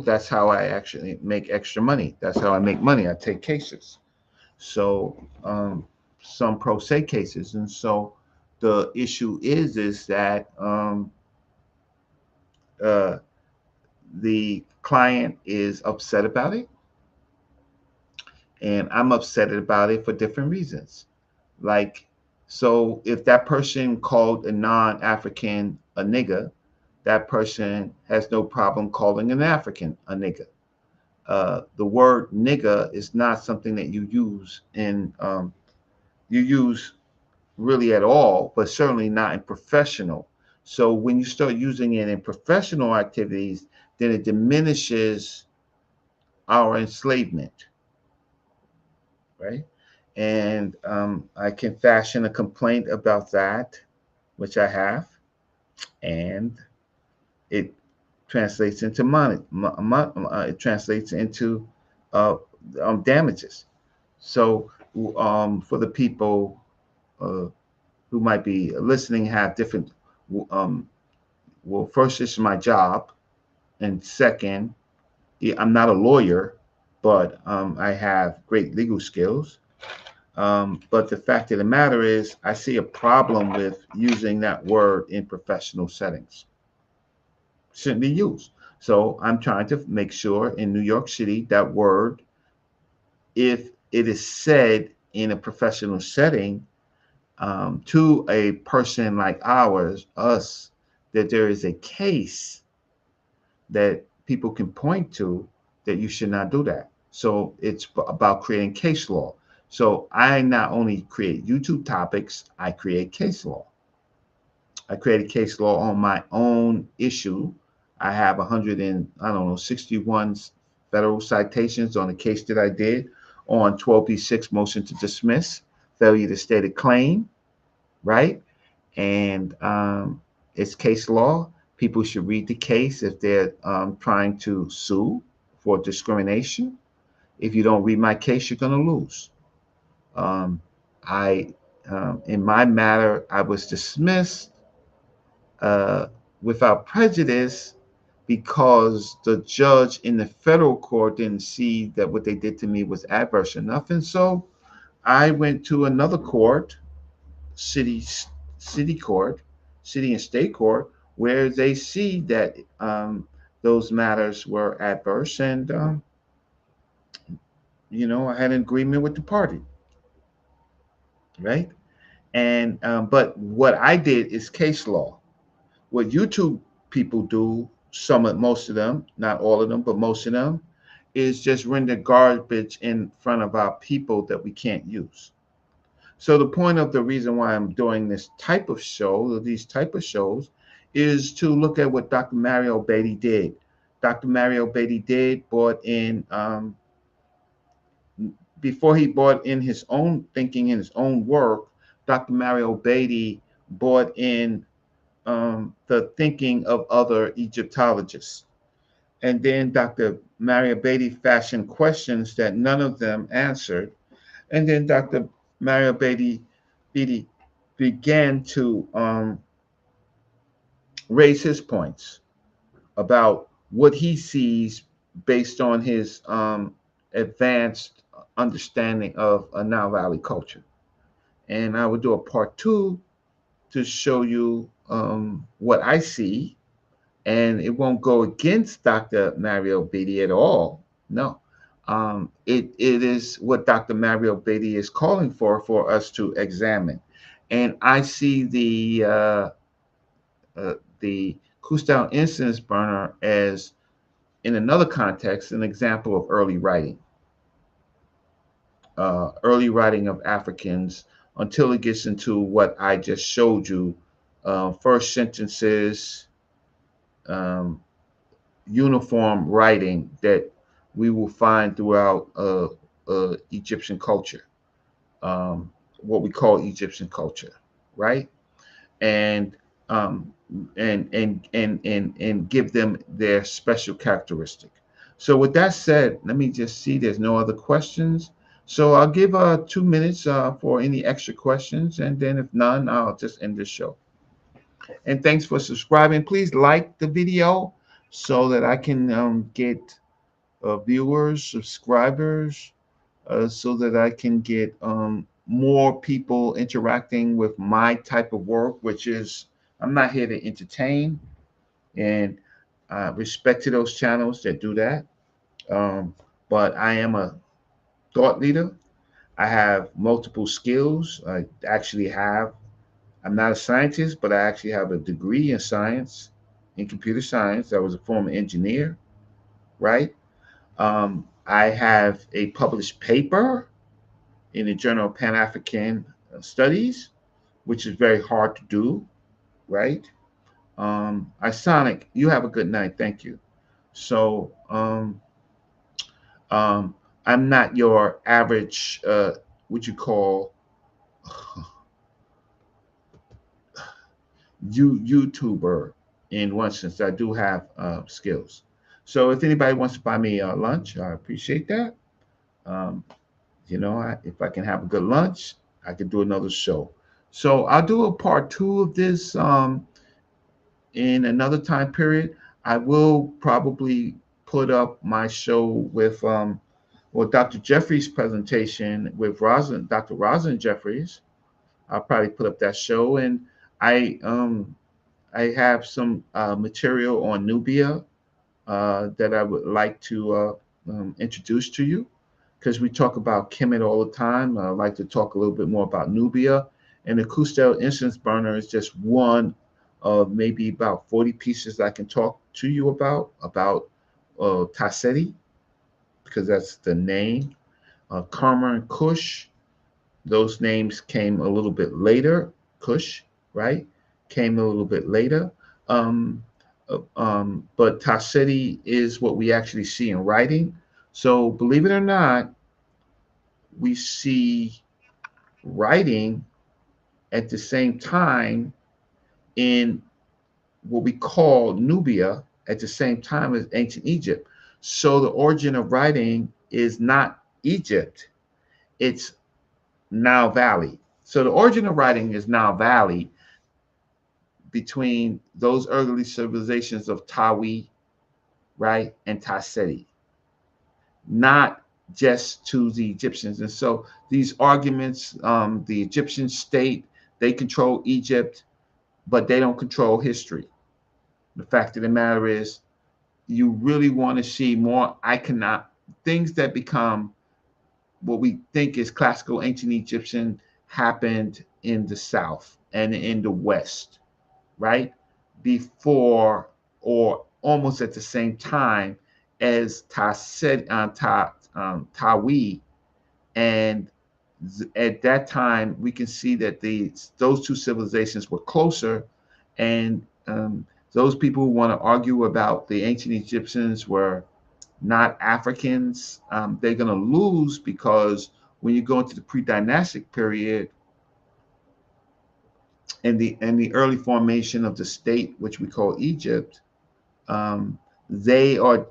that's how I actually make extra money. That's how I make money. I take cases. So some pro se cases, and so the issue is that uh, the client is upset about it, and I'm upset about it for different reasons. Like, so if that person called a non-African a nigger, that person has no problem calling an African a nigger. The word nigger is not something that you use really at all, but certainly not in professional. So when you start using it in professional activities, then it diminishes our enslavement, right? And I can fashion a complaint about that, which I have, and it translates into money. It translates into uh, damages. So for the people uh, who might be listening, have different. Um, well, first, it's my job, and second, I'm not a lawyer, but I have great legal skills. But the fact of the matter is, I see a problem with using that word in professional settings. Shouldn't be used. So I'm trying to make sure in New York City that word, if it is said in a professional setting to a person like us, that there is a case that people can point to that you should not do that. So it's about creating case law. So I not only create YouTube topics, I create case law. I created case law on my own issue. I have 100 and I don't know 61 federal citations on the case that I did on 12B6 motion to dismiss, failure to state a claim, right? And it's case law. People should read the case if they're trying to sue for discrimination. If you don't read my case, you're going to lose. I, in my matter, I was dismissed uh, without prejudice because the judge in the federal court didn't see that what they did to me was adverse enough. And so I went to another court, city city court, city and state court, where they see that those matters were adverse, and I had an agreement with the party, right? And but what I did is case law. What YouTube people do, most of them, not all of them, but most of them, is just render garbage in front of our people that we can't use. So the point of the reason why I'm doing this type of show, or these type of shows, is to look at what Dr. Mario Beatty did. Dr. Mario Beatty brought in, before he brought in his own thinking and his own work, Dr. Mario Beatty brought in the thinking of other Egyptologists. And then Dr. Mario Beatty fashioned questions that none of them answered. And then Dr. Mario Beatty began to raise his points about what he sees based on his advanced understanding of a Nile Valley culture. And I will do a part two to show you what I see, and it won't go against Dr. Mario Beatty at all. No, it is what Dr. Mario Beatty is calling for us to examine. And I see the Questal Incense Burner as, in another context, an example of early writing of Africans until it gets into what I just showed you, first sentences, um, uniform writing that we will find throughout Egyptian culture, what we call Egyptian culture, right? And um, and give them their special characteristic. So with that said, let me just see. There's no other questions. So I'll give 2 minutes for any extra questions, and then if none, I'll just end the show. And thanks for subscribing. Please like the video so that I can get viewers, subscribers, so that I can get more people interacting with my type of work, which is, I'm not here to entertain, and respect to those channels that do that. Um, but I am a thought leader. I have multiple skills. I'm not a scientist, but I actually have a degree in science, in computer science. I was a former engineer, right? I have a published paper in the Journal of Pan African Studies, which is very hard to do, right? Isonic, you have a good night. Thank you. So, um, I'm not your average, what you call, YouTuber in one sense. I do have skills. So, if anybody wants to buy me lunch, I appreciate that. Um, if I can have a good lunch, I could do another show. So I'll do a part two of this in another time period. I will probably put up my show with Dr. Jeffries' presentation with Dr. Rosin Jeffries. I'll probably put up that show, and I um, I have some material on Nubia that I would like to introduce to you, because we talk about Kemet all the time. I'd like to talk a little bit more about Nubia. And the Questal Incense Burner is just one of maybe about 40 pieces I can talk to you about Tasseti, because that's the name. Karma and Kush, those names came a little bit later. Kush, right? Came a little bit later. Um, but Tasseti is what we actually see in writing. So believe it or not, we see writing at the same time in what we call Nubia at the same time as ancient Egypt. So the origin of writing is not Egypt, it's Nile Valley. So the origin of writing is Nile Valley, between those early civilizations of Tawi, right, and Tasseti, not just to the Egyptians. And so these arguments, the Egyptian state, they control Egypt, but they don't control history. The fact of the matter is, you really want to see more iconography, things that become what we think is classical ancient Egyptian happened in the South and in the West, right? Before or almost at the same time as Tawi. And at that time, we can see that those two civilizations were closer. And those people who want to argue about the ancient Egyptians were not Africans, they're going to lose, because when you go into the pre-dynastic period and the early formation of the state, which we call Egypt, they are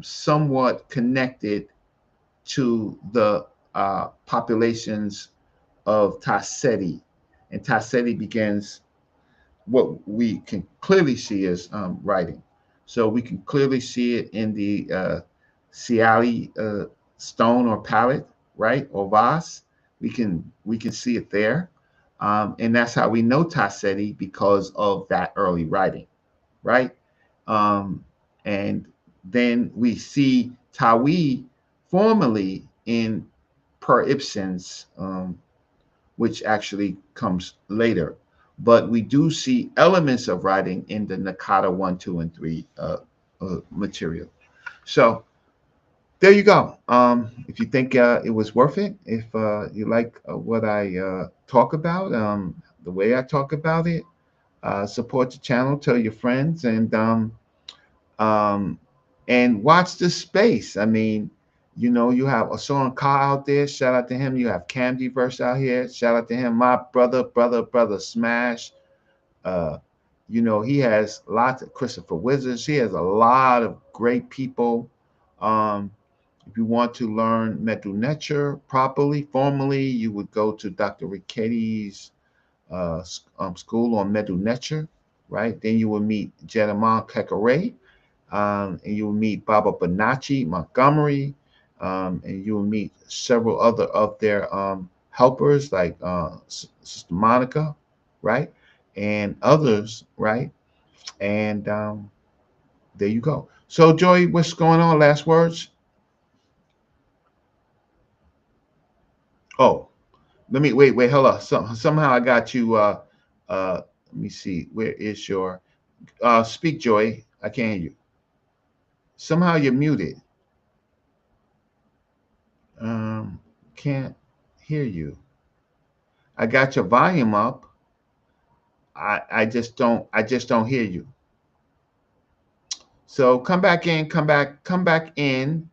somewhat connected to the populations of Tasseti, and Tasseti begins what we can clearly see as writing. So we can clearly see it in the Siali stone or palette, right, or vase. We can see it there, and that's how we know Tasseti because of that early writing, right? Um, and then we see Tawi formally in Per Ibsen's, which actually comes later. But we do see elements of writing in the Nakata 1, 2, and 3 material. So there you go. If you think it was worth it, if you like what I talk about, the way I talk about it, support the channel, tell your friends, um, and watch the space. I mean, you have Asoran Ka out there. Shout out to him. You have Camdyverse out here. Shout out to him. My brother Smash. Uh, he has lots of Christopher Wizards. He has a lot of great people. Um, if you want to learn Medu Nature properly, formally, you would go to Dr. Ricketti's school on Medu Nature, right? Then you will meet Jedamon Kekere, and you will meet Baba Bonacci Montgomery, and you will meet several other of their helpers like Sister Monica, right? And others, right? And there you go. So, Joy, what's going on? Last words? Oh, wait, hold on. Somehow I got you. Let me see. Where is your speak, Joy? I can't hear you. Somehow you're muted. Um, can't hear you. I got your volume up. I just don't hear you. So come back in, come back in,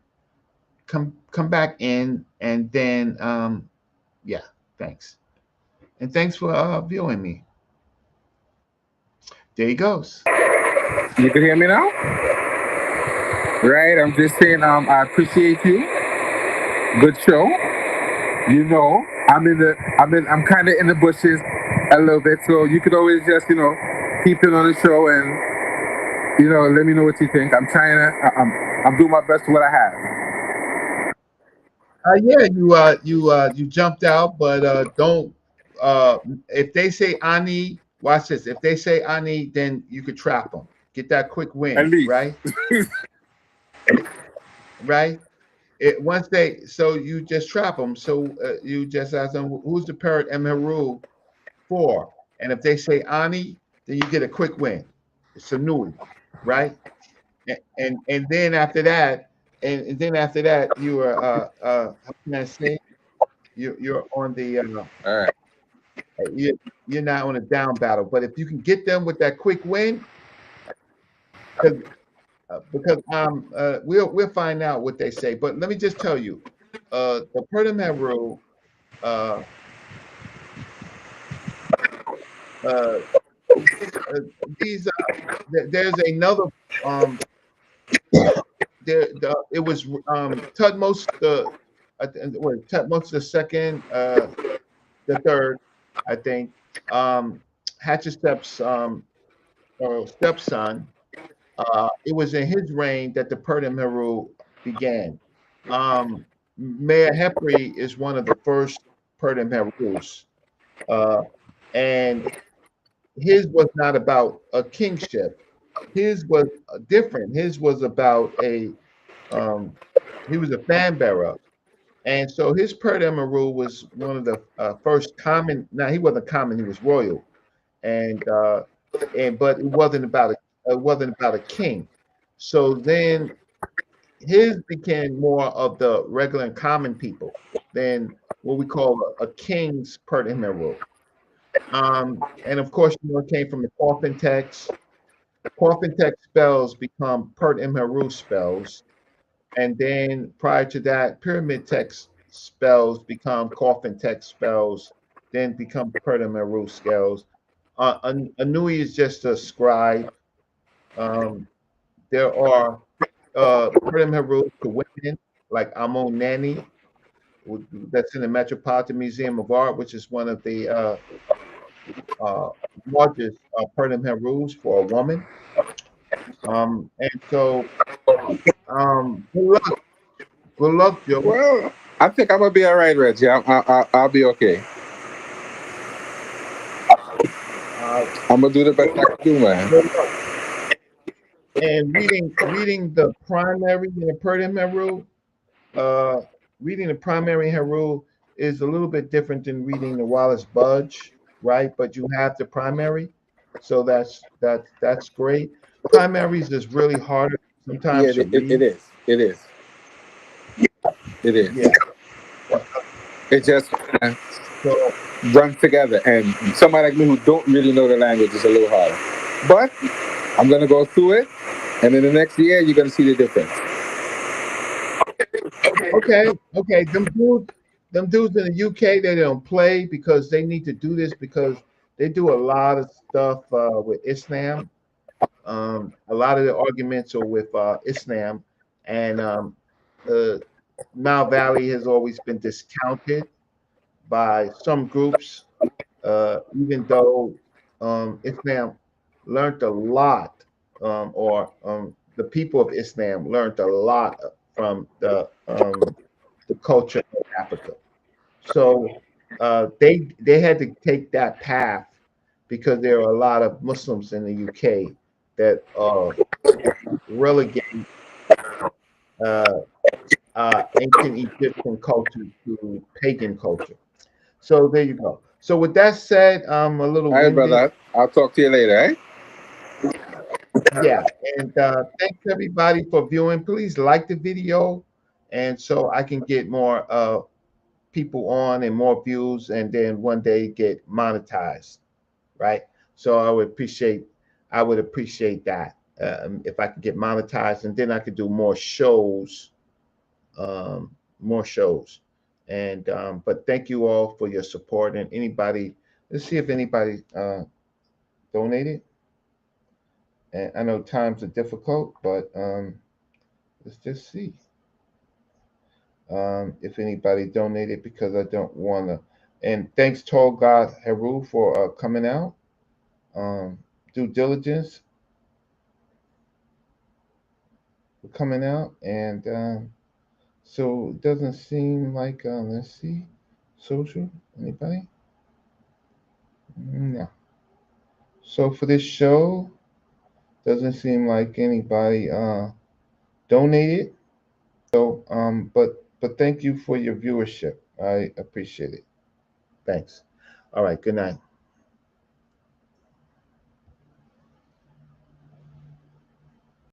and then yeah, thanks. And thanks for viewing me. There he goes. You can hear me now? Right? I'm just saying I appreciate you. Good show. I'm kind of in the bushes a little bit, so you could always just, keep it on the show and, let me know what you think. I'm doing my best with what I have. Yeah, you jumped out, but don't. If they say Ani, watch this. If they say Ani, then you could trap them. Get that quick At win, least. right? Right. Once so you just trap them. So you just ask them, who's the parrot Emheru for? And if they say Ani, then you get a quick win. It's a Nui, right? And then after that, you are how can I say? You're on the All right. you you're not on a down battle. But if you can get them with that quick win, because we'll find out what they say. But let me just tell you, the Purdom Heru, uh, uh, uh, these there's another it was Tutmos Tutmos the second, the third, I think, Hatshepsut's stepson. It was in his reign that the Purdom Heru began. Mayor Hepri is one of the first Purdom Herus, and his was not about a kingship. His was different. His was about he was a fan bearer. And so his Purdom Heru was one of the first common. Now he wasn't common; he was royal, and but it wasn't about a king. So then his became more of the regular and common people than what we call a king's Purdom Heru. And of course, it came from the coffin text. Coffin text spells become Purdom Heru spells, and then prior to that, pyramid text spells become coffin text spells, then become Purdom Heru spells. Anui is just a scribe. There are Purdom Heru to women like Amon Nani, that's in the Metropolitan Museum of Art, which is one of the largest Persian rules for a woman. And so, good luck, Joe. Well, I think I'm gonna be all right, Reggie. I'll be okay. I'm gonna do the best I can do, man. Good luck. And reading the primary in the Persian rule, reading the primary in rule is a little bit different than reading the Wallace Budge, right? But you have the primary, so that's great. Primaries is really harder Yeah, sometimes to it read. is. It is. It is. Yeah. It just So runs together, and somebody like me who don't really know the language is a little harder. But I'm gonna go through it, and in the next year you're gonna see the difference. okay, them dudes in the UK, they don't play because they need to do this because they do a lot of stuff with Islam. A lot of the arguments are with Islam, and Mount Valley has always been discounted by some groups, even though Islam learned a lot, or the people of Islam learned a lot from the culture of Africa. So they had to take that path because there are a lot of Muslims in the UK that relegate uh, ancient Egyptian culture to pagan culture. So there you go. So with that said, I'm a little All right, winded. brother. I'll talk to you later, eh? Yeah, and thanks everybody for viewing. Please like the video, and so I can get more people on and more views, and then one day get monetized, right? So I would appreciate that if I could get monetized, and then I could do more shows. And but thank you all for your support, and anybody. Let's see if anybody donated. And I know times are difficult, but let's just see if anybody donated because I don't want to. And thanks, Tall God Heru, for coming out. Um, Due diligence for coming out, and so it doesn't seem like. Let's see, social. Anybody? No. So for this show, doesn't seem like anybody donated. So but thank you for your viewership. I appreciate it. Thanks. All right. Good night.